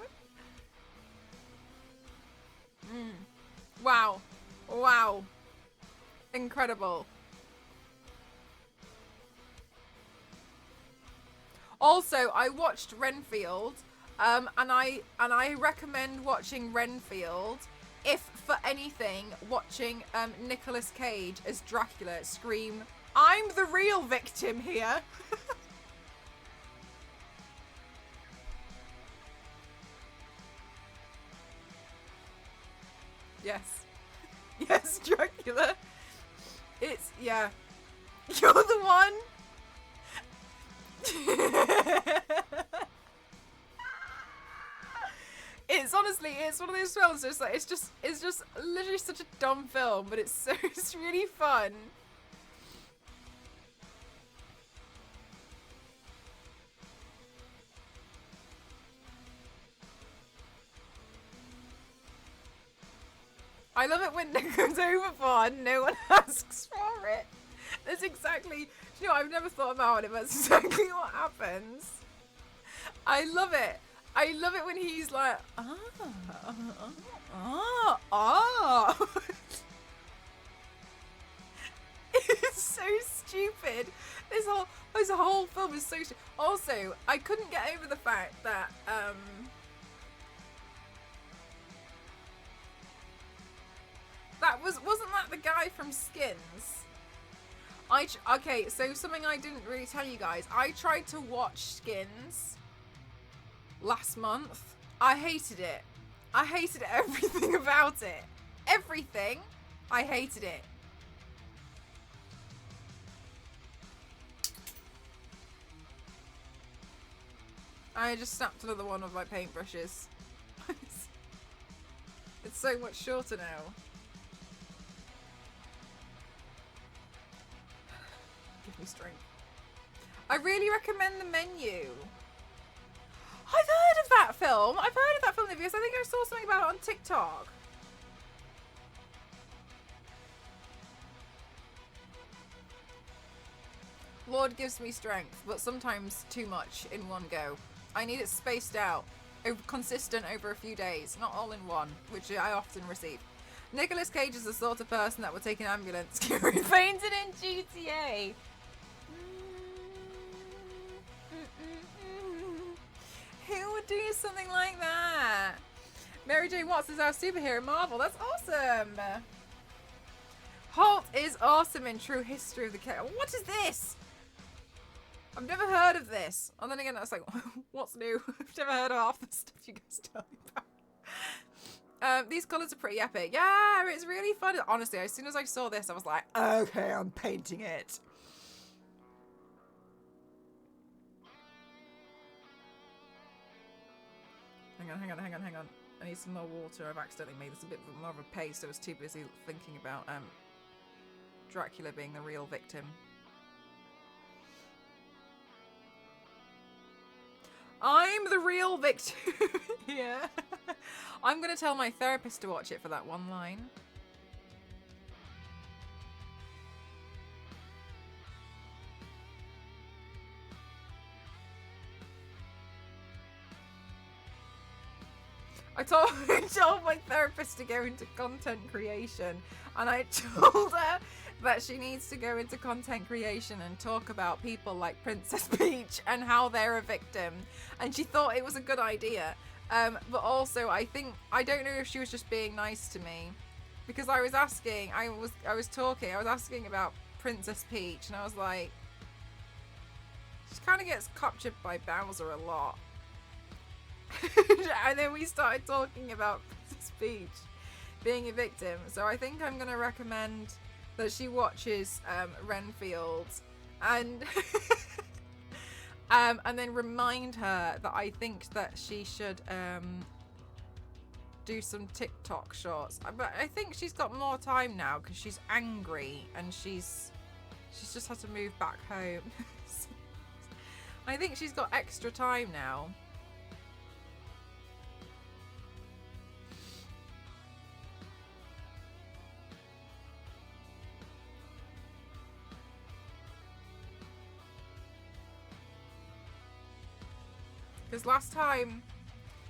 Wow. Wow. Incredible. Also, I watched Renfield, and I recommend watching Renfield, if for anything, watching Nicolas Cage as Dracula scream, "I'm the real victim here." Yes. Yes, Dracula. It's, yeah. You're the one. It's honestly, it's one of those films. It's like, it's just literally such a dumb film, but it's really fun. I love it when Nick goes overboard and no one asks for it. That's exactly, you know, I've never thought about it, but that's exactly what happens. I love it. I love it when he's like, It's so stupid. This whole film is so stupid. Also, I couldn't get over the fact that, wasn't that the guy from Skins? Okay, so something I didn't really tell you guys. I tried to watch Skins last month. I hated it. I hated everything about it. Everything. I hated it. I just snapped another one of my paintbrushes. It's so much shorter now. Give me strength. I really recommend The Menu. I've heard of that film. I've heard of that film because I think I saw something about it on TikTok. Lord gives me strength, but sometimes too much in one go. I need it spaced out, consistent over a few days, not all in one, which I often receive. Nicolas Cage is the sort of person that would take an ambulance. Kiri fainted in GTA. Who would do something like that? Mary Jane Watts is our superhero Marvel. That's awesome. Holt is awesome in True History of the Cat. What is this? I've never heard of this. And then again, I was like, what's new? I've never heard of half the stuff you guys tell me about. These colours are pretty epic. Yeah, it's really fun. Honestly, as soon as I saw this, I was like, okay, I'm painting it. Hang on. I need some more water. I've accidentally made this a bit more of a paste. I was too busy thinking about Dracula being the real victim. I'm the real victim. Yeah. I'm going to tell my therapist to watch it for that one line. I told my therapist to go into content creation, and I told her that she needs to go into content creation and talk about people like Princess Peach and how they're a victim. And she thought it was a good idea. But also, I don't know if she was just being nice to me, because I was asking about Princess Peach, and I was like, she kind of gets captured by Bowser a lot. And then we started talking about Princess Peach being a victim. So I think I'm going to recommend that she watches Renfield and and then remind her that I think that she should do some TikTok shorts. But I think she's got more time now because she's angry and she's just had to move back home. I think she's got extra time now. Because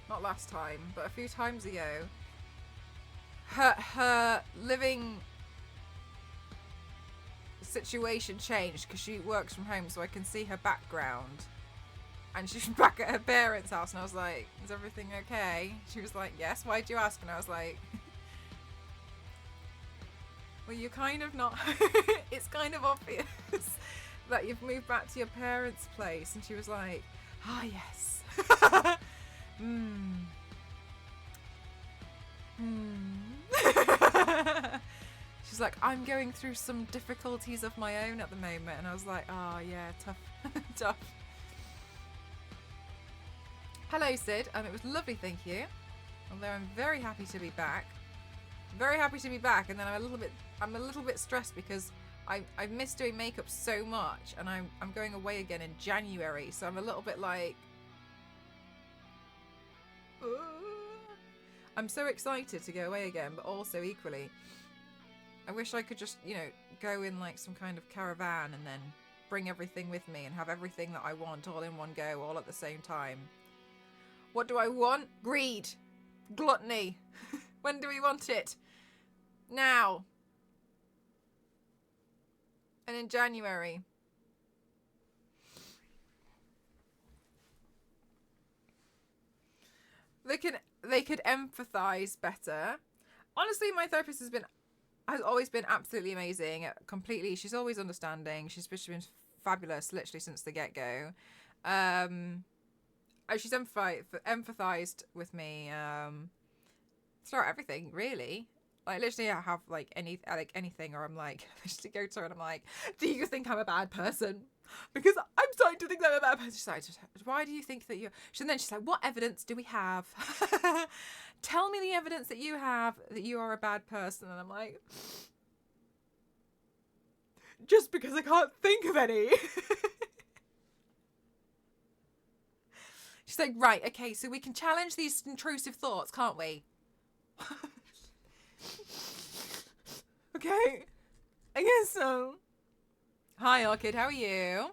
not last time, but a few times ago, her living situation changed because she works from home, so I can see her background. And she's back at her parents' house, and I was like, is everything okay? She was like, yes, why'd you ask? And I was like, well, you're kind of not, it's kind of obvious that you've moved back to your parents' place. And she was like, ah, yes. She's like, I'm going through some difficulties of my own at the moment. And I was like, oh yeah, tough. Tough. Hello, Sid. It was lovely, thank you. Although I'm very happy to be back. Very happy to be back, and then I'm a little bit stressed because I've missed doing makeup so much, and I'm going away again in January, so I'm a little bit like, I'm so excited to go away again, but also equally, I wish I could just, go in like some kind of caravan and then bring everything with me and have everything that I want all in one go, all at the same time. What do I want? Greed. Gluttony. When do we want it? Now. And in January. They could empathize better. Honestly, my therapist has always been absolutely amazing. Completely, she's always understanding. She's been fabulous, literally since the get-go. She's empathized with me throughout everything, really. Like, literally, I have anything, or I'm like, I just go to her and I'm like, do you think I'm a bad person? Because I'm starting to think that I'm a bad person. She's like, why do you think that you're... And then she's like, what evidence do we have? Tell me the evidence that you have that you are a bad person. And I'm like, just because I can't think of any. She's like, right, okay, so we can challenge these intrusive thoughts, can't we? Okay, I guess so. Hi, Orchid. How are you?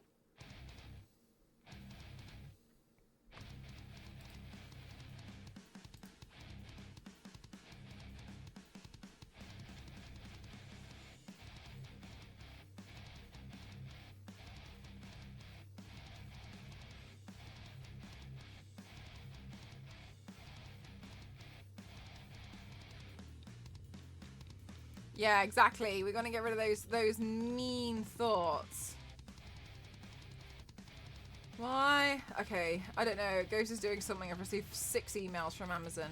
Yeah, exactly. We're gonna get rid of those mean thoughts. Why? Okay, I don't know. Ghost is doing something. I've received 6 emails from Amazon.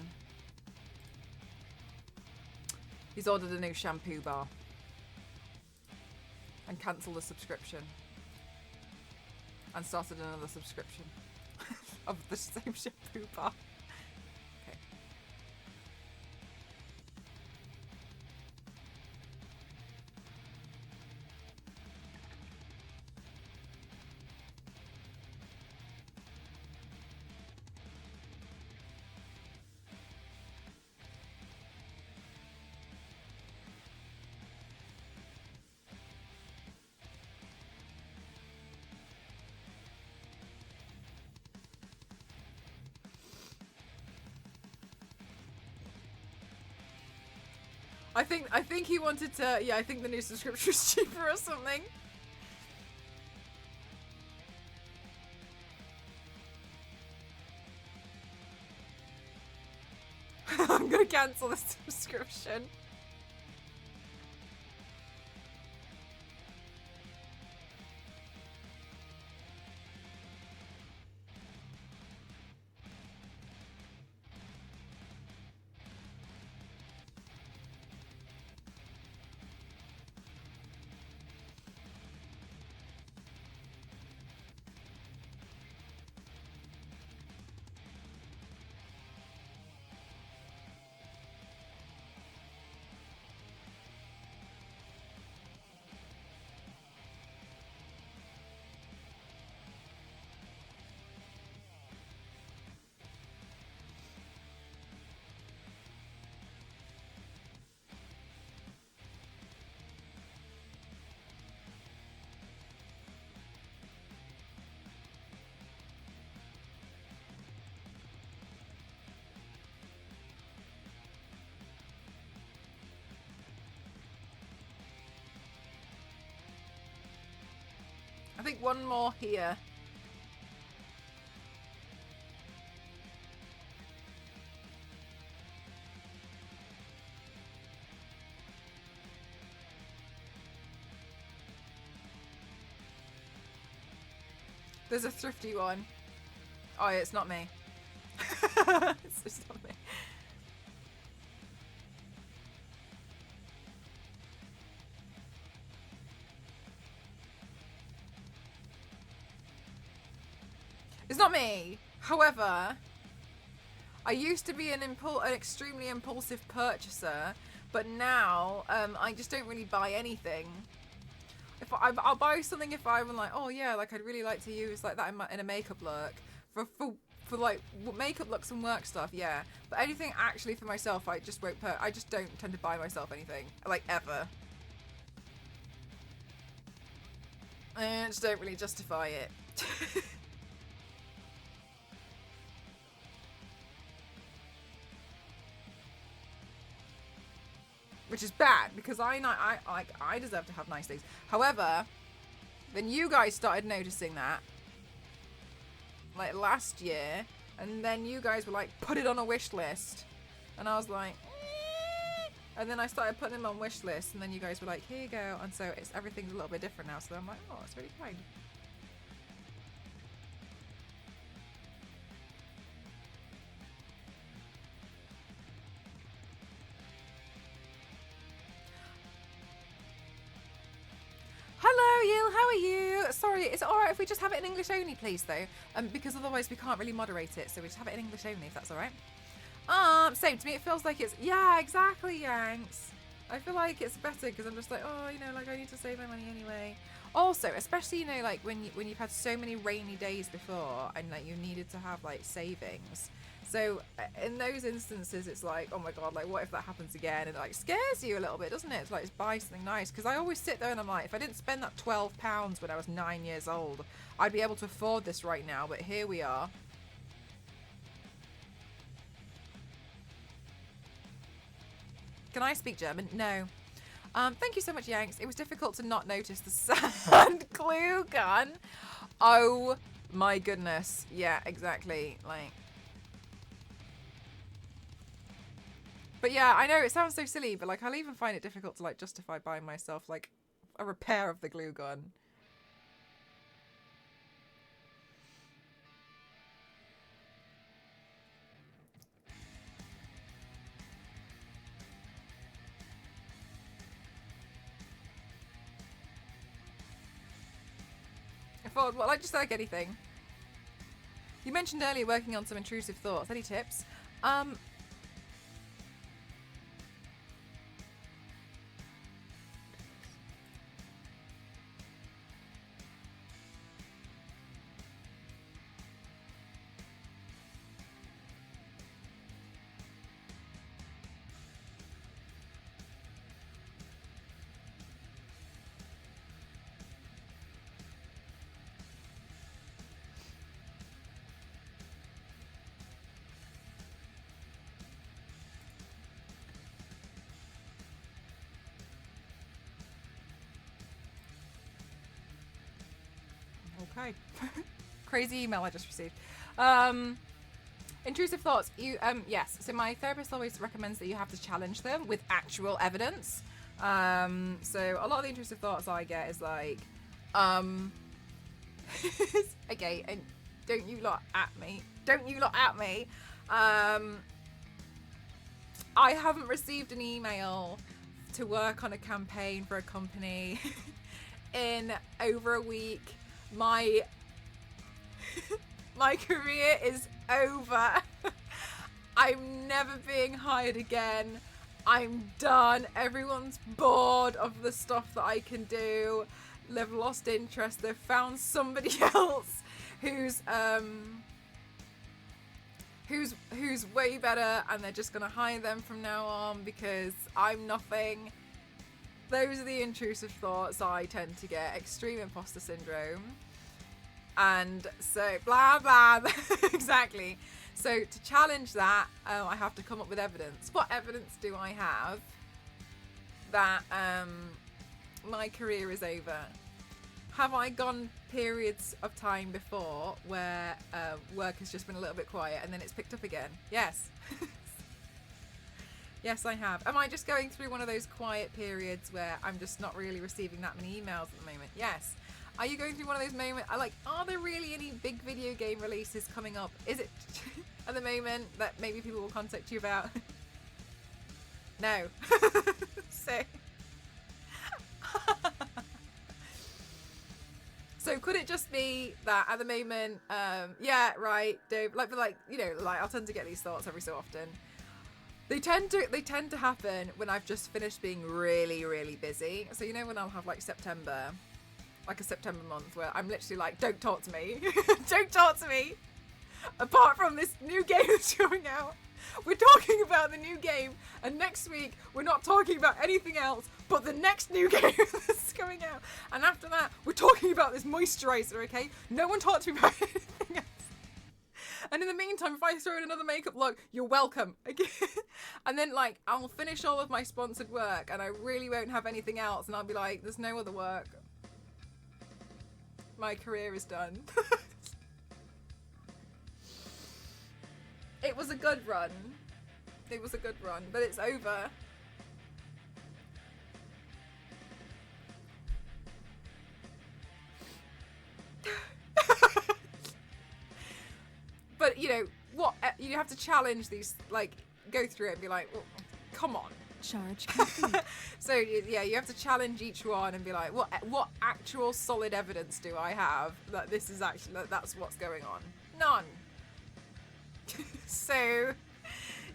He's ordered a new shampoo bar. And cancelled the subscription. And started another subscription. Of the same shampoo bar. Okay. I think he wanted to, yeah, I think the new subscription was cheaper or something. I'm gonna cancel the subscription. I think one more here. There's a thrifty one. Oh, yeah, it's not me. It's just not me. It's not me. However, I used to be an extremely impulsive purchaser, but now I just don't really buy anything. If I'll buy something if I'm like, oh yeah, like I'd really like to use like that in a makeup look for like makeup looks and work stuff, yeah. But anything actually for myself, I just won't I just don't tend to buy myself anything, like ever. I just don't really justify it. Which is bad because I deserve to have nice things. However, then you guys started noticing that like last year, and then you guys were like, put it on a wish list, and I was like, and then I started putting them on wish list, and then you guys were like, here you go, and so everything's a little bit different now. So I'm like, oh, it's really kind. Hello, Yil, how are you? Sorry, is it alright if we just have it in English only, please, though? Because otherwise we can't really moderate it, so we just have it in English only, if that's alright. Same to me, it feels like it's, yeah, exactly, Yanks. I feel like it's better because I'm just like, oh, you know, like I need to save my money anyway. Also, especially, you know, like when you've had so many rainy days before and like you needed to have like savings. So in those instances, it's like, oh my god, like what if that happens again? And it like scares you a little bit, doesn't it? It's like, it's buy something nice. Because I always sit there and I'm like, if I didn't spend that £12 when I was 9 years old, I'd be able to afford this right now. But here we are. Can I speak German? No. Thank you so much, Yanks. It was difficult to not notice the sand glue gun. Oh my goodness. Yeah, exactly. Like. But yeah, I know it sounds so silly, but like I'll even find it difficult to like justify buying myself like a repair of the glue gun. Well, I just like anything. You mentioned earlier working on some intrusive thoughts. Any tips? Okay. Crazy email I just received. Intrusive thoughts. Yes. So my therapist always recommends that you have to challenge them with actual evidence. So a lot of the intrusive thoughts I get is like, okay, and don't you lot at me. Don't you lot at me. I haven't received an email to work on a campaign for a company in over a week. My career is over. I'm never being hired again. I'm done. Everyone's bored of the stuff that I can do. They've lost interest. They've found somebody else who's way better, and they're just gonna hire them from now on because I'm nothing. Those are the intrusive thoughts I tend to get. Extreme imposter syndrome. And so, blah, blah, exactly. So to challenge that, I have to come up with evidence. What evidence do I have that my career is over? Have I gone periods of time before where work has just been a little bit quiet and then it's picked up again? Yes. Yes, I have. Am I just going through one of those quiet periods where I'm just not really receiving that many emails at the moment? Yes. Are you going through one of those moments? Are there really any big video game releases coming up? Is it at the moment that maybe people will contact you about? No. So. So could it just be that at the moment, yeah, right, Dave, I'll tend to get these thoughts every so often. They tend to happen when I've just finished being really, really busy. So when I'll have September, a September month where I'm literally like, don't talk to me. Don't talk to me. Apart from this new game that's coming out. We're talking about the new game, and next week we're not talking about anything else but the next new game that's coming out. And after that, we're talking about this moisturizer, okay? No one talked to me about anything else. And in the meantime, if I throw in another makeup look, you're welcome. And then I'll finish all of my sponsored work and I really won't have anything else, and I'll be like, there's no other work. My career is done. It was a good run. It was a good run, but it's over. But what you have to challenge these, go through it and be like, well, come on. Charge complete. So yeah, you have to challenge each one and be like, what actual solid evidence do I have that this is actually that's what's going on? None. So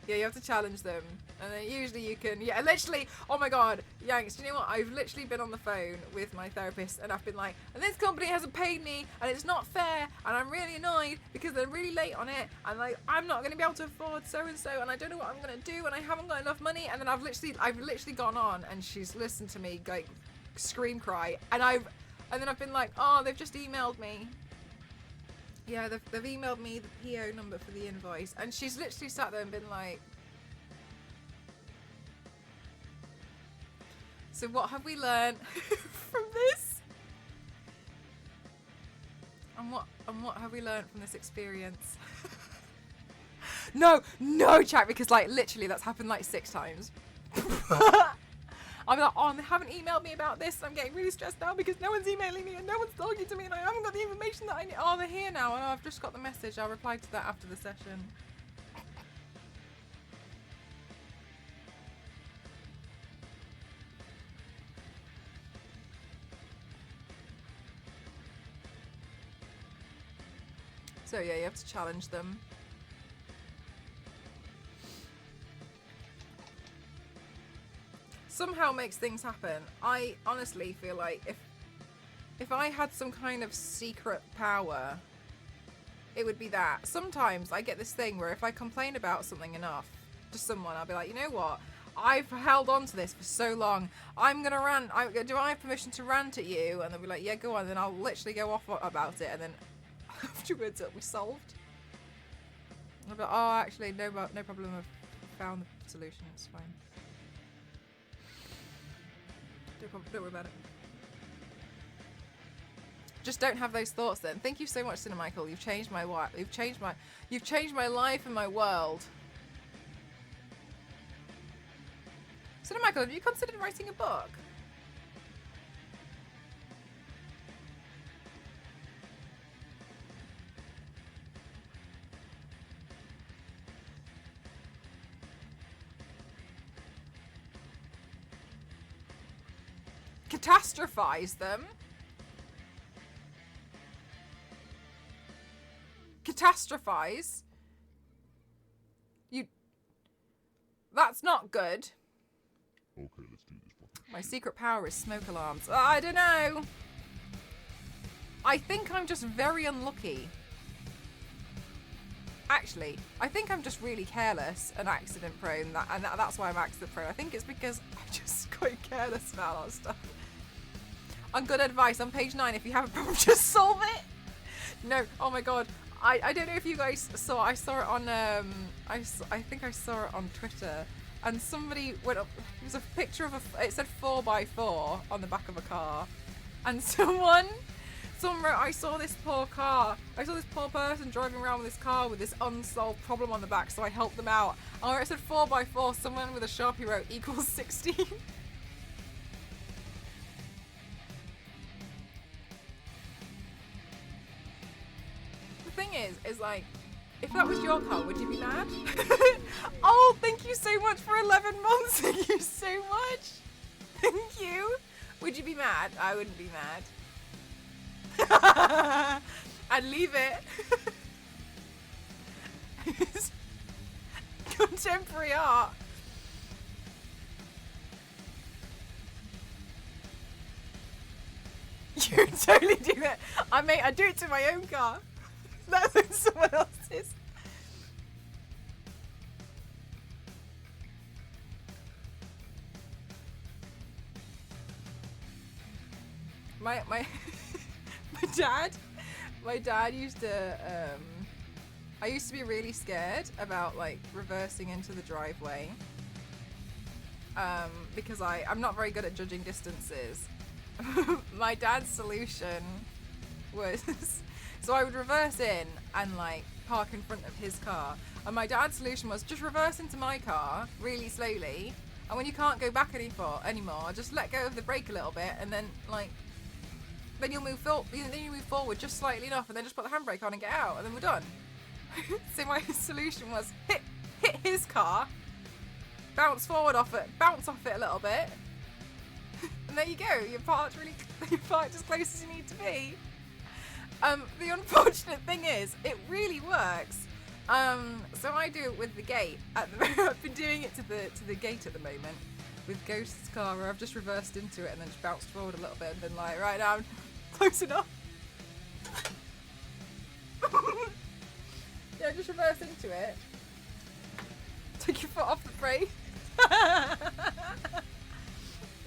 yeah, you have to challenge them. And then usually you can, yeah, literally, oh my god, Yanks, do you know what? I've literally been on the phone with my therapist and I've been like, and this company hasn't paid me and it's not fair and I'm really annoyed because they're really late on it and like, I'm not going to be able to afford so-and-so and I don't know what I'm going to do and I haven't got enough money. And then I've literally gone on and she's listened to me like scream cry and then I've been like, oh, they've just emailed me. Yeah, they've emailed me the PO number for the invoice and she's literally sat there and been like, so what have we learned from this? And what have we learned from this experience? No, chat, because like literally that's happened like 6 times. I'm like, oh, they haven't emailed me about this. I'm getting really stressed now because no one's emailing me and no one's talking to me and I haven't got the information that I need. Oh, they're here now. And I've just got the message. I'll reply to that after the session. So yeah, you have to challenge them. Somehow makes things happen. I honestly feel like if I had some kind of secret power, it would be that. Sometimes I get this thing where if I complain about something enough to someone, I'll be like, you know what? I've held on to this for so long. I'm gonna rant. Do I have permission to rant at you? And they'll be like, yeah, go on. Then I'll literally go off about it, and then afterwards it'll be solved. I'll be like, oh, actually, no problem. I've found the solution. It's fine. Don't worry about it. Just don't have those thoughts then. Thank you so much, Cinemichael. You've changed my You've changed my life and my world. Cinemichael, have you considered writing a book? Catastrophize them? Catastrophize? That's not good. Okay, let's do this. My secret power is smoke alarms. I don't know. I think I'm just very unlucky. Actually, I think I'm just really careless and accident prone, and that's why I'm accident prone. I think it's because I'm just quite careless about a lot of stuff. On good advice, on page 9, if you have a problem, just solve it. No, oh my god. I don't know if you guys saw, I saw it on, I think I saw it on Twitter, and somebody went up, it was a picture of it said 4x4 on the back of a car, and someone wrote, I saw this poor person driving around with this car with this unsolved problem on the back, so I helped them out. And where it said 4x4, someone with a Sharpie wrote equals 16. The thing is like, if that was your car, would you be mad? Oh, thank you so much for 11 months. Thank you so much. Thank you. Would you be mad? I wouldn't be mad. I'd leave it. Contemporary art. You totally do that. I do it to my own car. That's in someone else's. My dad used to I used to be really scared about like reversing into the driveway because I'm not very good at judging distances. My dad's solution was so I would reverse in and like park in front of his car, and my dad's solution was just reverse into my car really slowly, and when you can't go back anymore, just let go of the brake a little bit, and then like then you move forward just slightly enough, and then just put the handbrake on and get out, and then we're done. So my solution was hit his car, bounce off it a little bit, and there you go. You're parked as close as you need to be. The unfortunate thing is, it really works, So I do it with the gate. I've been doing it to the gate at the moment with Ghost's car, where I've just reversed into it and then just bounced forward a little bit and been like, right now, I'm close enough. Yeah, just reverse into it. Take your foot off the brake.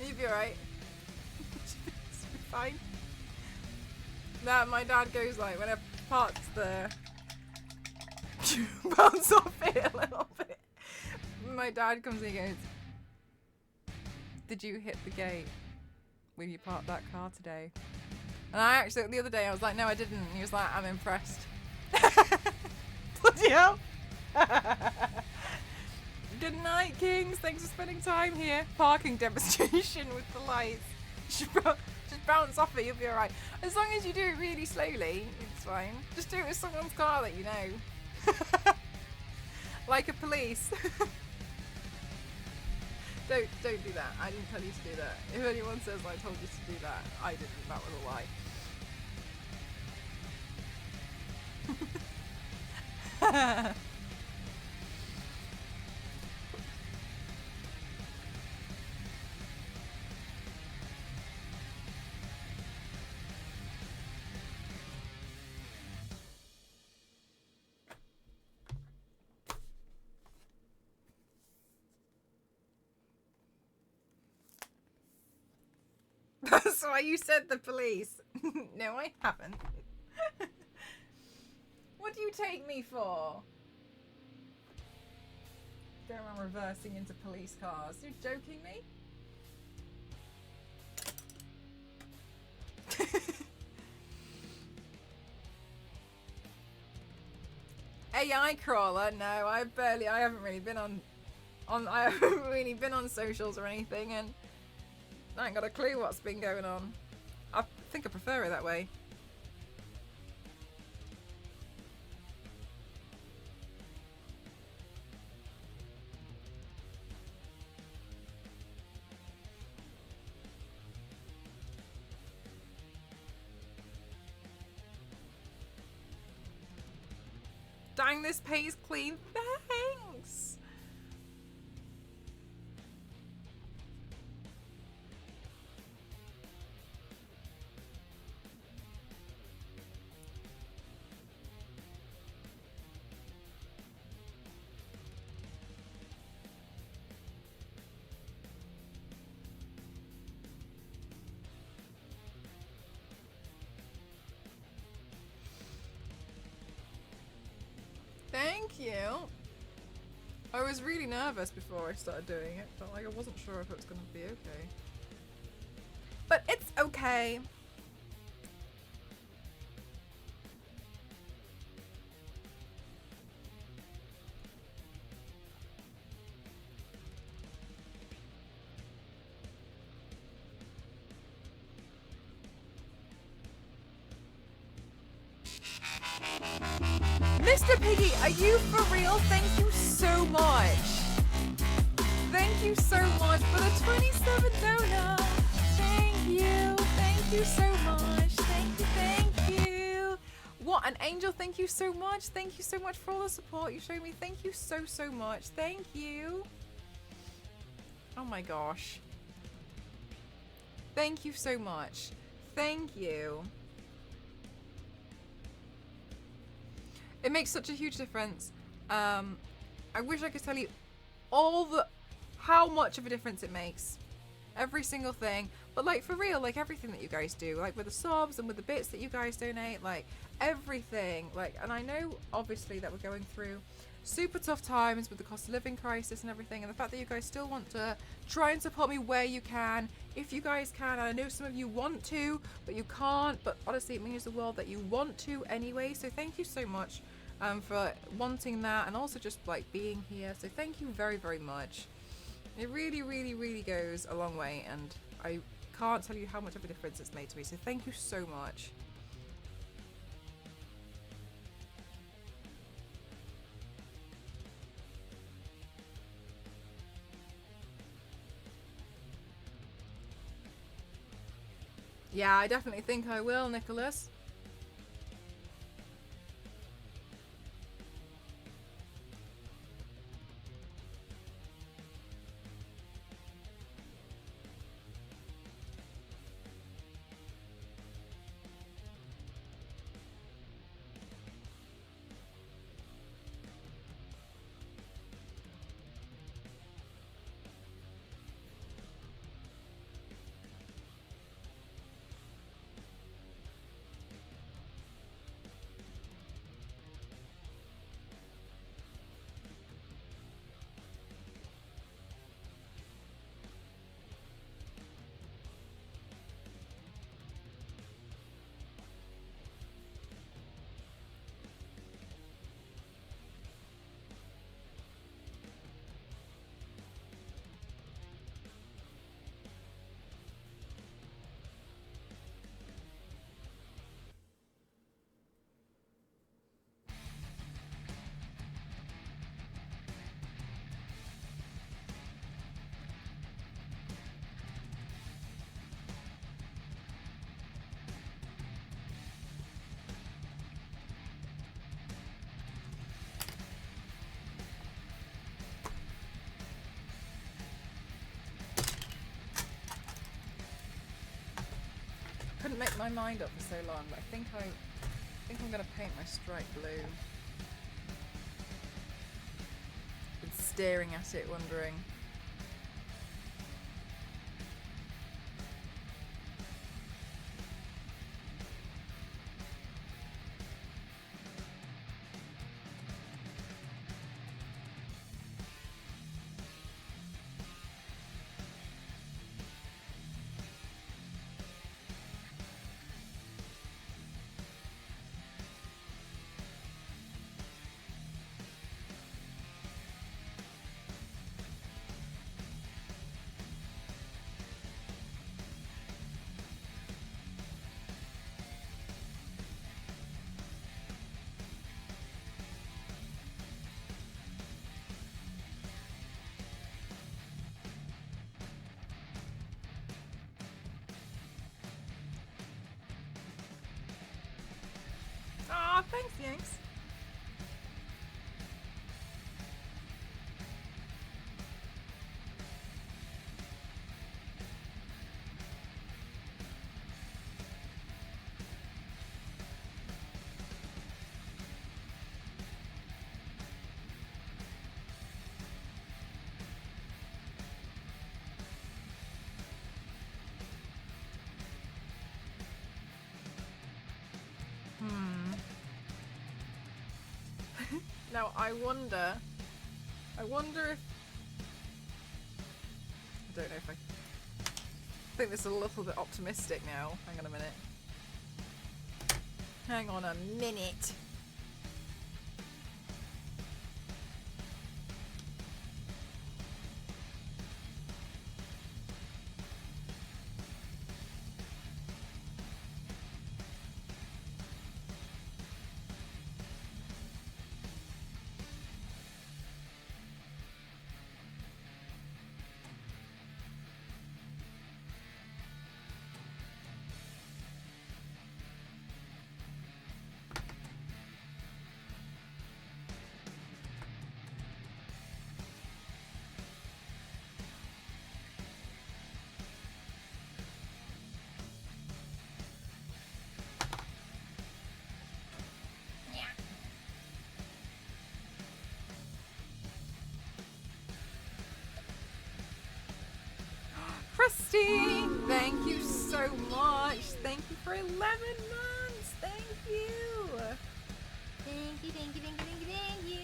You'll be alright. You'll be fine. Now my dad goes like, when I parked there, bounce off it a little bit. My dad comes and he goes, did you hit the gate when you parked that car today? And I actually, the other day I was like, no I didn't. And he was like, I'm impressed. Bloody hell. Good night, Kings. Thanks for spending time here. Parking demonstration with the lights. Just bounce off it, you'll be alright. As long as you do it really slowly, it's fine. Just do it with someone's car that you know. Like a police. Don't do that. I didn't tell you to do that. If anyone says I told you to do that, I didn't. That was a lie. That's why you said the police. No, I haven't. What do you take me for? Go around reversing into police cars. You're joking me? AI crawler? No, I haven't really been on I haven't really been on socials or anything, and I ain't got a clue what's been going on. I think I prefer it that way. Dang, this pays clean. Thanks. Thank you. I was really nervous before I started doing it, but like I wasn't sure if it was going to be okay. But it's okay. Mr. Piggy, are you for real? Thank you so much. Thank you so much for the 27th donor. Thank you. Thank you so much. Thank you. What, an angel? Thank you so much. Thank you so much for all the support you showed me. Thank you so much. Thank you. Oh my gosh. Thank you so much. Thank you. It makes such a huge difference. I wish I could tell you how much of a difference it makes. Every single thing. But like for real, like everything that you guys do, like with the subs and with the bits that you guys donate, like everything. Like, and I know obviously that we're going through super tough times with the cost of living crisis and everything, and the fact that you guys still want to try and support me where you can, if you guys can. And I know some of you want to, but you can't. But honestly, it means the world that you want to anyway. So thank you so much for wanting that, and also just like being here. So thank you very much. It really goes a long way, and I can't tell you how much of a difference it's made to me. So thank you so much. Yeah, I definitely think I will, Nicholas. couldn't make my mind up for so long, but I think I'm gonna paint my stripe blue. Been staring at it, wondering. Ah, thanks, Yanks. Now I wonder if, I don't know if I think this is a little bit optimistic now. Hang on a minute. Hang on a minute. Christy, thank you so much. Thank you for 11 months. Thank you. Thank you, thank you, thank you, thank you, thank you.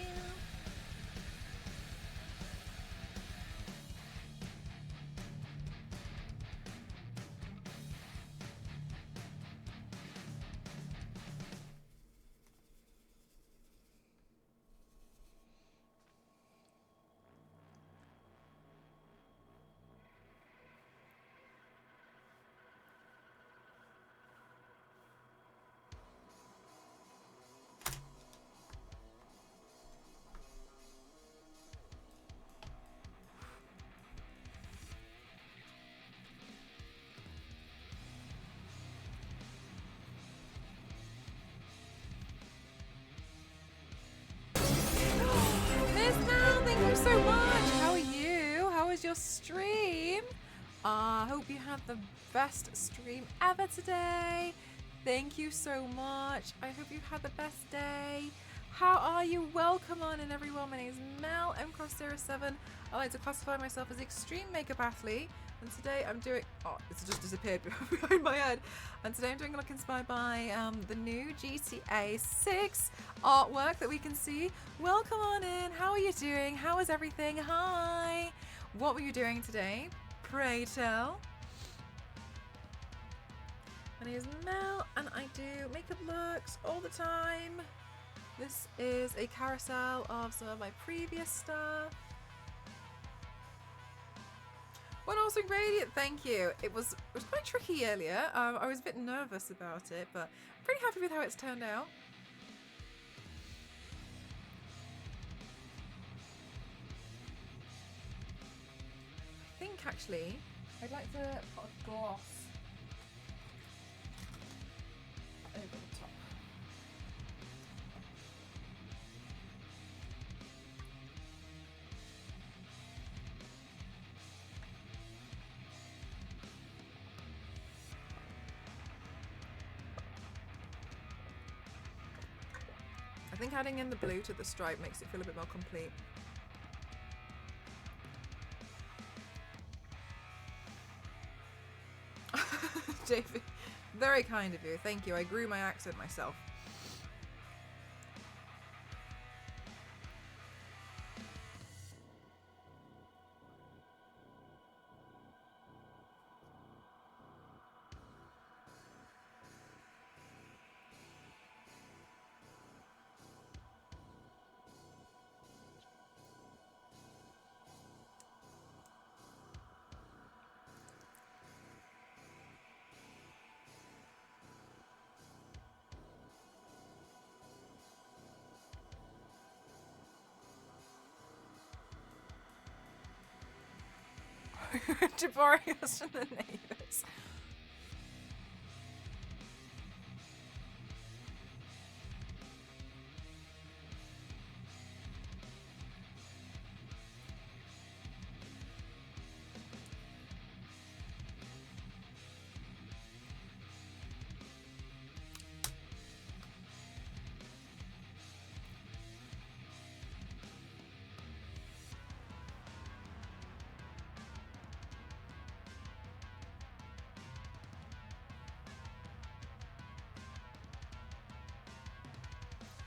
Miss Mel, thank you so much. How are you? How was your stream? I hope you had the best stream ever today. Thank you so much. I hope you've had the best day. How are you? Welcome on in, everyone. My name is Mel mcross07. I like to classify myself as extreme makeup athlete. And today I'm doing, oh, it's just disappeared behind my head. And today I'm doing a look inspired by the new GTA 6 artwork that we can see. Welcome on in. How are you doing? How is everything? Hi. What were you doing today? Pray tell. My name is Mel and I do makeup looks all the time. This is a carousel of some of my previous stuff. When also Radiant, thank you. It was quite tricky earlier. I was a bit nervous about it, but I'm pretty happy with how it's turned out. I think actually I'd like to put a gloss over the top. think adding in the blue to the stripe makes it feel a bit more complete. David, very kind of you. Thank you. I grew my accent myself. Jabarius from the neighbours.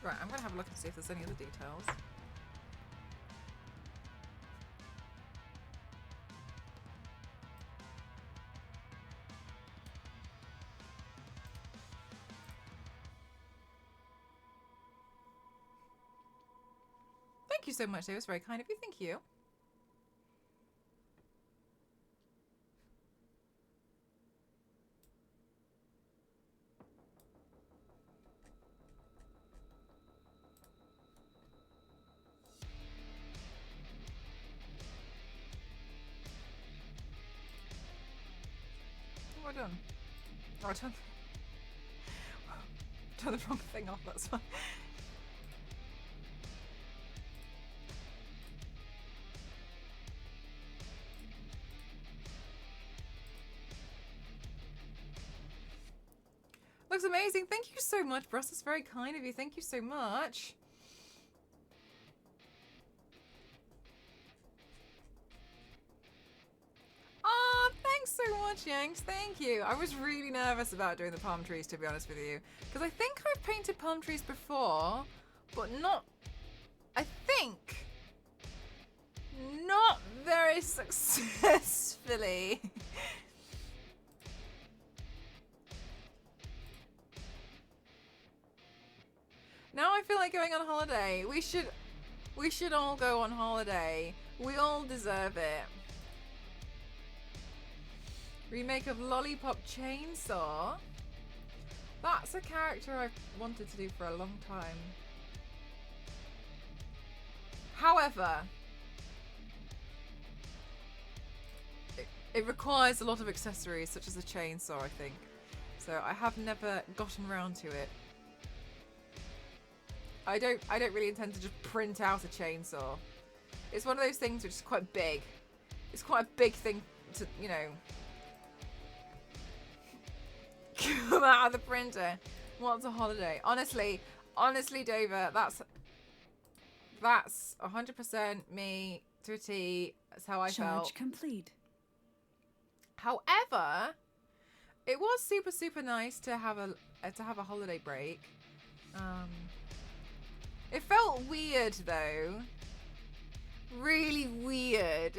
Right, I'm going to have a look and see if there's any other details. Thank you so much, Dave. It was very kind of you. Thank you. What have I done? Oh, I done the wrong thing off, that's fine. Looks amazing. Thank you so much, Bruce. That's very kind of you. Thank you so much. Oh, thanks so much, Yanks. Thank you. I was really nervous about doing the palm trees, to be honest with you. Because I think I've painted palm trees before, but not... I think... not very successfully. Now I feel like going on holiday. We should all go on holiday. We all deserve it. Remake of Lollipop Chainsaw. That's a character I've wanted to do for a long time. However, it requires a lot of accessories, such as a chainsaw, I think. So I have never gotten around to it. I don't really intend to just print out a chainsaw. It's one of those things which is quite big. It's quite a big thing to, you know, come out of the printer. What's a holiday? Honestly, Dover, that's 100% me to a T. That's how I felt. Charge complete. However, it was super nice to have a holiday break. It felt weird though. Really weird.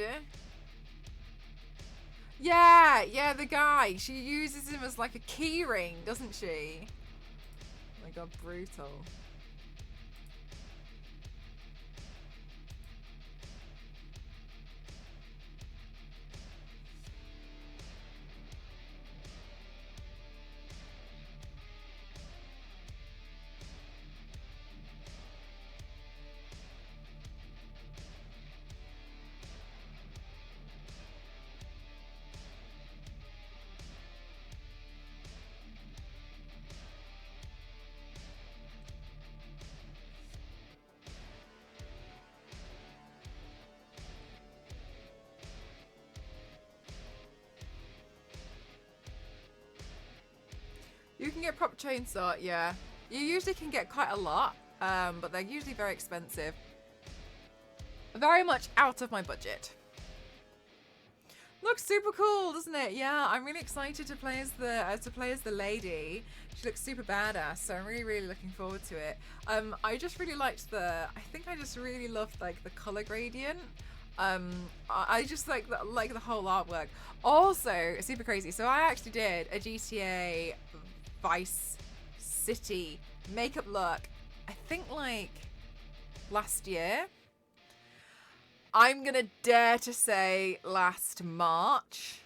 Yeah, the guy. She uses him as like a key ring, doesn't she? Oh my god, brutal. You can get proper chainsaw, yeah. You usually can get quite a lot. but they're usually very expensive. Very much out of my budget. Looks super cool, doesn't it? Yeah, I'm really excited to play as the lady. She looks super badass, so I'm really looking forward to it. I just really liked I think I just really loved like the color gradient. I just like the whole artwork. Also, super crazy. So I actually did a GTA Vice City makeup look. I think like last year. I'm gonna dare to say last March,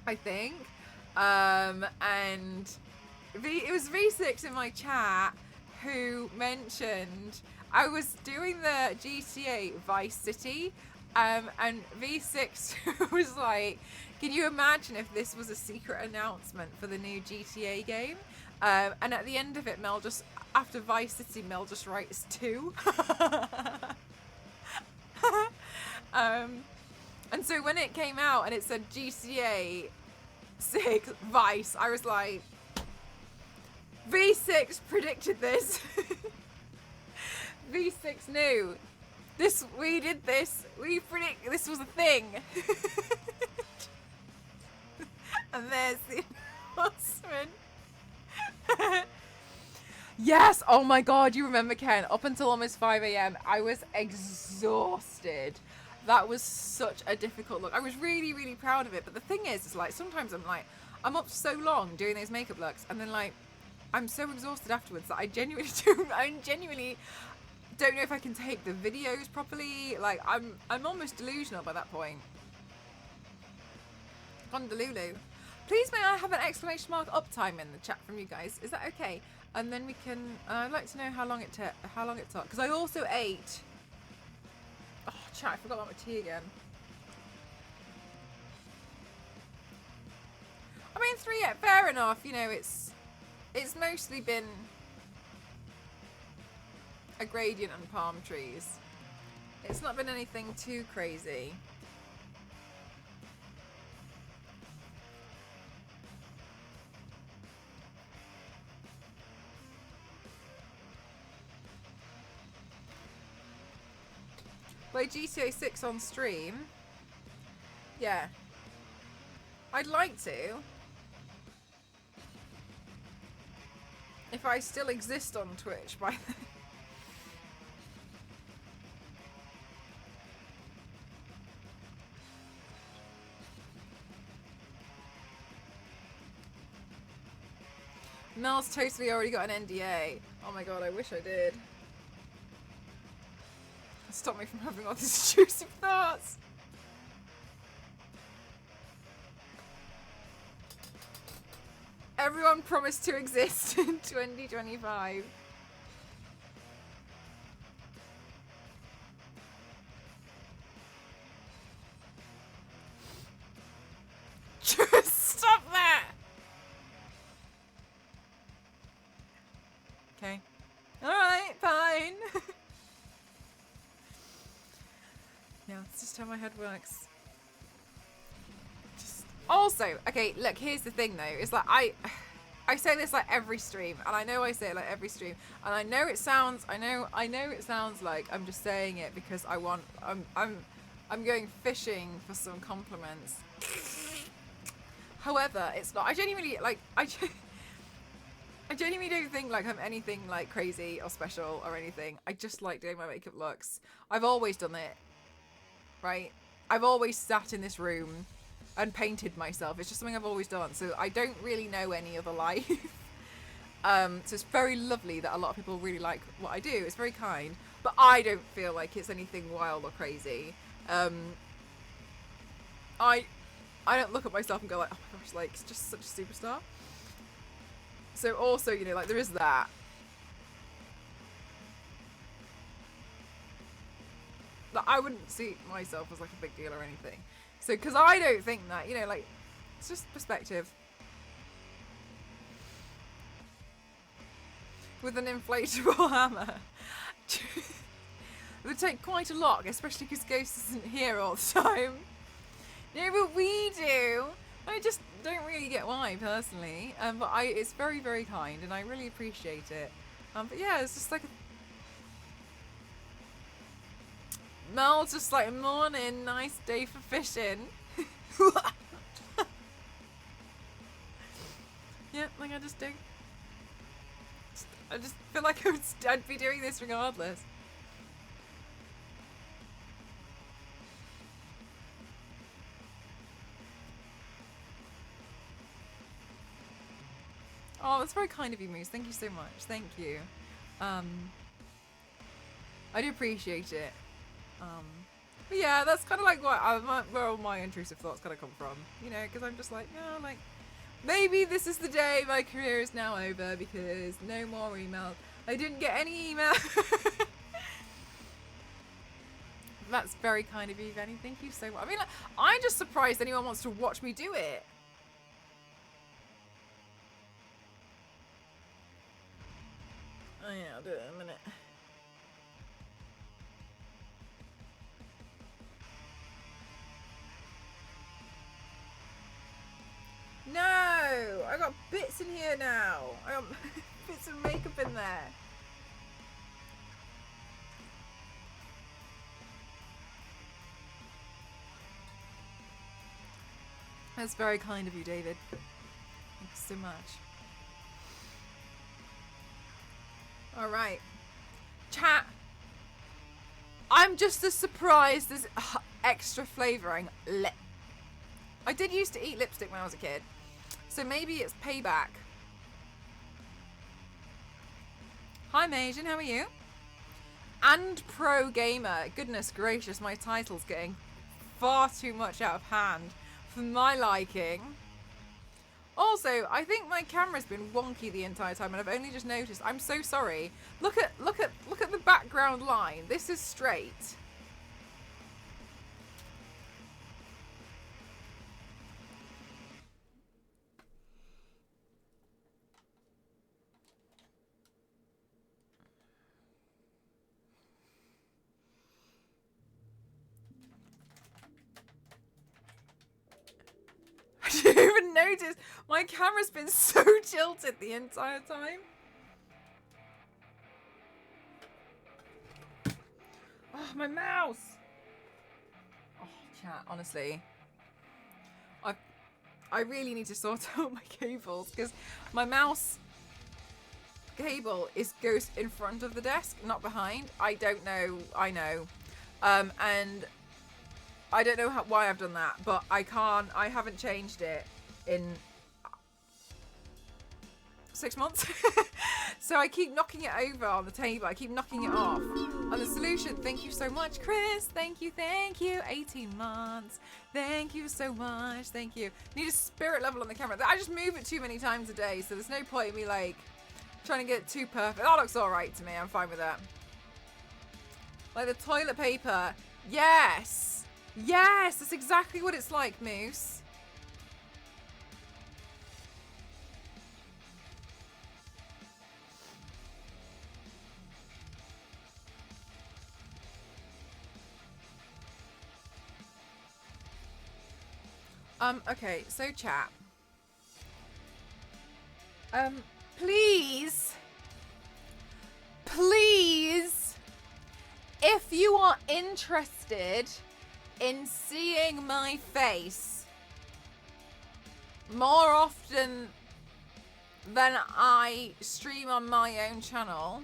I think. And it was V6 in my chat who mentioned I was doing the GTA Vice City, and V6 was like, can you imagine if this was a secret announcement for the new GTA game? And at the end of it, after Vice City, Mel just writes 2. And so when it came out and it said GTA 6 Vice, I was like, V6 predicted this. V6 knew. We did this. We predict this was a thing. And there's the announcement. Yes! Oh my god, you remember, Ken? Up until almost 5 a.m, I was exhausted. That was such a difficult look. I was really proud of it, but the thing is like, sometimes I'm up so long doing those makeup looks, and then like, I'm so exhausted afterwards that I genuinely don't know if I can take the videos properly. Like, I'm almost delusional by that point. Gondalulu. Please may I have an exclamation mark uptime in the chat from you guys? Is that okay? And then we can. I'd like to know how long it took. Because I also ate. Oh, chat! I forgot about my tea again. I mean, 3. Yeah, fair enough. You know, it's mostly been a gradient and palm trees. It's not been anything too crazy. Play GTA 6 on stream? Yeah. I'd like to. If I still exist on Twitch by then. Mel's totally already got an NDA. Oh my god, I wish I did. Stop me from having all these intrusive thoughts. Everyone promised to exist in 2025. Just stop that! Okay. Alright, fine. Yeah, it's just how my head works. Also, okay, look, here's the thing though. It's like I say this like every stream, and I know I say it like every stream, and I know it sounds like I'm just saying it because I'm going fishing for some compliments. However, it's not. I genuinely don't think like I'm anything like crazy or special or anything. I just like doing my makeup looks. I've always done it. Right? I've always sat in this room and painted myself. It's just something I've always done. So I don't really know any other life. So it's very lovely that a lot of people really like what I do. It's very kind. But I don't feel like it's anything wild or crazy. I don't look at myself and go like, oh my gosh, like, it's just such a superstar. So also, you know, like, there is that. I wouldn't see myself as like a big deal or anything. So, because I don't think that, you know, like, it's just perspective. With an inflatable hammer. It would take quite a lot, especially because Ghost isn't here all the time. No, but we do. I just don't really get why, personally. But it's very, very kind, and I really appreciate it. But yeah, it's just like Mel's just like, morning, nice day for fishing. Yeah, like I just do. I just feel like I'd be doing this regardless. Oh, that's very kind of you, Moose. Thank you so much. Thank you. I do appreciate it. But yeah, that's kind of like where all my intrusive thoughts kind of come from. You know, because I'm just like, no, like, maybe this is the day my career is now over because no more emails. I didn't get any email. That's very kind of you, Venny. Thank you so much. I mean, like, I'm just surprised anyone wants to watch me do it. Oh yeah, I'll do it in a minute. No! I got bits in here now. I got bits of makeup in there. That's very kind of you, David. Thanks so much. Alright. Chat. I'm just as surprised as extra flavouring. I did used to eat lipstick when I was a kid. So maybe it's payback. Hi Majin, how are you? And pro gamer. Goodness gracious, my title's getting far too much out of hand for my liking. Also, I think my camera's been wonky the entire time and I've only just noticed. I'm so sorry. Look at the background line. This is straight. I didn't even notice. My camera's been so tilted the entire time. Oh, my mouse. Oh, chat, honestly. I really need to sort out my cables because my mouse cable goes in front of the desk, not behind. I don't know. I know. And I don't know why I've done that, but I haven't changed it in 6 months. So I keep knocking it over on the table. I keep knocking it off. And the solution, thank you so much, Chris. Thank you. 18 months. Thank you so much. Thank you. Need a spirit level on the camera. I just move it too many times a day, so there's no point in me like trying to get it too perfect. That looks all right to me. I'm fine with that. Like the toilet paper. Yes. Yes, that's exactly what it's like, Moose. Okay, so chat. Please, if you are interested in seeing my face more often than I stream on my own channel,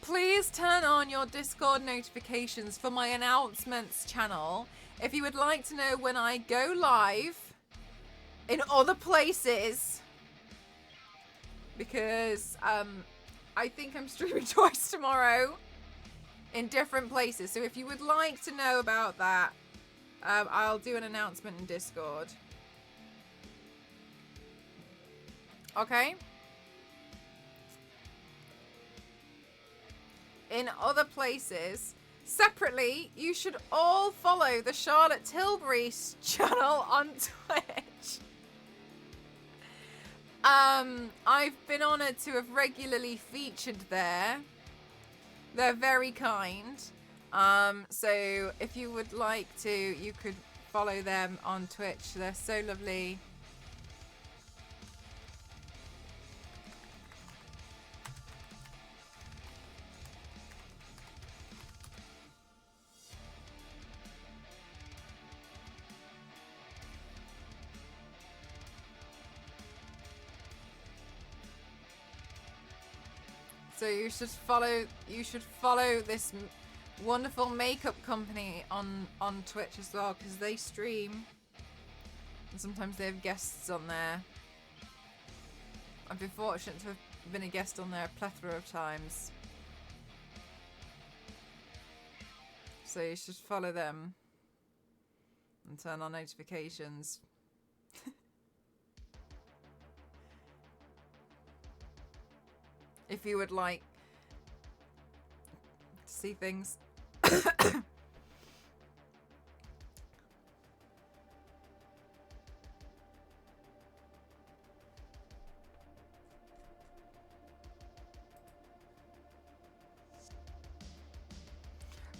please turn on your Discord notifications for my announcements channel if you would like to know when I go live in other places, because I think I'm streaming twice tomorrow in different places. So if you would like to know about that, I'll do an announcement in Discord. Okay? In other places. Separately, you should all follow the Charlotte Tilbury channel on Twitch. I've been honoured to have regularly featured there. They're very kind. So if you would like to, you could follow them on Twitch. They're so lovely. So you should follow this wonderful makeup company on Twitch as well, because they stream and sometimes they have guests on there. I've been fortunate to have been a guest on there a plethora of times. So you should follow them and turn on notifications. If you would like to see things.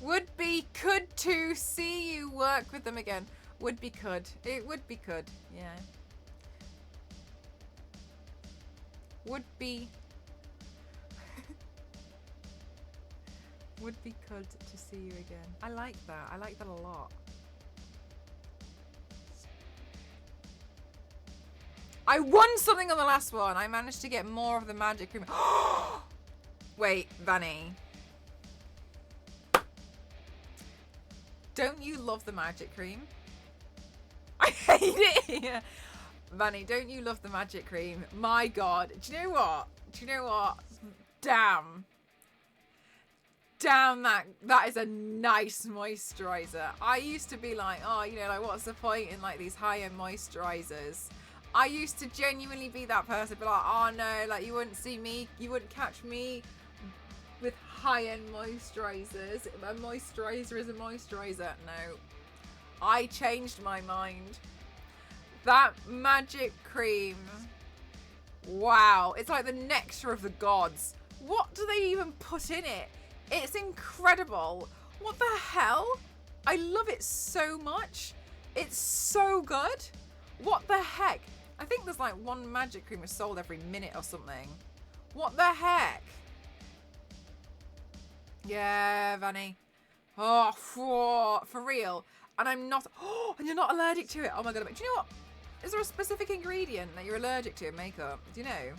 Would be could to see you work with them again. Would be could. It would be could. Yeah. Would be. Would be could to see you again. I like that. I like that a lot. I won something on the last one. I managed to get more of the magic cream. Wait, Vanny. Don't you love the magic cream? I hate it here. Vanny, don't you love the magic cream? My God. Do you know what? Do you know what? Damn. Damn, that is a nice moisturizer. I used to be like, oh, you know, like what's the point in like these high-end moisturizers? I used to genuinely be that person, be like, oh no, like you wouldn't see me, you wouldn't catch me with high-end moisturizers. A moisturizer is a moisturizer. No, I changed my mind. That magic cream, wow, it's like the nectar of the gods. What do they even put in it? It's incredible. What the hell? I love it so much. It's so good. What the heck? I think there's like one magic cream is sold every minute or something. What the heck? Yeah, Vanny. Oh, for real. And I'm not. Oh, and you're not allergic to it. Oh my God. Do you know what? Is there a specific ingredient that you're allergic to in makeup? Do you know?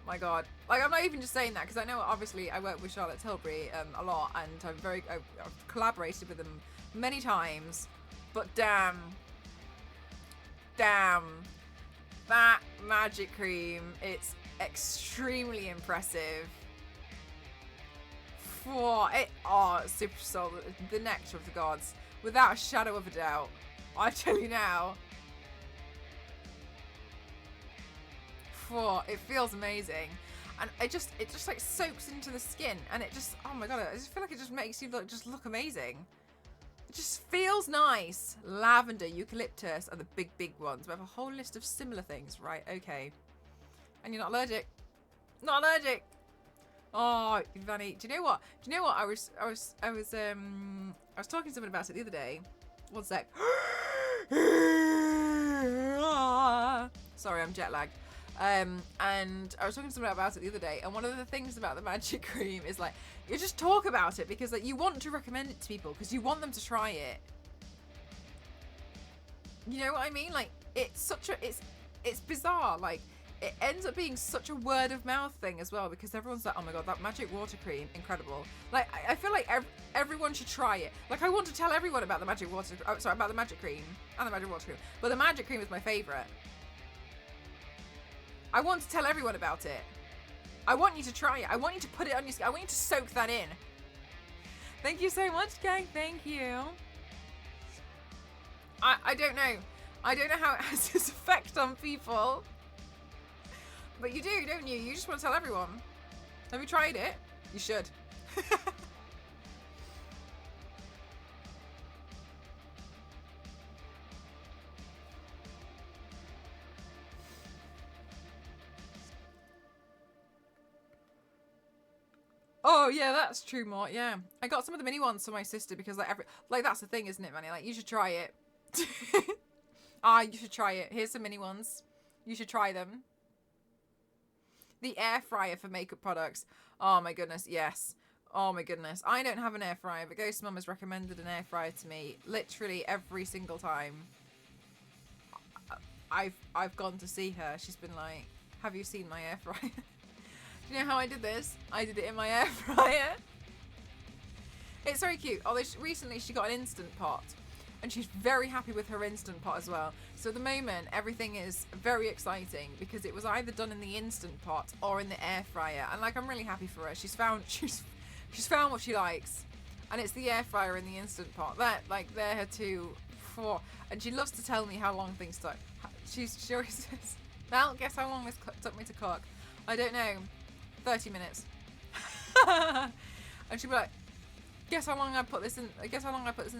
My God. Like, I'm not even just saying that because I know obviously I work with Charlotte Tilbury a lot, and I've collaborated with them many times. But damn, that magic cream, it's extremely impressive. Super soul, the nectar of the gods, without a shadow of a doubt. I tell you now. It feels amazing, and it just like soaks into the skin, and it just, oh my God, I just feel like it just makes you look amazing. It just feels nice. Lavender, eucalyptus are the big ones. We have a whole list of similar things, right? Okay, and you're not allergic. Not allergic. Oh, Vanny, do you know what? I was talking to someone about it the other day. One sec. Sorry, I'm jet lagged. And I was talking to someone about it the other day, and one of the things about the magic cream is like, you just talk about it because like you want to recommend it to people because you want them to try it. You know what I mean? Like, it's bizarre. Like, it ends up being such a word of mouth thing as well, because everyone's like, oh my God, that magic water cream, incredible. Like, I feel like everyone should try it. Like, I want to tell everyone about the magic water, about the magic cream and the magic water cream, but the magic cream is my favorite. I want to tell everyone about it. I want you to try it. I want you to put it on your skin. I want you to soak that in. Thank you so much, gang. Thank you. I don't know. I don't know how it has this effect on people. But you do, don't you? You just want to tell everyone. Have you tried it? You should. Oh yeah, that's true, Mort. Yeah, I got some of the mini ones for my sister because like that's the thing, isn't it, Manny? Like you should try it. You should try it. Here's some mini ones. You should try them. The air fryer for makeup products. Oh my goodness, yes. Oh my goodness. I don't have an air fryer, but Ghost Mum has recommended an air fryer to me literally every single time I've gone to see her. She's been like, "Have you seen my air fryer?" Do you know how I did this? I did it in my air fryer. It's very cute. Although recently she got an Instant Pot. And she's very happy with her Instant Pot as well. So at the moment, everything is very exciting because it was either done in the Instant Pot or in the air fryer. And like, I'm really happy for her. She's found what she likes. And it's the air fryer and the Instant Pot. They're her two. And she loves to tell me how long things took. She always says, "Mel, guess how long this took me to cook?" I don't know. 30 minutes. And she'd be like, guess how long I put this in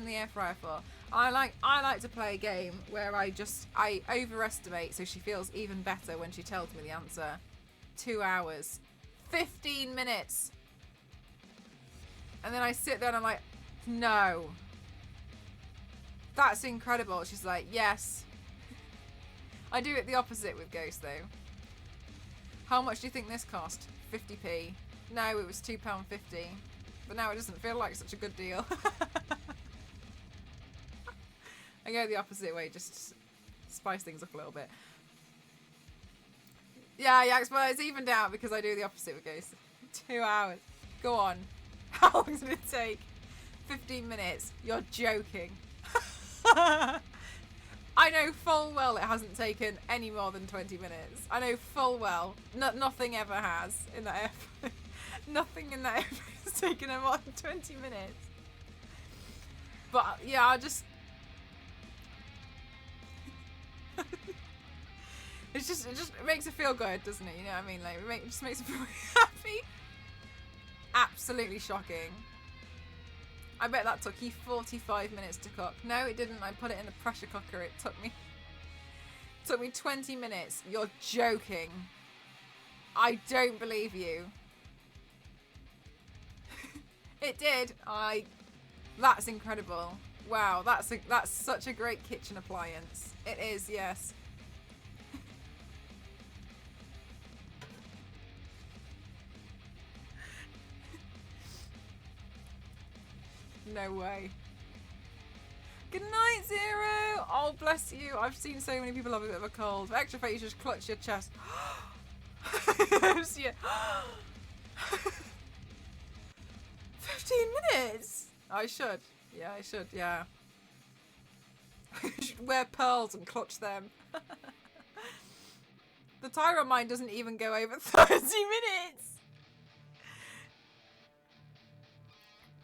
the air fryer for. I like to play a game where I overestimate so she feels even better when she tells me the answer. 2 hours. 15 minutes. And then I sit there and I'm like, no. That's incredible. She's like, yes. I do it the opposite with Ghost though. How much do you think this cost? 50p. No, it was £2.50. But now it doesn't feel like such a good deal. I go the opposite way, just spice things up a little bit. Yeah, but it's evened out because I do the opposite with Ghost. 2 hours. Go on. How long did it take? 15 minutes. You're joking. I know full well it hasn't taken any more than 20 minutes. I know full well. Nothing ever has in that air fryer. Nothing in that air fryer has taken more than 20 minutes. But yeah, it just it makes it feel good, doesn't it? You know what I mean? Like it just makes it feel happy. Absolutely shocking. I bet that took you 45 minutes to cook. No, it didn't. I put it in the pressure cooker. It took me 20 minutes. You're joking. I don't believe you. It did. That's incredible. Wow, that's such a great kitchen appliance. It is, yes. No way. Good night, Zero. Oh, bless you. I've seen so many people have a bit of a cold. For extra effect, you just clutch your chest. 15 minutes. I should. Yeah, I should. Yeah. I should wear pearls and clutch them. The timer on mine doesn't even go over 30 minutes.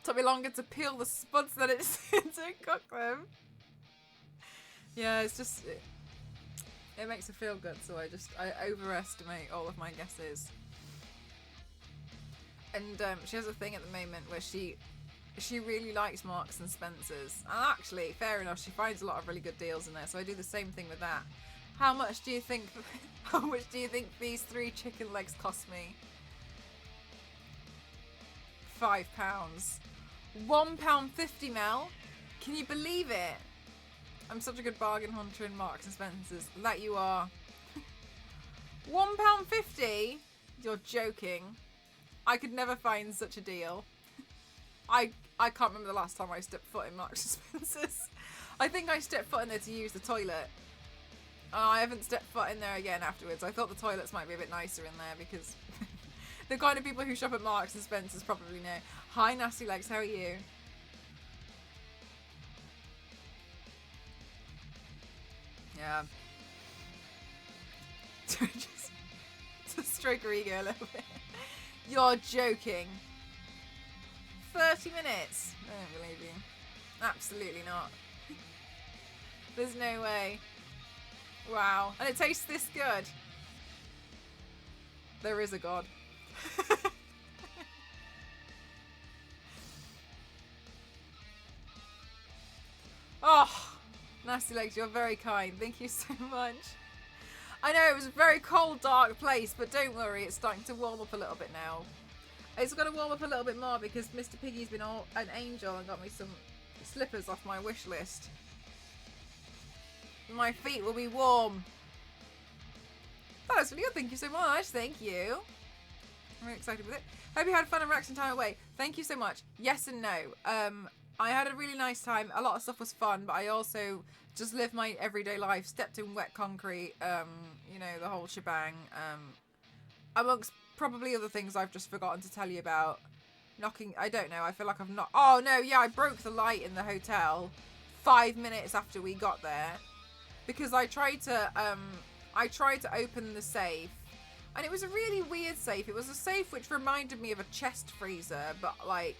Took me longer to peel the spuds than it's to cook them. Yeah, it's just it makes it feel good, so I overestimate all of my guesses. And she has a thing at the moment where she really likes Marks and Spencer's. And actually, fair enough, she finds a lot of really good deals in there, so I do the same thing with that. How much do you think these 3 chicken legs cost me? £5. £1.50, Mel. Can you believe it? I'm such a good bargain hunter in Marks and Spencer's. That you are. £1.50? You're joking. I could never find such a deal. I can't remember the last time I stepped foot in Marks and Spencer's. I think I stepped foot in there to use the toilet. I haven't stepped foot in there again afterwards. I thought the toilets might be a bit nicer in there because the kind of people who shop at Marks and Spencer's probably know. Hi, Nasty Legs, how are you? Yeah. Just stroke her ego a little bit. You're joking. 30 minutes? I don't believe you. Absolutely not. There's no way. Wow. And it tastes this good. There is a God. Oh, Nasty Legs, you're very kind. Thank you so much. I know it was a very cold, dark place, but don't worry, it's starting to warm up a little bit now. It's going to warm up a little bit more because Mr. Piggy's been all an angel and got me some slippers off my wish list. My feet will be warm. Oh, that's really good. Thank you so much. Thank you. I'm really excited with it. Hope you had fun and relaxing time away. Thank you so much. Yes and no. I had a really nice time. A lot of stuff was fun, but I also just lived my everyday life. Stepped in wet concrete. You know, the whole shebang. Amongst probably other things I've just forgotten to tell you about. I don't know. I feel like I've not. Oh no, yeah, I broke the light in the hotel 5 minutes after we got there because I tried to open the safe. And it was a really weird safe. It was a safe which reminded me of a chest freezer, but like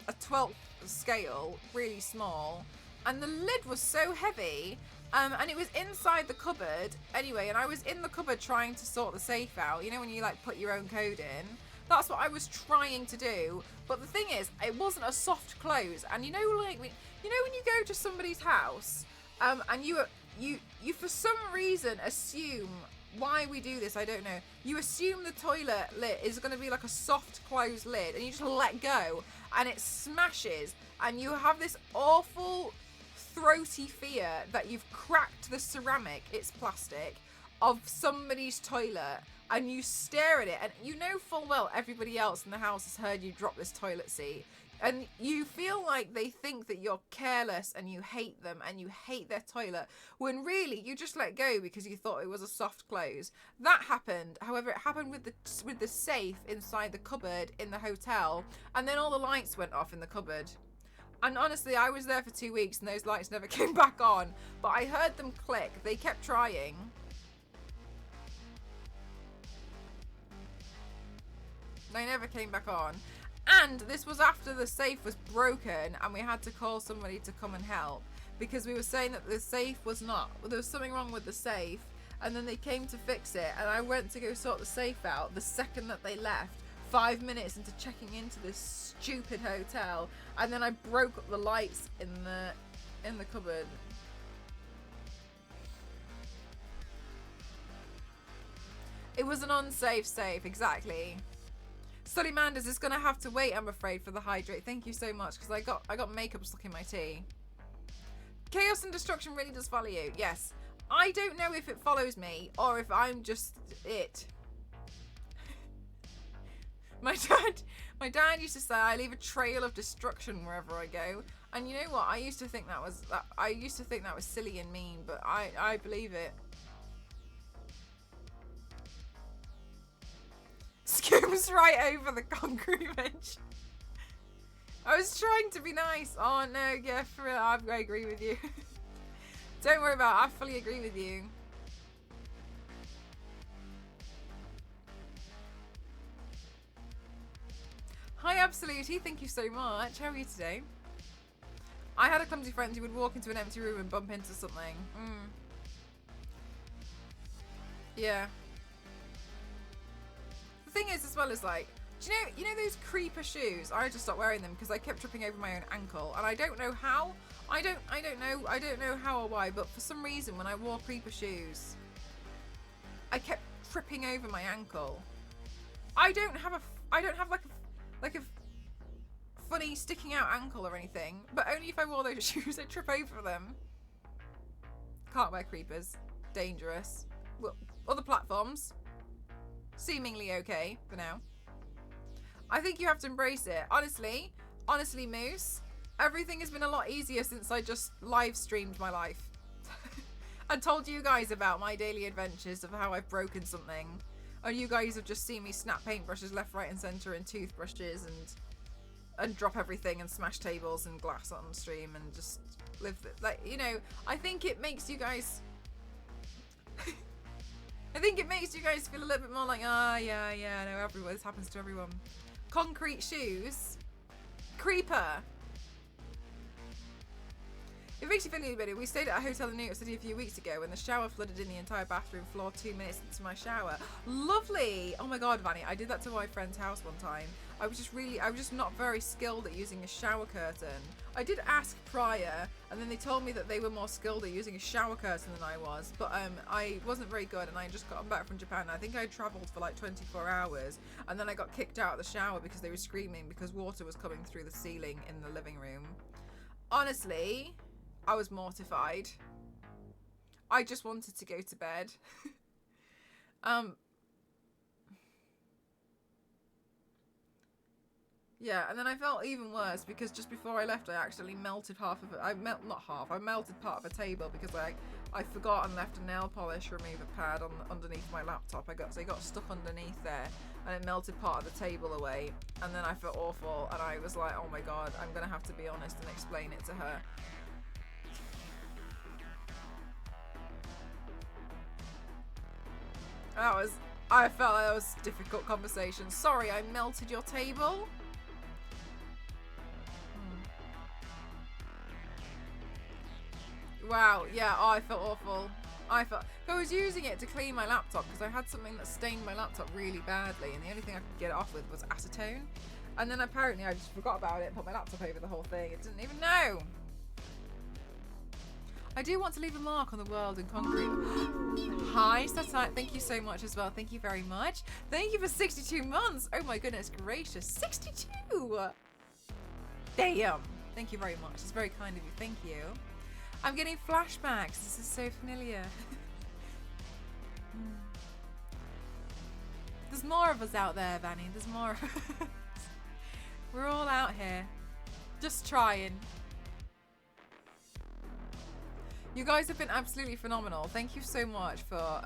a 12th scale, really small. And the lid was so heavy, and it was inside the cupboard anyway. And I was in the cupboard trying to sort the safe out. You know when you like put your own code in? That's what I was trying to do. But the thing is, it wasn't a soft close. And you know, like when you go to somebody's house, and you for some reason assume. Why we do this, I don't know. You assume the toilet lid is going to be like a soft closed lid and you just let go and it smashes and you have this awful throaty fear that you've cracked the ceramic, it's plastic, of somebody's toilet and you stare at it and you know full well everybody else in the house has heard you drop this toilet seat. And you feel like they think that you're careless and you hate them and you hate their toilet, when really you just let go because you thought it was a soft close. That happened. However, it happened with the safe inside the cupboard in the hotel, and then all the lights went off in the cupboard. And honestly, I was there for 2 weeks and those lights never came back on. But I heard them click. They kept trying. They never came back on. And this was after the safe was broken and we had to call somebody to come and help because we were saying that the safe was not, there was something wrong with the safe, and then they came to fix it and I went to go sort the safe out the second that they left, 5 minutes into checking into this stupid hotel, and then I broke up the lights in the cupboard. It was an unsafe safe, exactly. Sully Manders is going to have to wait, I'm afraid, for the hydrate. Thank you so much, because I got makeup stuck in my tea. Chaos and destruction really does follow you. Yes. I don't know if it follows me, or if I'm just it. My dad used to say I leave a trail of destruction wherever I go. And you know what? I used to think that was silly and mean, but I believe it. Skims right over the concrete bench. I was trying to be nice. Oh no, yeah, for real, I agree with you. Don't worry about it, I fully agree with you. Hi Absolutely, thank you so much. How are you today? I had a clumsy friend who would walk into an empty room and bump into something. Yeah. The thing is, as well as like, do you know those creeper shoes? I just stopped wearing them because I kept tripping over my own ankle, and I don't know how. I don't know how or why, but for some reason when I wore creeper shoes, I kept tripping over my ankle. I don't have like a funny sticking out ankle or anything, but only if I wore those shoes I'd trip over them. Can't wear creepers. Dangerous. Well, other platforms. Seemingly okay for now. I think you have to embrace it. Honestly, Moose, everything has been a lot easier since I just live streamed my life. And told you guys about my daily adventures of how I've broken something. And you guys have just seen me snap paintbrushes left, right and centre and toothbrushes and drop everything and smash tables and glass on stream and just live like, you know, I think it makes you guys I think it makes you guys feel a little bit more like, yeah, no, everyone, this happens to everyone. Concrete shoes. Creeper. It makes you feel any better. We stayed at a hotel in New York City a few weeks ago and the shower flooded in the entire bathroom floor 2 minutes into my shower. Lovely! Oh my god, Vanny, I did that to my friend's house one time. I was just not very skilled at using a shower curtain. I did ask prior, and then they told me that they were more skilled at using a shower curtain than I was, but I wasn't very good, and I just got back from Japan. I think I travelled for like 24 hours, and then I got kicked out of the shower because they were screaming because water was coming through the ceiling in the living room. Honestly, I was mortified. I just wanted to go to bed. Yeah, and then I felt even worse because just before I left, I accidentally melted half of it. I melted part of a table because I forgot and left a nail polish remover pad underneath my laptop. It got stuck underneath there, and it melted part of the table away. And then I felt awful, and I was like, oh my god, I'm gonna have to be honest and explain it to her. I felt that was a difficult conversation. Sorry, I melted your table. Wow, yeah, oh, I felt awful. I was using it to clean my laptop because I had something that stained my laptop really badly, and the only thing I could get it off with was acetone. And then apparently I just forgot about it and put my laptop over the whole thing. It didn't even know. I do want to leave a mark on the world in concrete. Hi, Satire. Thank you so much as well. Thank you very much. Thank you for 62 months. Oh my goodness gracious. 62! Damn. Thank you very much. It's very kind of you. Thank you. I'm getting flashbacks. This is so familiar. There's more of us out there, Vanny. There's more of us. We're all out here. Just trying. You guys have been absolutely phenomenal. Thank you so much for,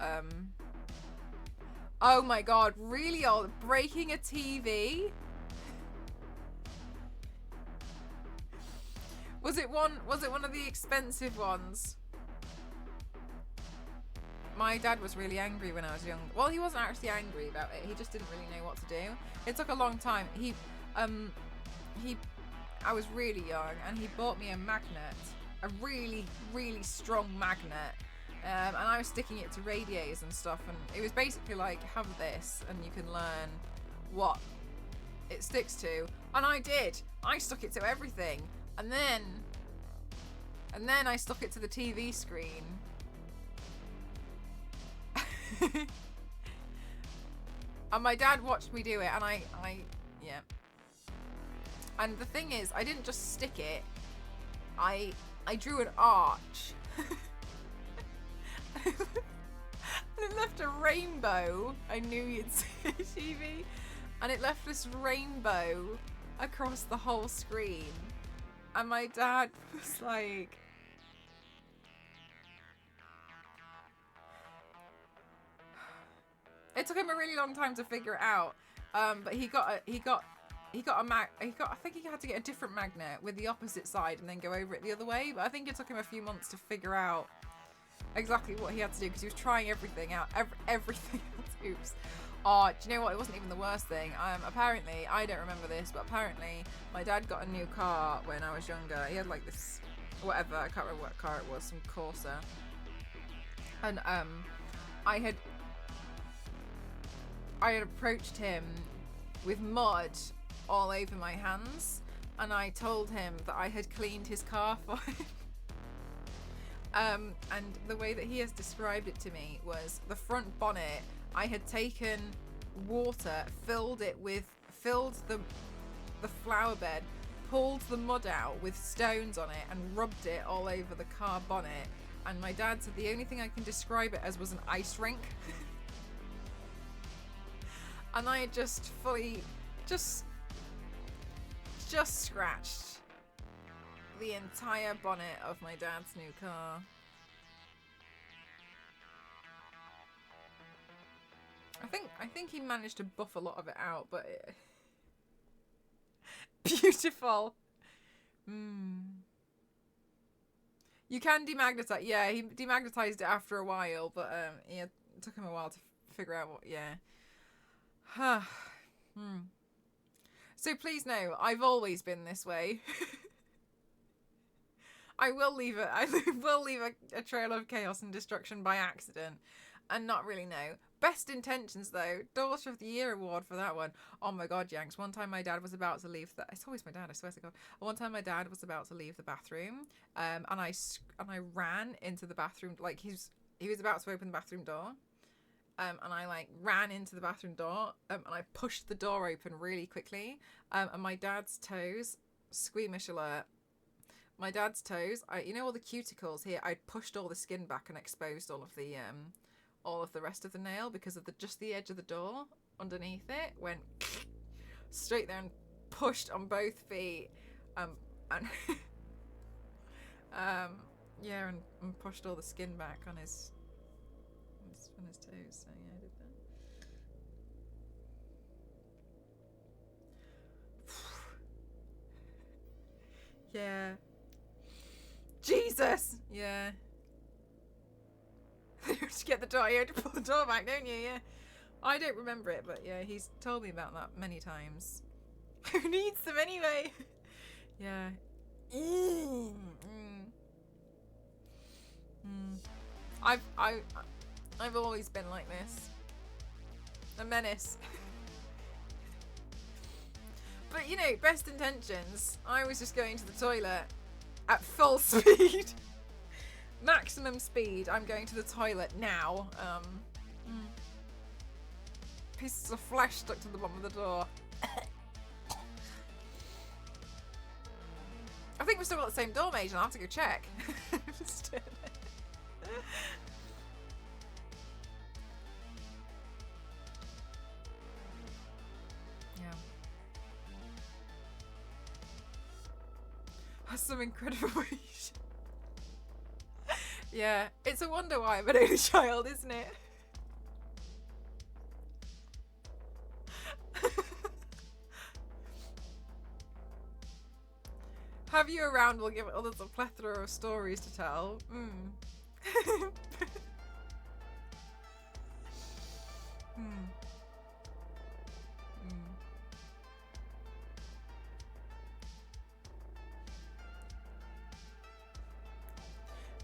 oh my god, really old. Breaking a TV? Was it one of the expensive ones? My dad was really angry when I was young. Well, he wasn't actually angry about it. He just didn't really know what to do. It took a long time. I was really young, and he bought me a magnet, a really, really strong magnet, and I was sticking it to radiators and stuff, and it was basically like, have this, and you can learn what it sticks to. And I did. I stuck it to everything. And then I stuck it to the TV screen. And my dad watched me do it, and yeah. And the thing is, I didn't just stick it. I drew an arch. And it left a rainbow. I knew you'd see TV. And it left this rainbow across the whole screen. And my dad was like, it took him a really long time to figure it out. But I think he had to get a different magnet with the opposite side and then go over it the other way. But I think it took him a few months to figure out exactly what he had to do because he was trying everything out. Everything else. Oops. Oh, do you know what? It wasn't even the worst thing. Apparently, I don't remember this, but apparently my dad got a new car when I was younger. He had like this, whatever, I can't remember what car it was, some Corsa. And I had approached him with mud all over my hands, and I told him that I had cleaned his car for him. And the way that he has described it to me was the front bonnet. I had taken water, filled the flower bed, pulled the mud out with stones on it, and rubbed it all over the car bonnet. And my dad said the only thing I can describe it as was an ice rink. And I had just scratched the entire bonnet of my dad's new car. I think he managed to buff a lot of it out, but beautiful. You can demagnetize. Yeah, he demagnetized it after a while, but yeah, it took him a while to figure out what. Yeah. So please know, I've always been this way. I will leave it. I will leave a trail of chaos and destruction by accident, and not really know. Best intentions though, Daughter of the Year award for that one. Oh my god, Yanks! One time my dad was about to leave. It's always my dad. I swear to God. One time my dad was about to leave the bathroom, and I ran into the bathroom. Like he was about to open the bathroom door. And I like ran into the bathroom door, and I pushed the door open really quickly. And my dad's toes, squeamish alert. My dad's toes, you know all the cuticles here. I pushed all the skin back and exposed all of the rest of the nail because of just the edge of the door underneath it. Went straight there and pushed on both feet, and yeah, and pushed all the skin back on his toes. So yeah, I did that. Yeah. Jesus. Yeah. You have to get the door. You have to pull the door back, don't you? Yeah. I don't remember it, but yeah, he's told me about that many times. Who needs them anyway? Yeah. I've always been like this. A menace. But you know, best intentions. I was just going to the toilet at full speed. Maximum speed. I'm going to the toilet now. Pieces of flesh stuck to the bottom of the door. I think we've still got the same door, Mage, and I'll have to go check. Yeah. That's some incredible weight. Yeah, it's a wonder why I'm an only child, isn't it? Have you around will give others a plethora of stories to tell.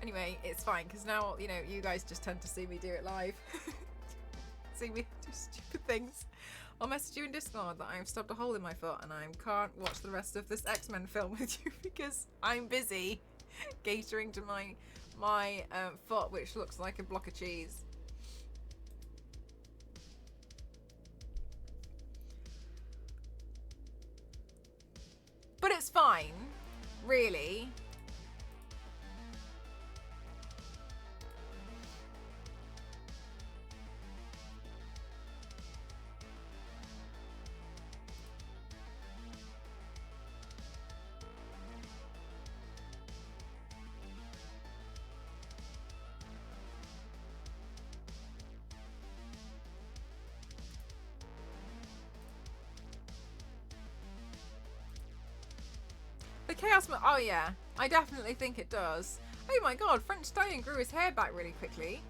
Anyway, it's fine because now, you know, you guys just tend to see me do it live. See me do stupid things. I'll message you in Discord that I've stubbed a hole in my foot and I can't watch the rest of this X-Men film with you because I'm busy catering to my foot, which looks like a block of cheese. But it's fine, really. The Chaos... Oh, yeah. I definitely think it does. Oh, my God. French Stallion grew his hair back really quickly.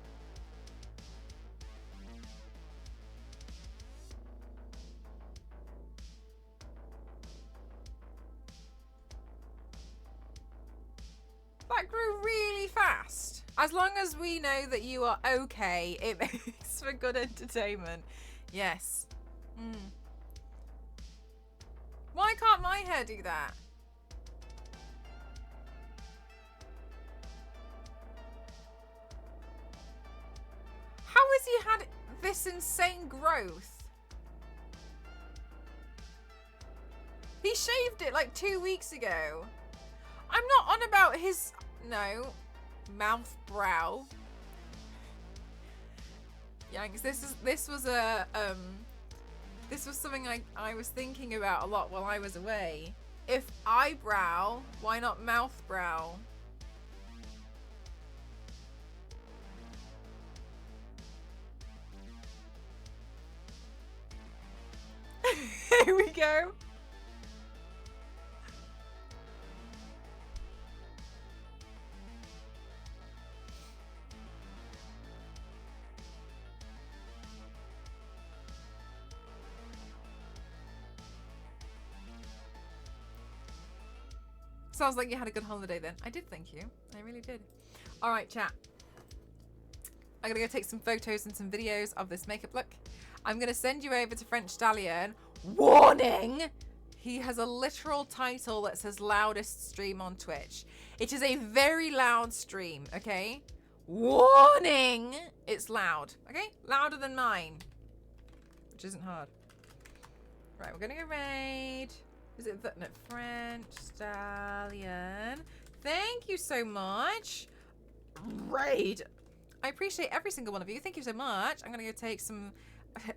That grew really fast. As long as we know that you are okay, it makes for good entertainment. Yes. Why can't my hair do that? How has he had this insane growth? He shaved it like 2 weeks ago. I'm not on about his... No. Mouth brow. Yanks, this was something I was thinking about a lot while I was away. If eyebrow, why not mouth brow? Here we go. Sounds like you had a good holiday then. I did, thank you. I really did. All right, chat. I'm going to go take some photos and some videos of this makeup look. I'm going to send you over to French Stallion. Warning! He has a literal title that says loudest stream on Twitch. It is a very loud stream, okay? Warning! It's loud, okay? Louder than mine. Which isn't hard. Right, we're going to go raid. Is it no, French Stallion? Thank you so much. Raid. I appreciate every single one of you. Thank you so much. I'm going to go take some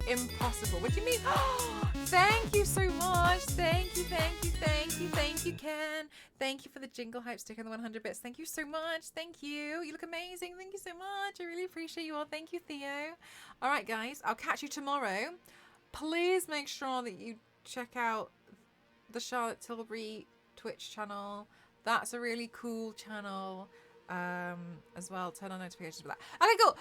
impossible. What do you mean? Thank you so much. Thank you, thank you, thank you, thank you, Ken. Thank you for the jingle hype sticker and the 100 bits. Thank you so much. Thank you. You look amazing. Thank you so much. I really appreciate you all. Thank you, Theo. All right, guys. I'll catch you tomorrow. Please make sure that you check out the Charlotte Tilbury Twitch channel. That's a really cool channel. As well, turn on notifications for that. Okay, cool.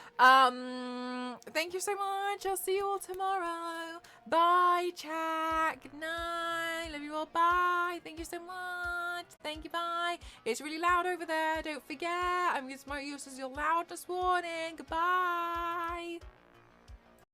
Thank you so much. I'll see you all tomorrow. Bye, chat. Good night. Love you all. Bye. Thank you so much. Thank you. Bye. It's really loud over there. Don't forget. I'm going to use your loudness warning. Goodbye.